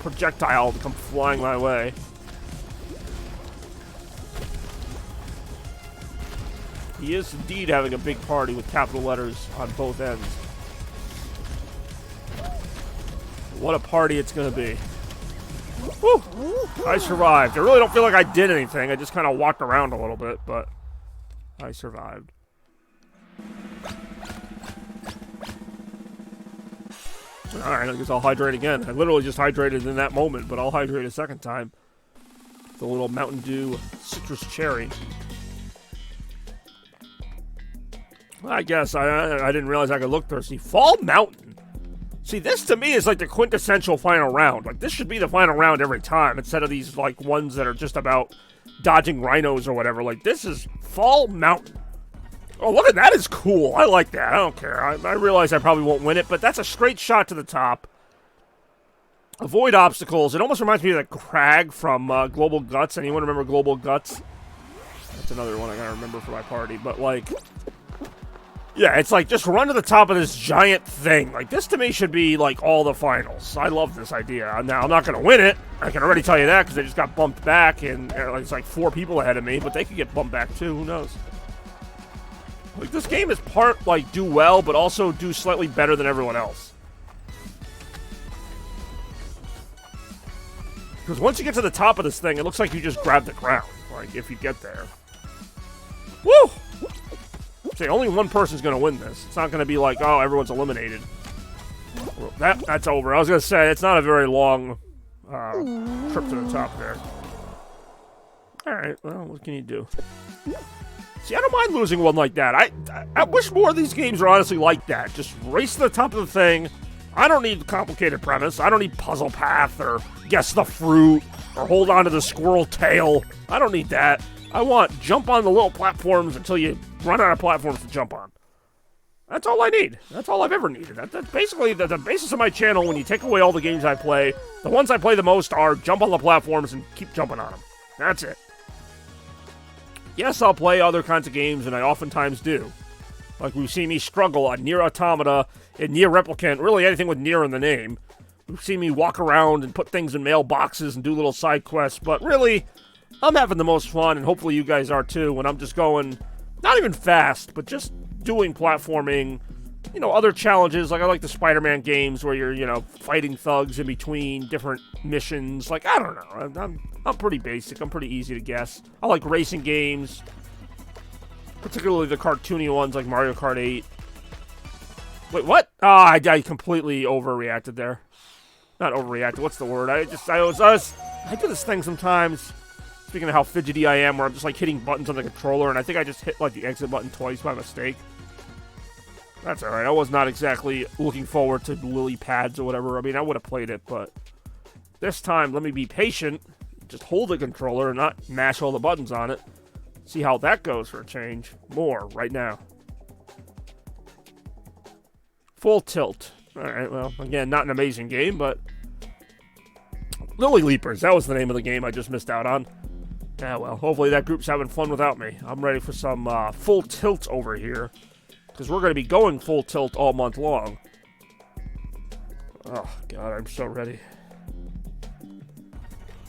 projectile to come flying my way. He is indeed having a big party with capital letters on both ends. What a party it's going to be. Woo! I survived. I really don't feel like I did anything. I just kind of walked around a little bit, but I survived. Alright, I guess I'll hydrate again. I literally just hydrated in that moment, but I'll hydrate a second time. The little Mountain Dew citrus cherry. I guess I didn't realize I could look thirsty. Fall Mountain. See, this to me is like the quintessential final round. Like, this should be the final round every time instead of these, like, ones that are just about dodging rhinos or whatever. Like, this is Fall Mountain. Oh, look at that. Is cool. I like that. I don't care. I realize I probably won't win it, but that's a straight shot to the top. Avoid obstacles. It almost reminds me of the crag from Global Guts. Anyone remember Global Guts? That's another one I gotta remember for my party. But, like, yeah, it's like just run to the top of this giant thing. Like, this to me should be, like, all the finals. I love this idea. Now, I'm not gonna win it. I can already tell you that because they just got bumped back, and it's like 4 people ahead of me, but they could get bumped back too. Who knows? Like, this game is part, like, do well, but also do slightly better than everyone else. Because once you get to the top of this thing, it looks like you just grab the ground. Like, if you get there. Woo! See, only one person's going to win this. It's not going to be like, oh, everyone's eliminated. Well, that's over. I was going to say, it's not a very long trip to the top there. Alright, well, what can you do? See, I don't mind losing one like that. I wish more of these games were honestly like that. Just race to the top of the thing. I don't need complicated premise. I don't need puzzle path or guess the fruit or hold on to the squirrel tail. I don't need that. I want jump on the little platforms until you run out of platforms to jump on. That's all I need. That's all I've ever needed. That's basically the basis of my channel. When you take away all the games I play, the ones I play the most are jump on the platforms and keep jumping on them. That's it. Yes, I'll play other kinds of games, and I oftentimes do. Like, we've seen me struggle on Nier Automata and Nier Replicant, really anything with Nier in the name. We've seen me walk around and put things in mailboxes and do little side quests, but really, I'm having the most fun, and hopefully you guys are too, when I'm just going, not even fast, but just doing platforming, you know, other challenges. Like, I like the Spider-Man games where you're, you know, fighting thugs in between different missions. Like, I don't know. I'm pretty basic. I'm pretty easy to guess. I like racing games, particularly the cartoony ones like Mario Kart 8. Wait, what? I completely overreacted there. Not overreacted. What's the word? I do this thing sometimes. Speaking of how fidgety I am, where I'm just like hitting buttons on the controller, and I think I just hit like the exit button twice by mistake. That's alright. I was not exactly looking forward to lily pads or whatever. I mean, I would have played it, but this time, let me be patient. Just hold the controller and not mash all the buttons on it. See how that goes for a change. More right now. Full Tilt. Alright, well, again, not an amazing game, but Lily Leapers. That was the name of the game I just missed out on. Yeah, well, hopefully that group's having fun without me. I'm ready for some Full Tilt over here, because we're going to be going Full Tilt all month long. Oh, God, I'm so ready.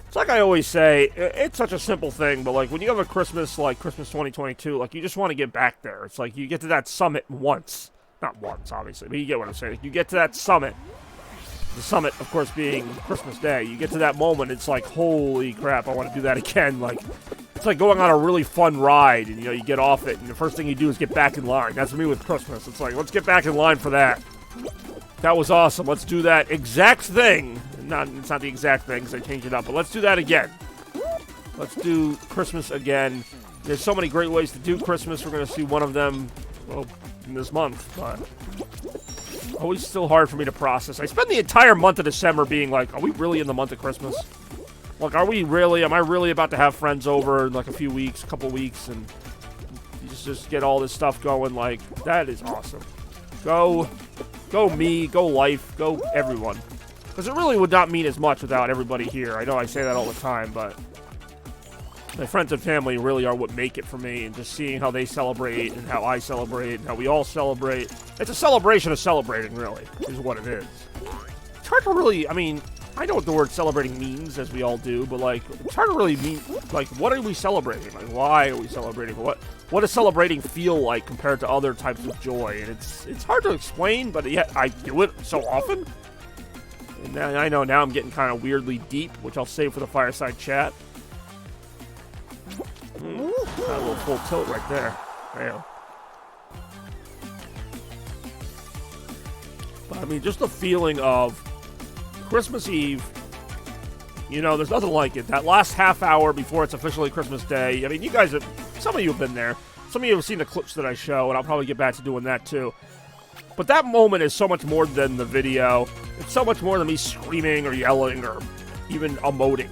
It's like I always say, it's such a simple thing, but like when you have a Christmas, like Christmas 2022, like you just want to get back there. It's like you get to that summit once. Not once, obviously, but you get what I'm saying. You get to that summit. The summit, of course, being Christmas Day. You get to that moment, it's like, holy crap, I want to do that again. Like, it's like going on a really fun ride, and, you know, you get off it, and the first thing you do is get back in line. That's me with Christmas. It's like, let's get back in line for that. That was awesome. Let's do that exact thing. It's not the exact thing, because I changed it up, but let's do that again. Let's do Christmas again. There's so many great ways to do Christmas. We're going to see one of them, well, in this month, but always still hard for me to process. I spend the entire month of December being like, are we really in the month of Christmas? Like, are we really? Am I really about to have friends over in like a few weeks, a couple weeks, and you just get all this stuff going? Like, that is awesome. Go me, go life, go everyone. Because it really would not mean as much without everybody here. I know I say that all the time, but my friends and family really are what make it for me, and just seeing how they celebrate and how I celebrate and how we all celebrate. It's a celebration of celebrating, really, is what it is. It's hard to really, I mean, I know what the word celebrating means, as we all do, but, like, it's hard to really mean, like, what are we celebrating? Like, why are we celebrating? What does celebrating feel like compared to other types of joy? And it's hard to explain, but yet I do it so often. And I know now I'm getting kind of weirdly deep, which I'll save for the fireside chat. Got a little full tilt right there. Damn. But, I mean, just the feeling of Christmas Eve, you know, there's nothing like it. That last half hour before it's officially Christmas Day. I mean, you guys have, some of you have been there. Some of you have seen the clips that I show, and I'll probably get back to doing that too. But that moment is so much more than the video. It's so much more than me screaming or yelling or even emoting.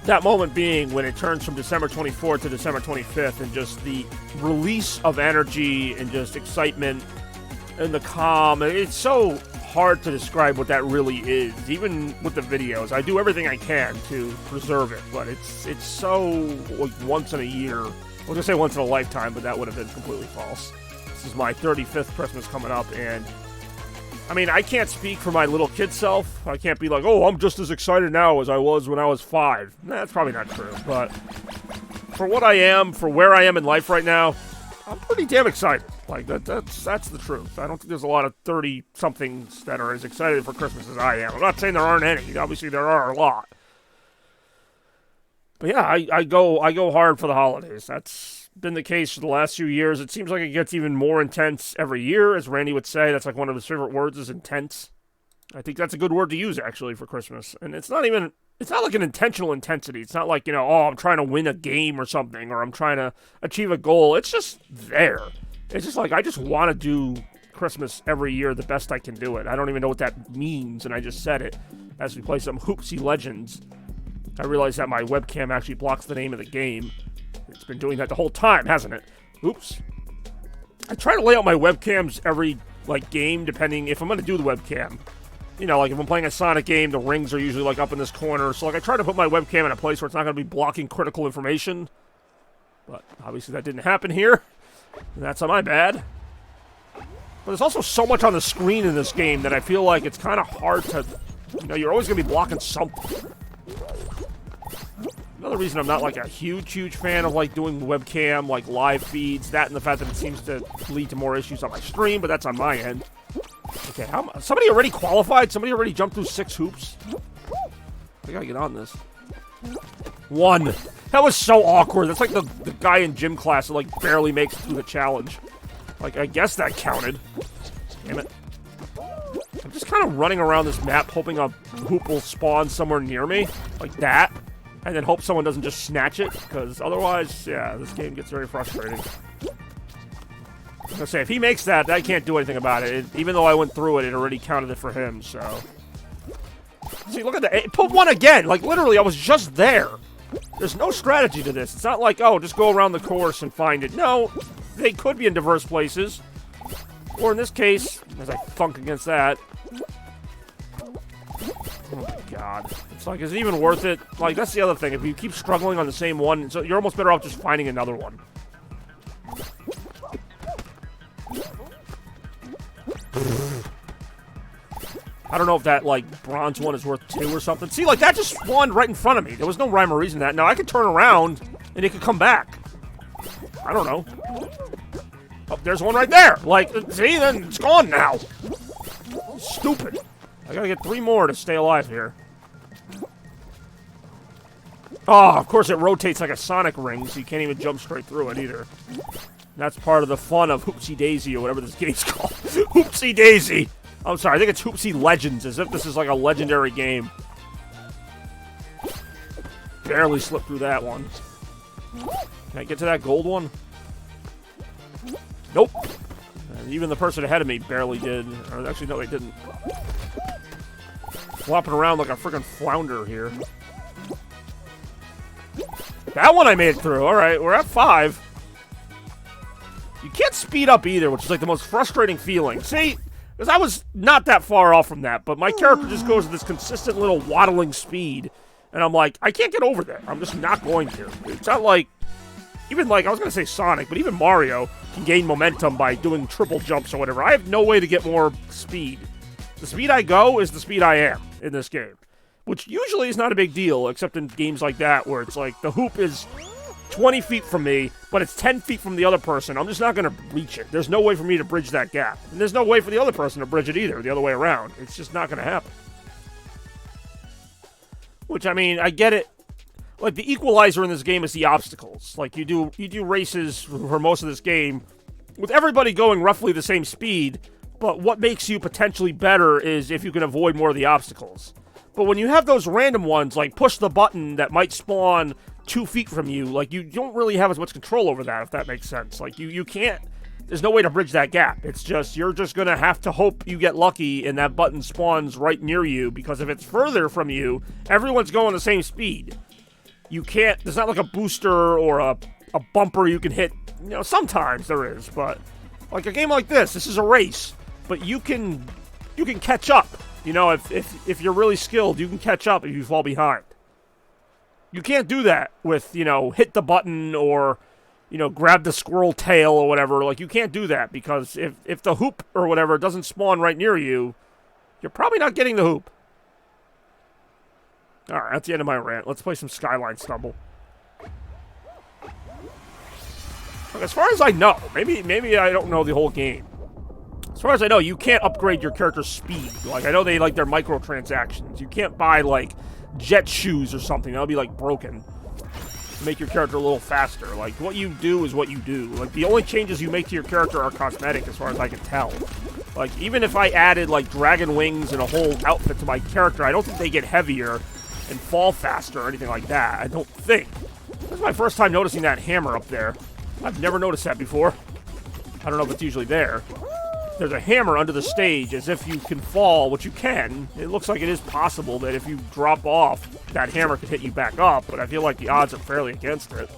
That moment being when it turns from December 24th to December 25th, and just the release of energy and just excitement and the calm. It's so hard to describe what that really is, even with the videos. I do everything I can to preserve it, but it's so, like, once in a year. I was going to say once in a lifetime, but that would have been completely false. This is my 35th Christmas coming up, and I mean, I can't speak for my little kid self. I can't be like, oh, I'm just as excited now as I was when I was 5. Nah, that's probably not true, but for what I am, for where I am in life right now, I'm pretty damn excited. Like, that's the truth. I don't think there's a lot of 30-somethings that are as excited for Christmas as I am. I'm not saying there aren't any. Obviously, there are a lot. But yeah, I go hard for the holidays. That's been the case for the last few years. It seems like it gets even more intense every year, as Randy would say. That's like one of his favorite words is intense. I think that's a good word to use, actually, for Christmas. And it's not like an intentional intensity. It's not like, you know, oh, I'm trying to win a game or something, or I'm trying to achieve a goal. It's just there. It's just like, I just want to do Christmas every year the best I can do it. I don't even know what that means, and I just said it as we play some Hoopsie Legends. I realize that my webcam actually blocks the name of the game. It's been doing that the whole time, hasn't it? Oops. I try to lay out my webcams every, like, game, depending if I'm going to do the webcam. You know, like, if I'm playing a Sonic game, the rings are usually, like, up in this corner. So, like, I try to put my webcam in a place where it's not going to be blocking critical information. But, obviously, that didn't happen here. And that's on my bad. But there's also so much on the screen in this game that I feel like it's kind of hard to... You know, you're always going to be blocking something. Another reason I'm not, like, a huge fan of, like, doing webcam, like, live feeds. That and the fact that it seems to lead to more issues on my stream, but that's on my end. Okay, somebody already qualified? Somebody already jumped through 6 hoops? I gotta get on this. 1. That was so awkward. That's like the guy in gym class that, like, barely makes it through the challenge. Like, I guess that counted. Damn it. I'm just kind of running around this map hoping a hoop will spawn somewhere near me. Like that. And then hope someone doesn't just snatch it. Because otherwise, yeah, this game gets very frustrating. I was gonna say, if he makes that, I can't do anything about it. Even though I went through it, it already counted it for him, so... See, look at that. It put 1 again. Like, literally, I was just there. There's no strategy to this. It's not like, oh, just go around the course and find it. No, they could be in diverse places. Or in this case, as I thunk against that... Oh, my God. It's like, is it even worth it? Like, that's the other thing. If you keep struggling on the same one, so you're almost better off just finding another one. I don't know if that, like, bronze one is worth 2 or something. See, like, that just spawned right in front of me. There was no rhyme or reason to that. Now, I could turn around, and it could come back. I don't know. Oh, there's one right there. Like, see, then it's gone now. Stupid. I gotta get 3 more to stay alive here. Oh, of course it rotates like a Sonic ring, so you can't even jump straight through it either. That's part of the fun of Hoopsie Daisy, or whatever this game's called. Hoopsie Daisy! I'm sorry, I think it's Hoopsie Legends, as if this is like a legendary game. Barely slipped through that one. Can I get to that gold one? Nope. And even the person ahead of me barely did. Or actually, no, they didn't. Flopping around like a freaking flounder here. That one I made it through. Alright, we're at 5. You can't speed up either, which is like the most frustrating feeling. See? Because I was not that far off from that, but my character just goes at this consistent little waddling speed. And I'm like, I can't get over there. I'm just not going to. It's not like... Even like, I was going to say Sonic, but even Mario can gain momentum by doing triple jumps or whatever. I have no way to get more speed. The speed I go is the speed I am in this game, which usually is not a big deal, except in games like that where it's like the hoop is 20 feet from me, but it's 10 feet from the other person. I'm just not going to reach it. There's no way for me to bridge that gap. And there's no way for the other person to bridge it either, the other way around. It's just not going to happen. Which, I mean, I get it. Like, the equalizer in this game is the obstacles. Like, you do races for most of this game with everybody going roughly the same speed, but what makes you potentially better is if you can avoid more of the obstacles. But when you have those random ones, like push the button that might spawn 2 feet from you, like, you don't really have as much control over that, if that makes sense. Like, you can't, there's no way to bridge that gap. It's just, you're just gonna have to hope you get lucky and that button spawns right near you, because if it's further from you, everyone's going the same speed. You can't, there's not like a booster or a bumper you can hit. You know, sometimes there is, but like a game like this is a race, but you can catch up. You know, if you're really skilled, you can catch up if you fall behind. You can't do that with, you know, hit the button or, you know, grab the squirrel tail or whatever. Like, you can't do that because if the hoop or whatever doesn't spawn right near you, you're probably not getting the hoop. All right, that's the end of my rant. Let's play some Skyline Stumble. As far as I know, maybe I don't know the whole game. As far as I know, you can't upgrade your character's speed. Like, I know they like their microtransactions. You can't buy, like, jet shoes or something. That'll be, like, broken. Make your character a little faster. Like, what you do is what you do. Like, the only changes you make to your character are cosmetic, as far as I can tell. Like, even if I added, like, dragon wings and a whole outfit to my character, I don't think they get heavier and fall faster or anything like that. I don't think. This is my first time noticing that hammer up there. I've never noticed that before. I don't know if it's usually there. There's a hammer under the stage, as if you can fall, which you can. It looks like it is possible that if you drop off, that hammer could hit you back up, but I feel like the odds are fairly against it.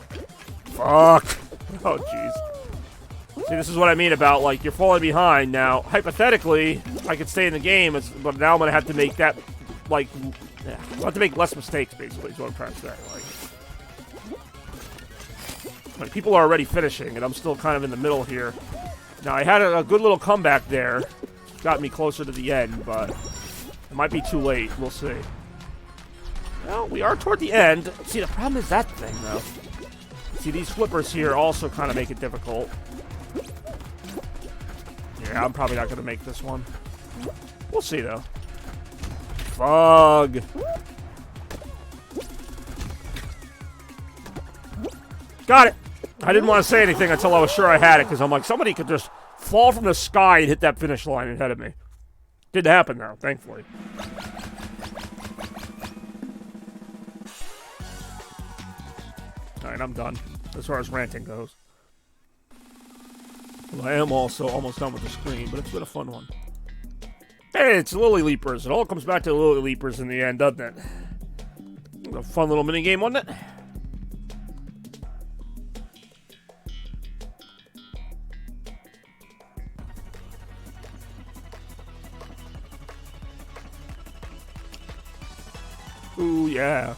Fuck. Oh, jeez. See, this is what I mean about, like, you're falling behind. Now, hypothetically, I could stay in the game, but now I'm going to have to make that, like, I'll have to make less mistakes, basically, is what I'm trying to say. Like, people are already finishing, and I'm still kind of in the middle here. Now, I had a good little comeback there. Got me closer to the end, but it might be too late. We'll see. Well, we are toward the end. See, the problem is that thing, though. See, these flippers here also kind of make it difficult. Yeah, I'm probably not going to make this one. We'll see, though. Fug. Got it. I didn't want to say anything until I was sure I had it, because I'm like, somebody could just fall from the sky and hit that finish line ahead of me. Didn't happen, though, thankfully. Alright, I'm done, as far as ranting goes. Well, I am also almost done with the screen, but it's been a fun one. Hey, it's Lily Leapers. It all comes back to Lily Leapers in the end, doesn't it? A fun little minigame, wasn't it? Ooh, yeah.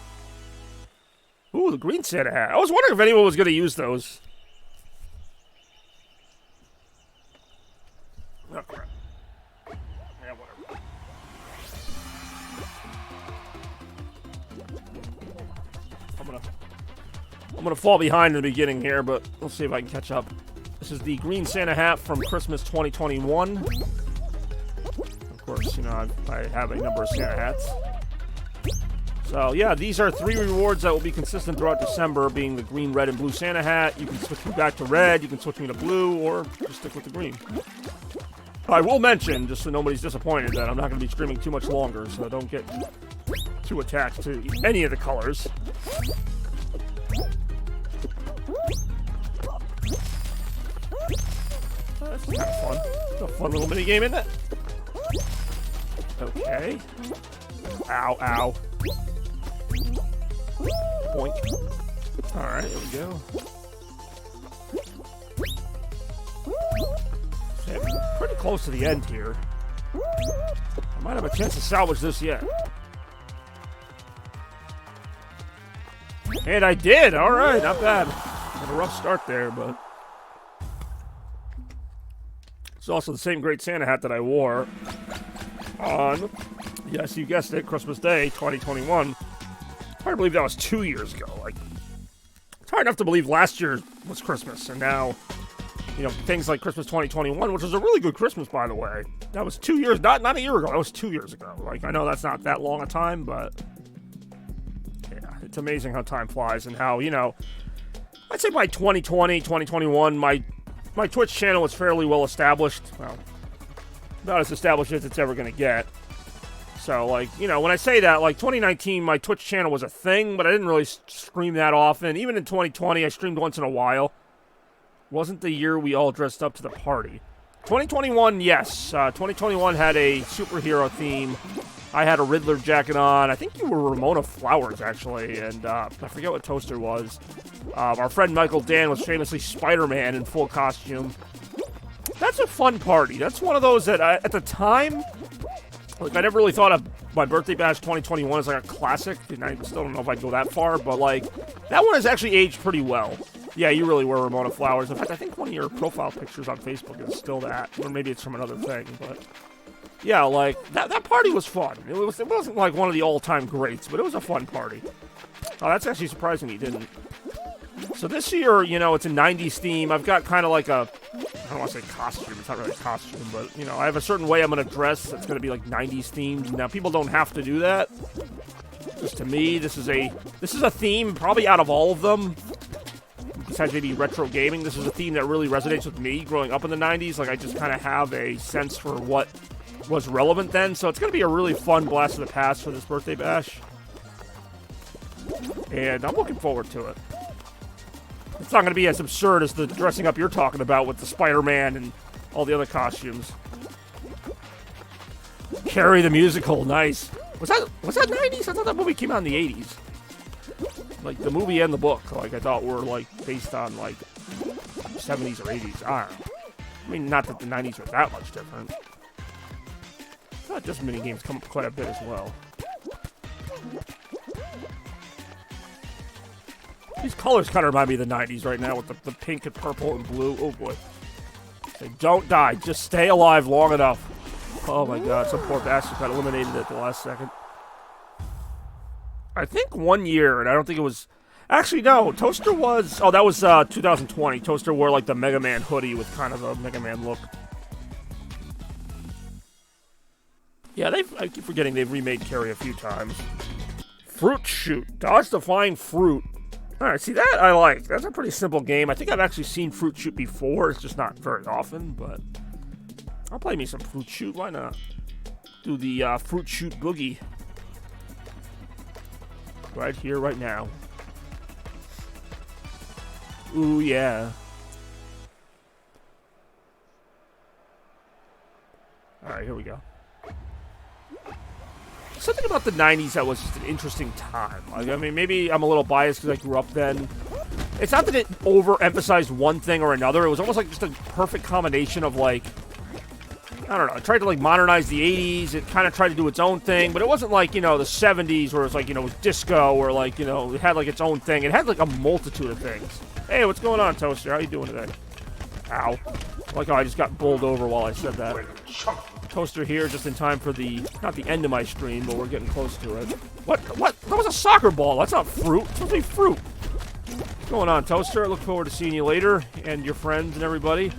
Ooh, the green Santa hat. I was wondering if anyone was going to use those. Oh, crap. Yeah, whatever. I'm gonna fall behind in the beginning here, but we'll see if I can catch up. This is the green Santa hat from Christmas 2021. Of course, you know, I have a number of Santa hats. So, yeah, these are 3 rewards that will be consistent throughout December, being the green, red, and blue Santa hat. You can switch me back to red, you can switch me to blue, or just stick with the green. I will mention, just so nobody's disappointed, that I'm not going to be streaming too much longer, so don't get too attached to any of the colors. That's kind of fun. It's a fun little minigame, isn't it? Okay. Ow, ow. Boink. Alright, here we go. Okay, we're pretty close to the end here. I might have a chance to salvage this yet. And I did! Alright, not bad. Had a rough start there, but... It's also the same great Santa hat that I wore. on, yes, you guessed it, Christmas Day, 2021. Hard to believe that was 2 years ago. Like, it's hard enough to believe last year was Christmas, and now, things like Christmas 2021, which was a really good Christmas, by the way. That was 2 years, not a year ago, that was 2 years ago. Like, I know that's not that long a time, but yeah, it's amazing how time flies and how, I'd say by 2020, 2021, my Twitch channel was fairly well established. Well, about as established as it's ever going to get. So, like, when I say that, like, 2019, my Twitch channel was a thing, but I didn't really stream that often. Even in 2020, I streamed once in a while. Wasn't the year we all dressed up to the party. 2021, yes. 2021 had a superhero theme. I had a Riddler jacket on. I think you were Ramona Flowers, actually, and I forget what Toaster was. Our friend Michael Dan was famously Spider-Man in full costume. That's a fun party. That's one of those that, at the time, like, I never really thought of my Birthday Bash 2021 as, like, a classic, and I still don't know if I'd go that far, but, like, that one has actually aged pretty well. Yeah, you really were Ramona Flowers. In fact, I think one of your profile pictures on Facebook is still that, or maybe it's from another thing, but yeah, like, that party was fun. It wasn't, like, one of the all-time greats, but it was a fun party. Oh, that's actually surprising you didn't. So this year, it's a 90s theme. I've got kind of like I don't want to say costume. It's not really a costume, but, I have a certain way I'm going to dress that's going to be, like, 90s themed. Now, people don't have to do that. Just to me, this is a theme probably out of all of them, besides maybe retro gaming. This is a theme that really resonates with me growing up in the 90s. Like, I just kind of have a sense for what was relevant then. So it's going to be a really fun blast of the past for this Birthday Bash. And I'm looking forward to it. It's not going to be as absurd as the dressing up you're talking about with the Spider-Man and all the other costumes. Carrie the Musical, nice. Was that 90s? I thought that movie came out in the 80s. Like, the movie and the book, like, I thought were, like, based on, like, 70s or 80s. I don't know. I mean, not that the 90s are that much different. I thought just minigames come up quite a bit as well. These colors kind of remind me of the 90s right now with the pink and purple and blue. Oh, boy. Say, don't die. Just stay alive long enough. Oh, my God. Some poor bastard got eliminated at the last second. I think 1 year, and I don't think it was... Actually, no. Toaster was... Oh, that was 2020. Toaster wore, like, the Mega Man hoodie with kind of a Mega Man look. Yeah, I keep forgetting they've remade Carrie a few times. Fruit Shoot. Dodge the flying fruit. Alright, see, that I like. That's a pretty simple game. I think I've actually seen Fruit Shoot before. It's just not very often, but I'll play me some Fruit Shoot. Why not? Do the Fruit Shoot boogie. Right here, right now. Ooh, yeah. Alright, here we go. Something about the 90s that was just an interesting time. Like, I mean, maybe I'm a little biased because I grew up then. It's not that it overemphasized one thing or another. It was almost like just a perfect combination of, like, I don't know. It tried to, like, modernize the 80s. It kind of tried to do its own thing. But it wasn't like, the 70s where it was like, disco or, like, it had, like, its own thing. It had, like, a multitude of things. Hey, what's going on, Toaster? How you doing today? Ow. Like, oh, I just got bowled over while I said that. Toaster here just in time for not the end of my stream, but we're getting close to it. What? That was a soccer ball. That's not fruit. It's supposed to be fruit. What's going on, Toaster? I look forward to seeing you later, and your friends and everybody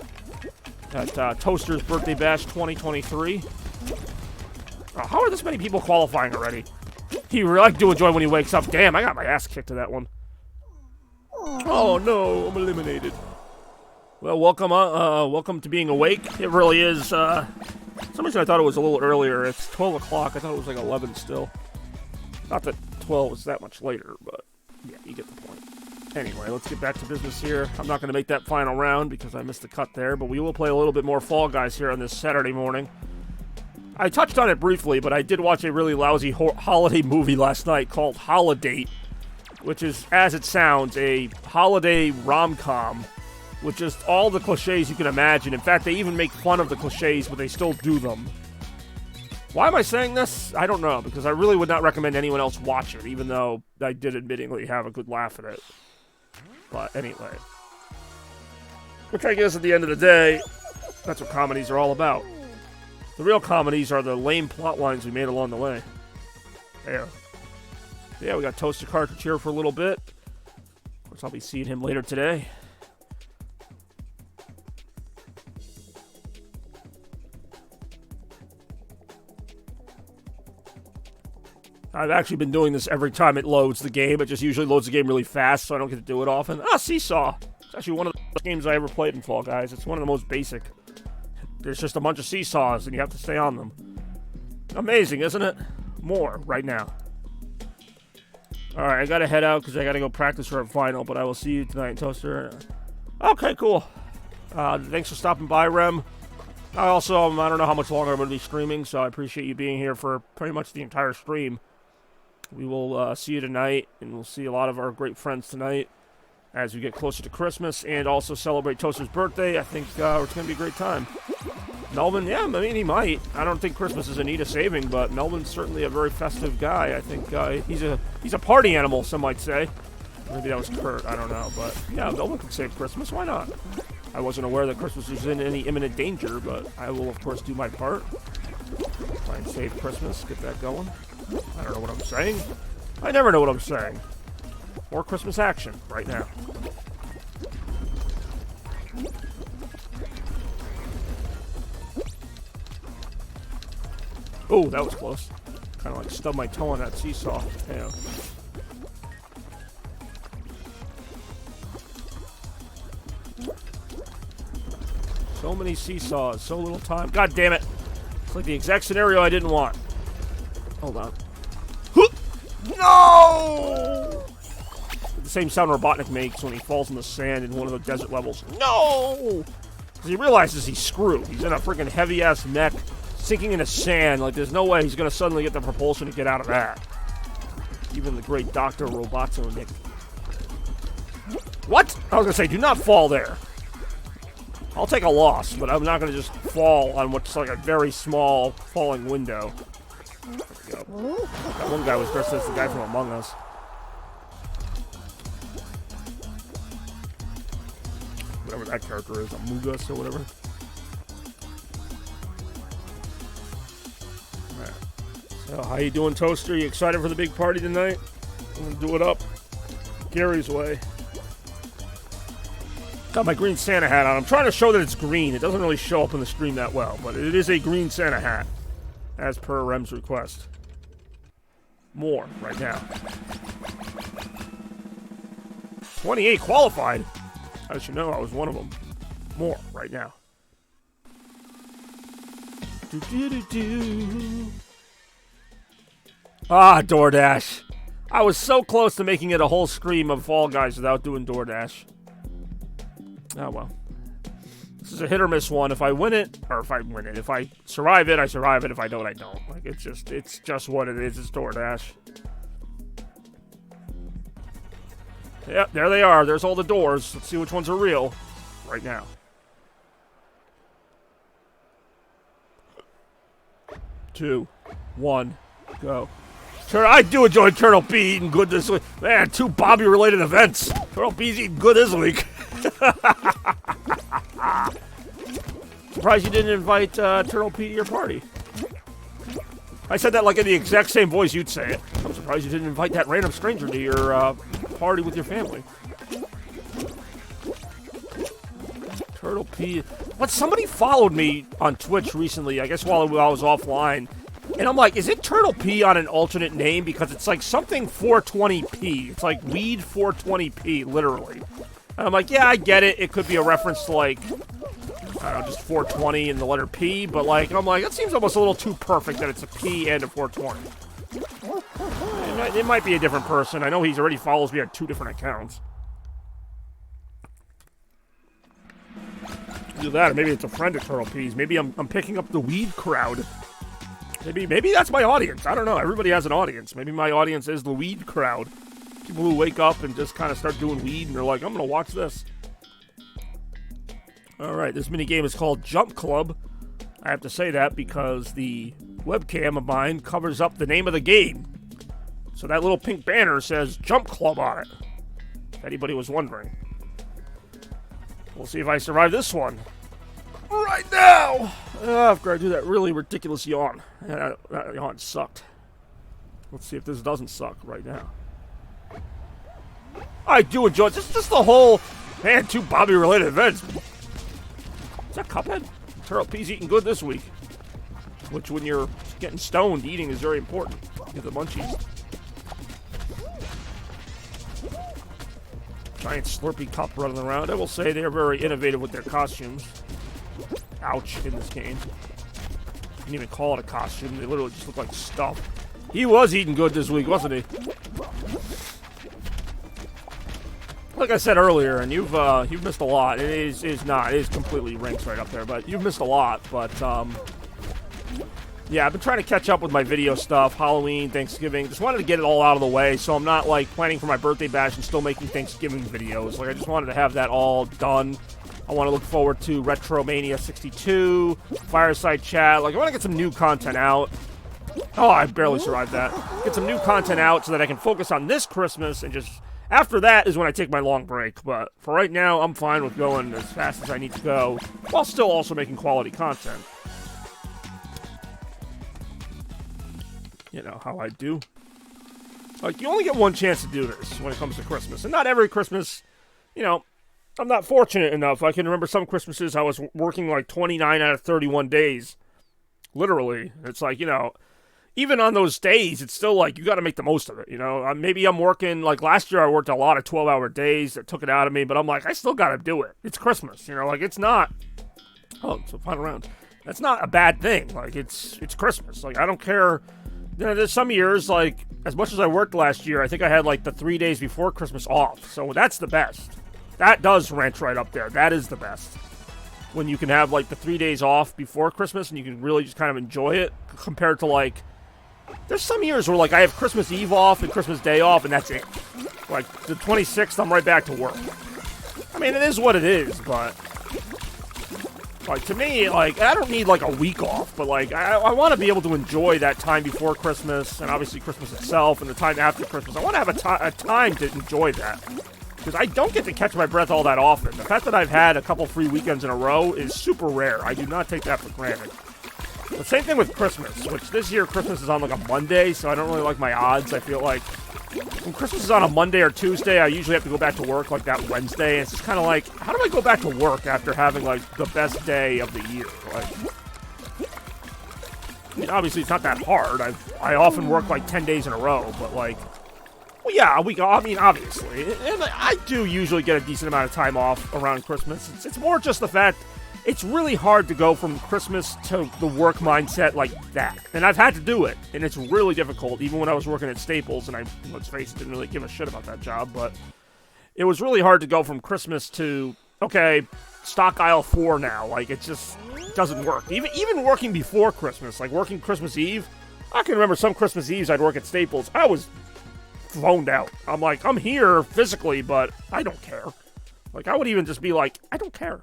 at Toaster's Birthday Bash 2023. Oh, how are this many people qualifying already? He really do enjoy when he wakes up. Damn, I got my ass kicked to that one. Oh no, I'm eliminated. Well, welcome to being awake. It really is, for some reason I thought it was a little earlier. It's 12 o'clock. I thought it was like 11 still. Not that 12 is that much later, but yeah, you get the point. Anyway, let's get back to business here. I'm not going to make that final round because I missed the cut there, but we will play a little bit more Fall Guys here on this Saturday morning. I touched on it briefly, but I did watch a really lousy holiday movie last night called Holiday, which is, as it sounds, a holiday rom-com with just all the cliches you can imagine. In fact, they even make fun of the cliches, but they still do them. Why am I saying this? I don't know, because I really would not recommend anyone else watch it, even though I did admittingly have a good laugh at it. But anyway. Which I guess at the end of the day, that's what comedies are all about. The real comedies are the lame plot lines we made along the way. There. Yeah, we got Toaster Cartridge here for a little bit. Of course, I'll be seeing him later today. I've actually been doing this every time it loads the game. It just usually loads the game really fast, so I don't get to do it often. Seesaw. It's actually one of the best games I ever played in Fall Guys. It's one of the most basic. There's just a bunch of seesaws, and you have to stay on them. Amazing, isn't it? More right now. Alright, I gotta head out because I gotta go practice for a final, but I will see you tonight, Toaster. Okay, cool. Thanks for stopping by, Rem. I don't know how much longer I'm going to be streaming, so I appreciate you being here for pretty much the entire stream. We will see you tonight, and we'll see a lot of our great friends tonight as we get closer to Christmas and also celebrate Toaster's birthday. I think it's going to be a great time. Melvin, yeah, I mean, he might. I don't think Christmas is in need of saving, but Melvin's certainly a very festive guy. I think he's a party animal, some might say. Maybe that was Kurt, I don't know. But, yeah, Melvin can save Christmas. Why not? I wasn't aware that Christmas was in any imminent danger, but I will, of course, do my part. Try and save Christmas, get that going. I don't know what I'm saying. I never know what I'm saying. More Christmas action right now. Oh, that was close. Kind of like stubbed my toe on that seesaw. Damn. So many seesaws, so little time. God damn it. It's like the exact scenario I didn't want. Hold on. No! The same sound Robotnik makes when he falls in the sand in one of the desert levels. No! Because he realizes he's screwed. He's in a freaking heavy-ass mech, sinking in the sand. Like, there's no way he's going to suddenly get the propulsion to get out of that. Even the great Dr. Robotnik. What? I was going to say, do not fall there. I'll take a loss, but I'm not going to just fall on what's like a very small falling window. There we go. That one guy was dressed as the guy from Among Us. Whatever that character is, Among Us or whatever. Right. So, how you doing, Toaster? You excited for the big party tonight? I'm going to do it up Gary's way. Got my green Santa hat on. I'm trying to show that it's green. It doesn't really show up in the stream that well, but it is a green Santa hat, as per Rem's request. More right now. 28 qualified. As you know, I was one of them. More right now. Ah, DoorDash. I was so close to making it a whole stream of Fall Guys without doing DoorDash. Oh, well. This is a hit or miss one. If I win it, or if I win it. If I survive it, I survive it. If I don't, I don't. Like, it's just what it is. It's DoorDash. Yep, there they are. There's all the doors. Let's see which ones are real right now. Two, one, go. I do enjoy Turtle B eating good this week. Man, 2 Bobby-related events. Turtle B's eating good this week. Surprised you didn't invite Turtle P to your party. I said that like in the exact same voice you'd say it. I'm surprised you didn't invite that random stranger to your party with your family. Turtle P. But somebody followed me on Twitch recently, I guess while I was offline. And I'm like, is it Turtle P on an alternate name? Because it's like something 420p. It's like weed 420p, literally. And I'm like, yeah, I get it. It could be a reference to like, I don't know, just 420 and the letter P. But like, I'm like, that seems almost a little too perfect that it's a P and a 420. It might be a different person. I know he's already follows me on 2 different accounts. Do that, or maybe it's a friend of Turtle P's. Maybe I'm picking up the weed crowd. Maybe that's my audience. I don't know. Everybody has an audience. Maybe my audience is the weed crowd. People who wake up and just kind of start doing weed and they're like, I'm going to watch this. Alright, this minigame is called Jump Club. I have to say that because the webcam of mine covers up the name of the game. So that little pink banner says Jump Club on it. If anybody was wondering. We'll see if I survive this one. right now. After I do that really ridiculous yawn. That yawn sucked. Let's see if this doesn't suck right now. I do enjoy just the whole, man, 2 Bobby-related events. Is that Cuphead? Turtle P's eating good this week. Which, when you're getting stoned, eating is very important. Get the munchies. Giant Slurpee cup running around. I will say they are very innovative with their costumes. Ouch, in this game. You can't even call it a costume. They literally just look like stuff. He was eating good this week, wasn't he? Like I said earlier, and you've missed a lot. It is completely ranks right up there, but you've missed a lot. But yeah, I've been trying to catch up with my video stuff, Halloween, Thanksgiving. Just wanted to get it all out of the way, so I'm not like planning for my birthday bash and still making Thanksgiving videos. Like I just wanted to have that all done. I want to look forward to Retromania 62, Fireside Chat. Like I want to get some new content out. Oh, I barely survived that. Get some new content out so that I can focus on this Christmas and just. After that is when I take my long break, but for right now, I'm fine with going as fast as I need to go, while still also making quality content. You know how I do. Like, you only get one chance to do this when it comes to Christmas, and not every Christmas, you know, I'm not fortunate enough. I can remember some Christmases I was working like 29 out of 31 days. Literally. It's like, you know, even on those days, it's still like, you got to make the most of it, you know? Maybe I'm working, like last year I worked a lot of 12-hour days that took it out of me, but I'm like, I still got to do it. It's Christmas, you know? Like, it's not, oh, it's a final round. That's not a bad thing. Like, it's Christmas. Like, I don't care. You know, there's some years, like, as much as I worked last year, I think I had, like, the 3 days before Christmas off. So that's the best. That does rank right up there. That is the best. When you can have, like, the 3 days off before Christmas and you can really just kind of enjoy it compared to, like, there's some years where, like, I have Christmas Eve off and Christmas Day off, and that's it. Like, the 26th, I'm right back to work. I mean, it is what it is, but, like, to me, like, I don't need, like, a week off, but, like, I want to be able to enjoy that time before Christmas, and obviously Christmas itself, and the time after Christmas. I want to have a time to enjoy that, because I don't get to catch my breath all that often. The fact that I've had a couple free weekends in a row is super rare. I do not take that for granted. The same thing with Christmas, which this year Christmas is on like a Monday, so I don't really like my odds. I feel like when Christmas is on a Monday or Tuesday, I usually have to go back to work like that Wednesday. And it's just kind of like, how do I go back to work after having like the best day of the year? Like, I mean, obviously it's not that hard. I often work like 10 days in a row, but like, well, yeah, a week off. I mean, obviously, and I do usually get a decent amount of time off around Christmas. It's more just the fact. It's really hard to go from Christmas to the work mindset like that. And I've had to do it. And it's really difficult, even when I was working at Staples. And I, let's face it, didn't really give a shit about that job. But it was really hard to go from Christmas to, okay, stock aisle 4 now. Like, it just doesn't work. Even working before Christmas, like working Christmas Eve. I can remember some Christmas Eves I'd work at Staples. I was zoned out. I'm like, I'm here physically, but I don't care. Like, I would even just be like, I don't care.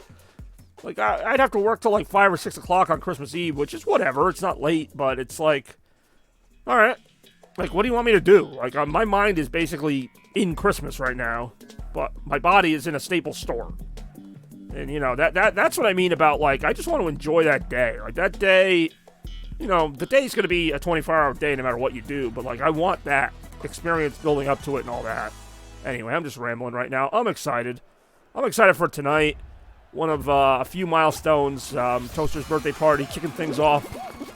Like, I'd have to work till, like, 5 or 6 o'clock on Christmas Eve, which is whatever. It's not late, but it's like, all right. Like, what do you want me to do? Like, my mind is basically in Christmas right now, but my body is in a Staples store. And, you know, that's what I mean about, like, I just want to enjoy that day. Like, that day, you know, the day's going to be a 24-hour day no matter what you do, but, like, I want that experience building up to it and all that. Anyway, I'm just rambling right now. I'm excited. I'm excited for tonight. One of a few milestones, Toaster's birthday party, kicking things off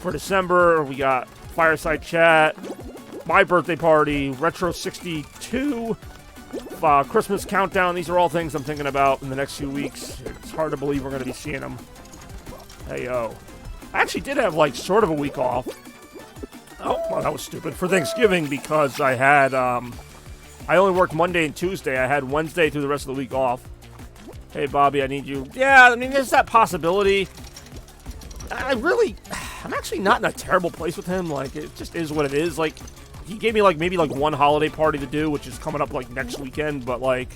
for December. We got Fireside Chat, my birthday party, Retro 62, Christmas Countdown. These are all things I'm thinking about in the next few weeks. It's hard to believe we're going to be seeing them. Hey, yo. I actually did have, like, sort of a week off. Oh, well, that was stupid. For Thanksgiving, because I had, I only worked Monday and Tuesday. I had Wednesday through the rest of the week off. Hey, Bobby, I need you. Yeah, I mean, there's that possibility. I'm actually not in a terrible place with him. Like, it just is what it is. Like, he gave me, like, maybe, like, one holiday party to do, which is coming up, like, next weekend. But, like,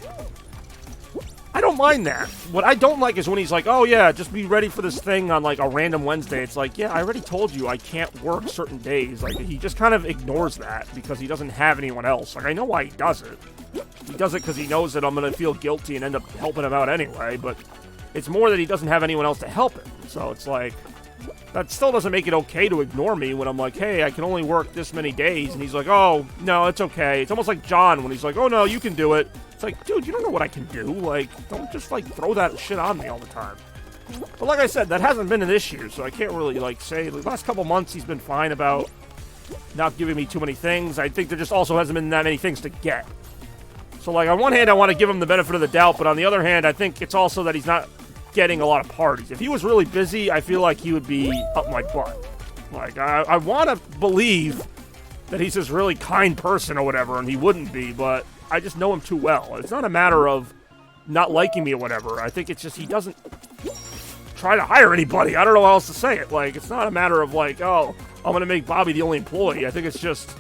I don't mind that. What I don't like is when he's like, oh, yeah, just be ready for this thing on, like, a random Wednesday. It's like, yeah, I already told you I can't work certain days. Like, he just kind of ignores that because he doesn't have anyone else. Like, I know why he does it. He does it because he knows that I'm going to feel guilty and end up helping him out anyway, but it's more that he doesn't have anyone else to help him. So it's like, that still doesn't make it okay to ignore me when I'm like, hey, I can only work this many days. And he's like, oh, no, it's okay. It's almost like John when he's like, oh, no, you can do it. It's like, dude, you don't know what I can do. Like, don't just, like, throw that shit on me all the time. But like I said, that hasn't been an issue, so I can't really, like, say. The last couple months, he's been fine about not giving me too many things. I think there just also hasn't been that many things to get. So, like, on one hand, I want to give him the benefit of the doubt, but on the other hand, I think it's also that he's not getting a lot of parties. If he was really busy, I feel like he would be up my butt. Like, I want to believe that he's this really kind person or whatever, and he wouldn't be, but I just know him too well. It's not a matter of not liking me or whatever. I think it's just he doesn't try to hire anybody. I don't know how else to say it. Like, it's not a matter of like, oh, I'm going to make Bobby the only employee. I think it's just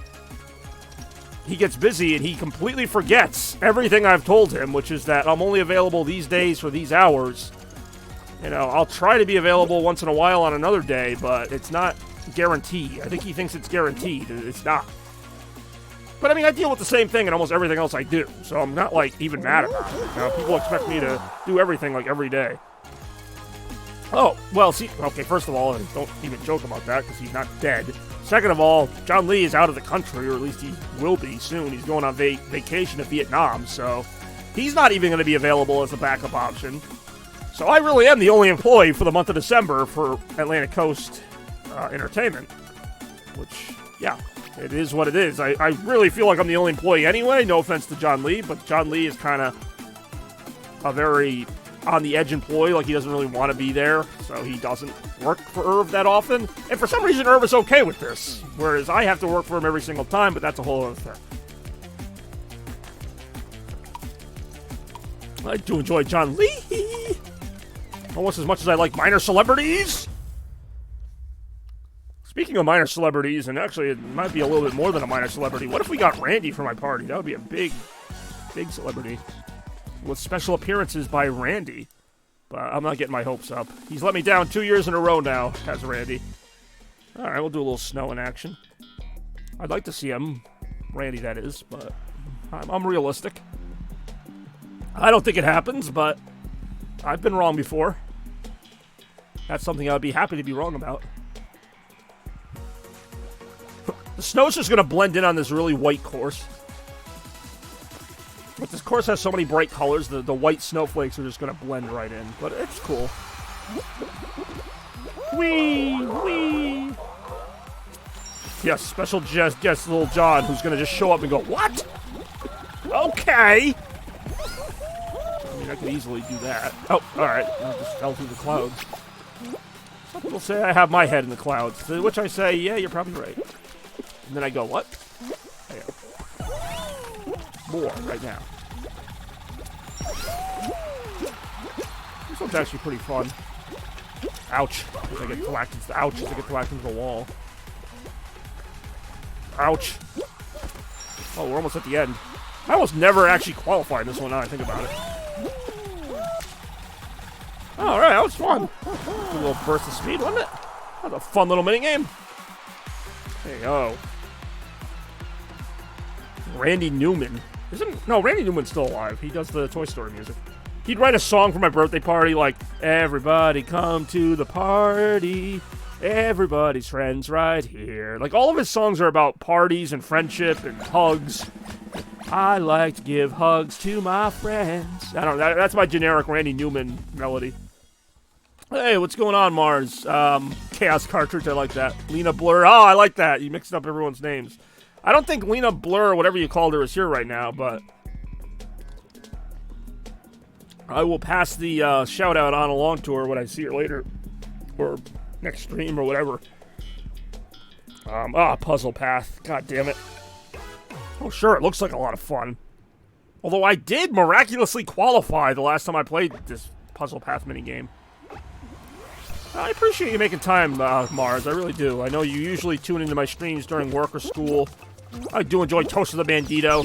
he gets busy and he completely forgets everything I've told him, which is that I'm only available these days for these hours. You know, I'll try to be available once in a while on another day, but it's not guaranteed. I think he thinks it's guaranteed. It's not. But I mean, I deal with the same thing in almost everything else I do, so I'm not like even mad about it. You know, people expect me to do everything like every day. Oh, well, see, okay, first of all, don't even joke about that because he's not dead. Second of all, John Lee is out of the country, or at least he will be soon. He's going on vacation to Vietnam, so he's not even going to be available as a backup option. So I really am the only employee for the month of December for Atlantic Coast Entertainment, which, yeah, it is what it is. I really feel like I'm the only employee anyway, no offense to John Lee, but John Lee is kind of a very on-the-edge employee, like he doesn't really want to be there, so he doesn't work for Irv that often. And for some reason, Irv is okay with this, whereas I have to work for him every single time, but that's a whole other thing. I do enjoy John Lee, almost as much as I like minor celebrities. Speaking of minor celebrities, and actually it might be a little bit more than a minor celebrity, what if we got Randy for my party? That would be a big, big celebrity. With special appearances by Randy. But I'm not getting my hopes up. He's let me down 2 years in a row now, has Randy. Alright, we'll do a little snow in action. I'd like to see him, Randy that is, but I'm realistic. I don't think it happens, but I've been wrong before. That's something I'd be happy to be wrong about. The snow's just going to blend in on this really white course. But this course has so many bright colors, the white snowflakes are just going to blend right in. But it's cool. Whee! Whee! Yes, special guest little John, who's going to just show up and go, what? Okay! I mean, I could easily do that. Oh, alright. I just fell through the clouds. Some people say I have my head in the clouds, to which I say, yeah, you're probably right. And then I go, what? More right now. This one's actually pretty fun. Ouch. As I get whacked into the wall. Ouch. Oh, we're almost at the end. I almost never actually qualified this one now I think about it. Alright, that was fun. A little burst of speed, wasn't it? That was a fun little minigame. There you go. Randy Newman. No, Randy Newman's still alive. He does the Toy Story music. He'd write a song for my birthday party like, everybody come to the party, everybody's friends right here. Like, all of his songs are about parties and friendship and hugs. I like to give hugs to my friends. I don't know, that's my generic Randy Newman melody. Hey, what's going on, Mars? Chaos Cartridge, I like that. Lena Blur, oh, I like that. You mixed up everyone's names. I don't think Lena Blur, whatever you called her, is here right now, but I will pass the shout-out on along to her when I see her later, or next stream, or whatever. Puzzle Path. God damn it. Oh, sure, it looks like a lot of fun. Although I did miraculously qualify the last time I played this Puzzle Path minigame. I appreciate you making time, Mars. I really do. I know you usually tune into my streams during work or school. I do enjoy Toast of the Bandito.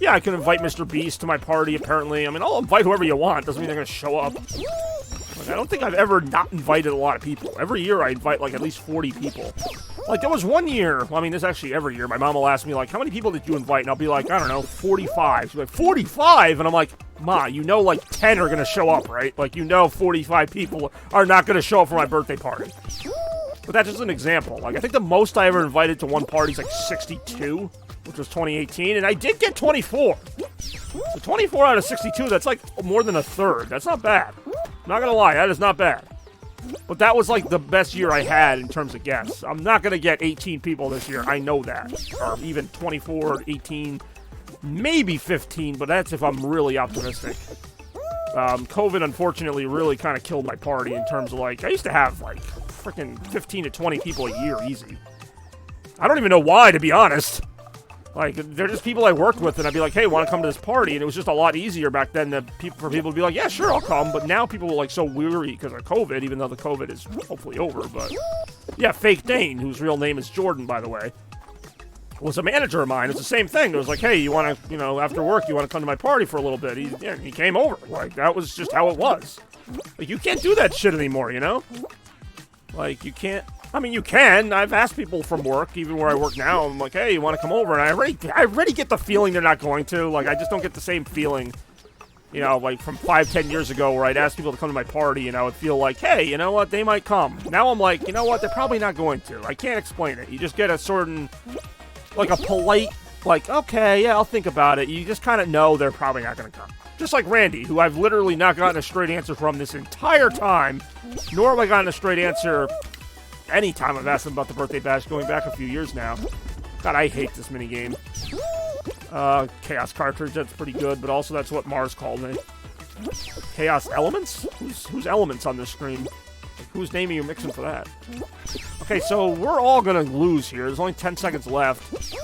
Yeah, I can invite Mr. Beast to my party, apparently. I mean, I'll invite whoever you want. Doesn't mean they're going to show up. Like, I don't think I've ever not invited a lot of people. Every year I invite, like, at least 40 people. Like, there was one year, well, I mean, this is actually every year, my mom will ask me, like, how many people did you invite? And I'll be like, I don't know, 45. She's like, 45? And I'm like, Ma, you know, like, 10 are going to show up, right? Like, you know 45 people are not going to show up for my birthday party. But that's just an example. Like, I think the most I ever invited to one party is, like, 62, which was 2018, and I did get 24. So 24 out of 62, that's, like, more than a third. That's not bad. I'm not going to lie, that is not bad. But that was, like, the best year I had in terms of guests. I'm not going to get 18 people this year. I know that. Or even 24, 18, maybe 15, but that's if I'm really optimistic. COVID, unfortunately, really kind of killed my party in terms of, like, I used to have, like, freaking 15 to 20 people a year, easy. I don't even know why, to be honest. Like, they're just people I worked with, and I'd be like, hey, want to come to this party? And it was just a lot easier back then for people to be like, yeah, sure, I'll come. But now people are, like, so weary because of COVID, even though the COVID is hopefully over. But, yeah, Fake Dane, whose real name is Jordan, by the way, was a manager of mine. It's the same thing. It was like, hey, you want to, you know, after work, you want to come to my party for a little bit? He came over. Like, that was just how it was. Like, you can't do that shit anymore, you know? Like, you can't. I mean, you can. I've asked people from work, even where I work now. I'm like, hey, you want to come over? And I already get the feeling they're not going to. Like, I just don't get the same feeling, you know, like from 5-10 years ago where I'd ask people to come to my party and I would feel like, hey, you know what? They might come. Now I'm like, you know what? They're probably not going to. I can't explain it. You just get a certain, like a polite, like, okay, yeah, I'll think about it. You just kind of know they're probably not going to come. Just like Randy, who I've literally not gotten a straight answer from this entire time, nor have I gotten a straight answer anytime I've asked him about the birthday bash, going back a few years now. God, I hate this minigame. Chaos cartridge, that's pretty good, but also that's what Mars called me. Chaos Elements? Who's Elements on this screen? Like, whose name are you mixing for that? Okay, so we're all gonna lose here. There's only 10 seconds left.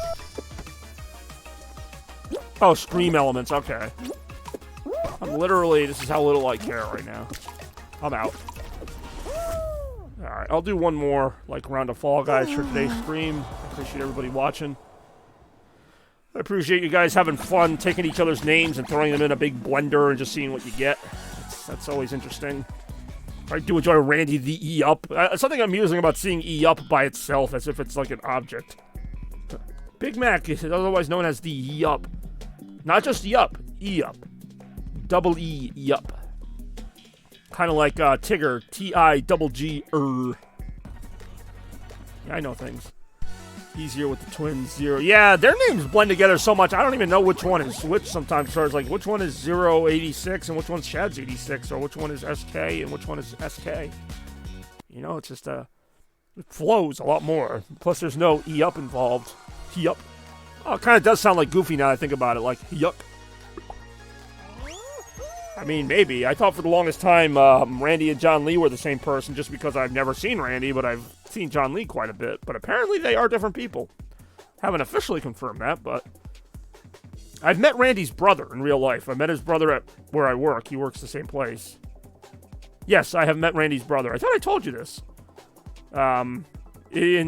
Oh, Scream Elements, okay. I'm literally, this is how little I care right now. I'm out. Alright, I'll do one more, like, round of Fall Guys for today's stream. I appreciate everybody watching. I appreciate you guys having fun taking each other's names and throwing them in a big blender and just seeing what you get. That's always interesting. I do enjoy Randy the E-Up. Something amusing about seeing E-Up by itself, as if it's like an object. Big Mac is otherwise known as the E-Up. Not just E-Up, E-Up. Double E, E-Up. Kind of like Tigger, T-I-double-G-er. Yeah, I know things. Easier with the twins, Zero. Yeah, their names blend together so much, I don't even know which one is which sometimes. So it's like, which one is 086 and which one's Shad's 86, or which one is SK and which one is SK. You know, it's just, it flows a lot more. Plus, there's no E-Up involved. E-Up. Oh, it kind of does sound like Goofy now that I think about it, like, E-Up. I mean, maybe. I thought for the longest time Randy and John Lee were the same person just because I've never seen Randy, but I've seen John Lee quite a bit. But apparently they are different people. Haven't officially confirmed that, but I've met Randy's brother in real life. I met his brother at where I work. He works the same place. Yes, I have met Randy's brother. I thought I told you this. And,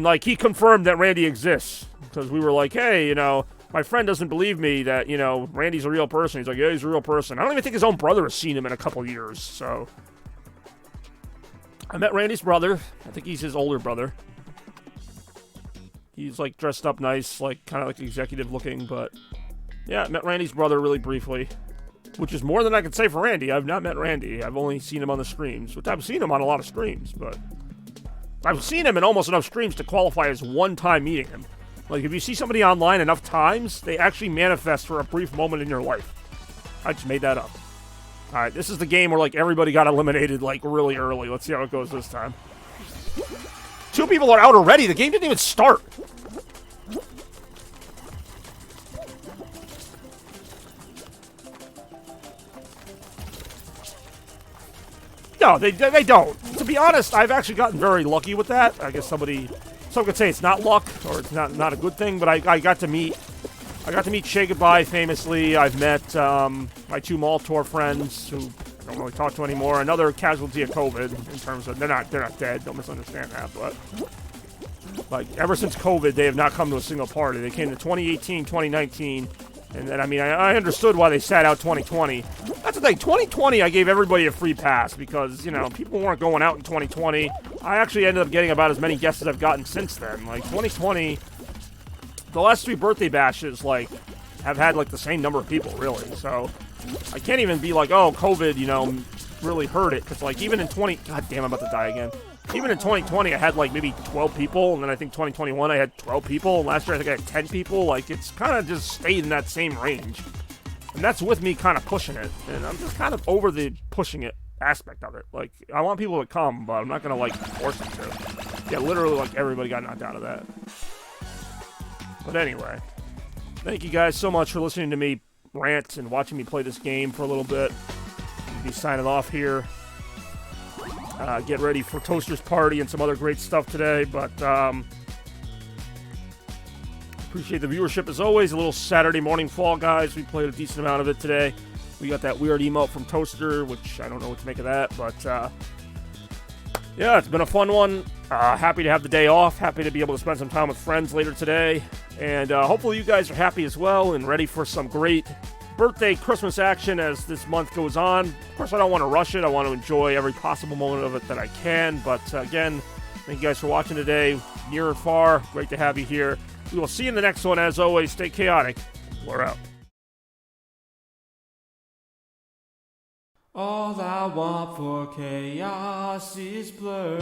like, he confirmed that Randy exists. Because we were like, hey, you know, my friend doesn't believe me that, you know, Randy's a real person. He's like, yeah, he's a real person. I don't even think his own brother has seen him in a couple years, so. I met Randy's brother. I think he's his older brother. He's, like, dressed up nice, like, kind of, like, executive looking, but. Yeah, I met Randy's brother really briefly. Which is more than I could say for Randy. I've not met Randy. I've only seen him on the streams. Which I've seen him on a lot of streams, but. I've seen him in almost enough streams to qualify as one-time meeting him. Like, if you see somebody online enough times, they actually manifest for a brief moment in your life. I just made that up. Alright, this is the game where, like, everybody got eliminated, like, really early. Let's see how it goes this time. 2 people are out already. The game didn't even start. No, they don't. To be honest, I've actually gotten very lucky with that. I guess some could say it's not luck, or it's not a good thing, but I got to meet Shay Goodbye famously. I've met my 2 mall tour friends who I don't really talk to anymore. Another casualty of COVID in terms of they're not dead. Don't misunderstand that, but like ever since COVID, they have not come to a single party. They came to 2018, 2019, and then I mean I understood why they sat out 2020. That's the thing. 2020, I gave everybody a free pass because you know people weren't going out in 2020. I actually ended up getting about as many guests as I've gotten since then. Like, 2020, the last 3 birthday bashes, like, have had, like, the same number of people, really. So, I can't even be like, oh, COVID, you know, really hurt it. Because, like, even in God damn, I'm about to die again. Even in 2020, I had, like, maybe 12 people. And then I think 2021, I had 12 people. And last year, I think I had 10 people. Like, it's kind of just stayed in that same range. And that's with me kind of pushing it. And I'm just kind of over the pushing it aspect of it. Like, I want people to come, but I'm not going to, like, force them to. Yeah, literally, like, everybody got knocked out of that. But anyway, thank you guys so much for listening to me rant and watching me play this game for a little bit. I'll be signing off here. Get ready for Toaster's party and some other great stuff today, but appreciate the viewership as always. A little Saturday morning Fall Guys. We played a decent amount of it today. We got that weird emote from Toaster, which I don't know what to make of that, but yeah, it's been a fun one. Happy to have the day off. Happy to be able to spend some time with friends later today. And hopefully you guys are happy as well and ready for some great birthday Christmas action as this month goes on. Of course, I don't want to rush it. I want to enjoy every possible moment of it that I can. But again, thank you guys for watching today. Near and far, great to have you here. We will see you in the next one. As always, stay chaotic. We're out. All I want for chaos is blur.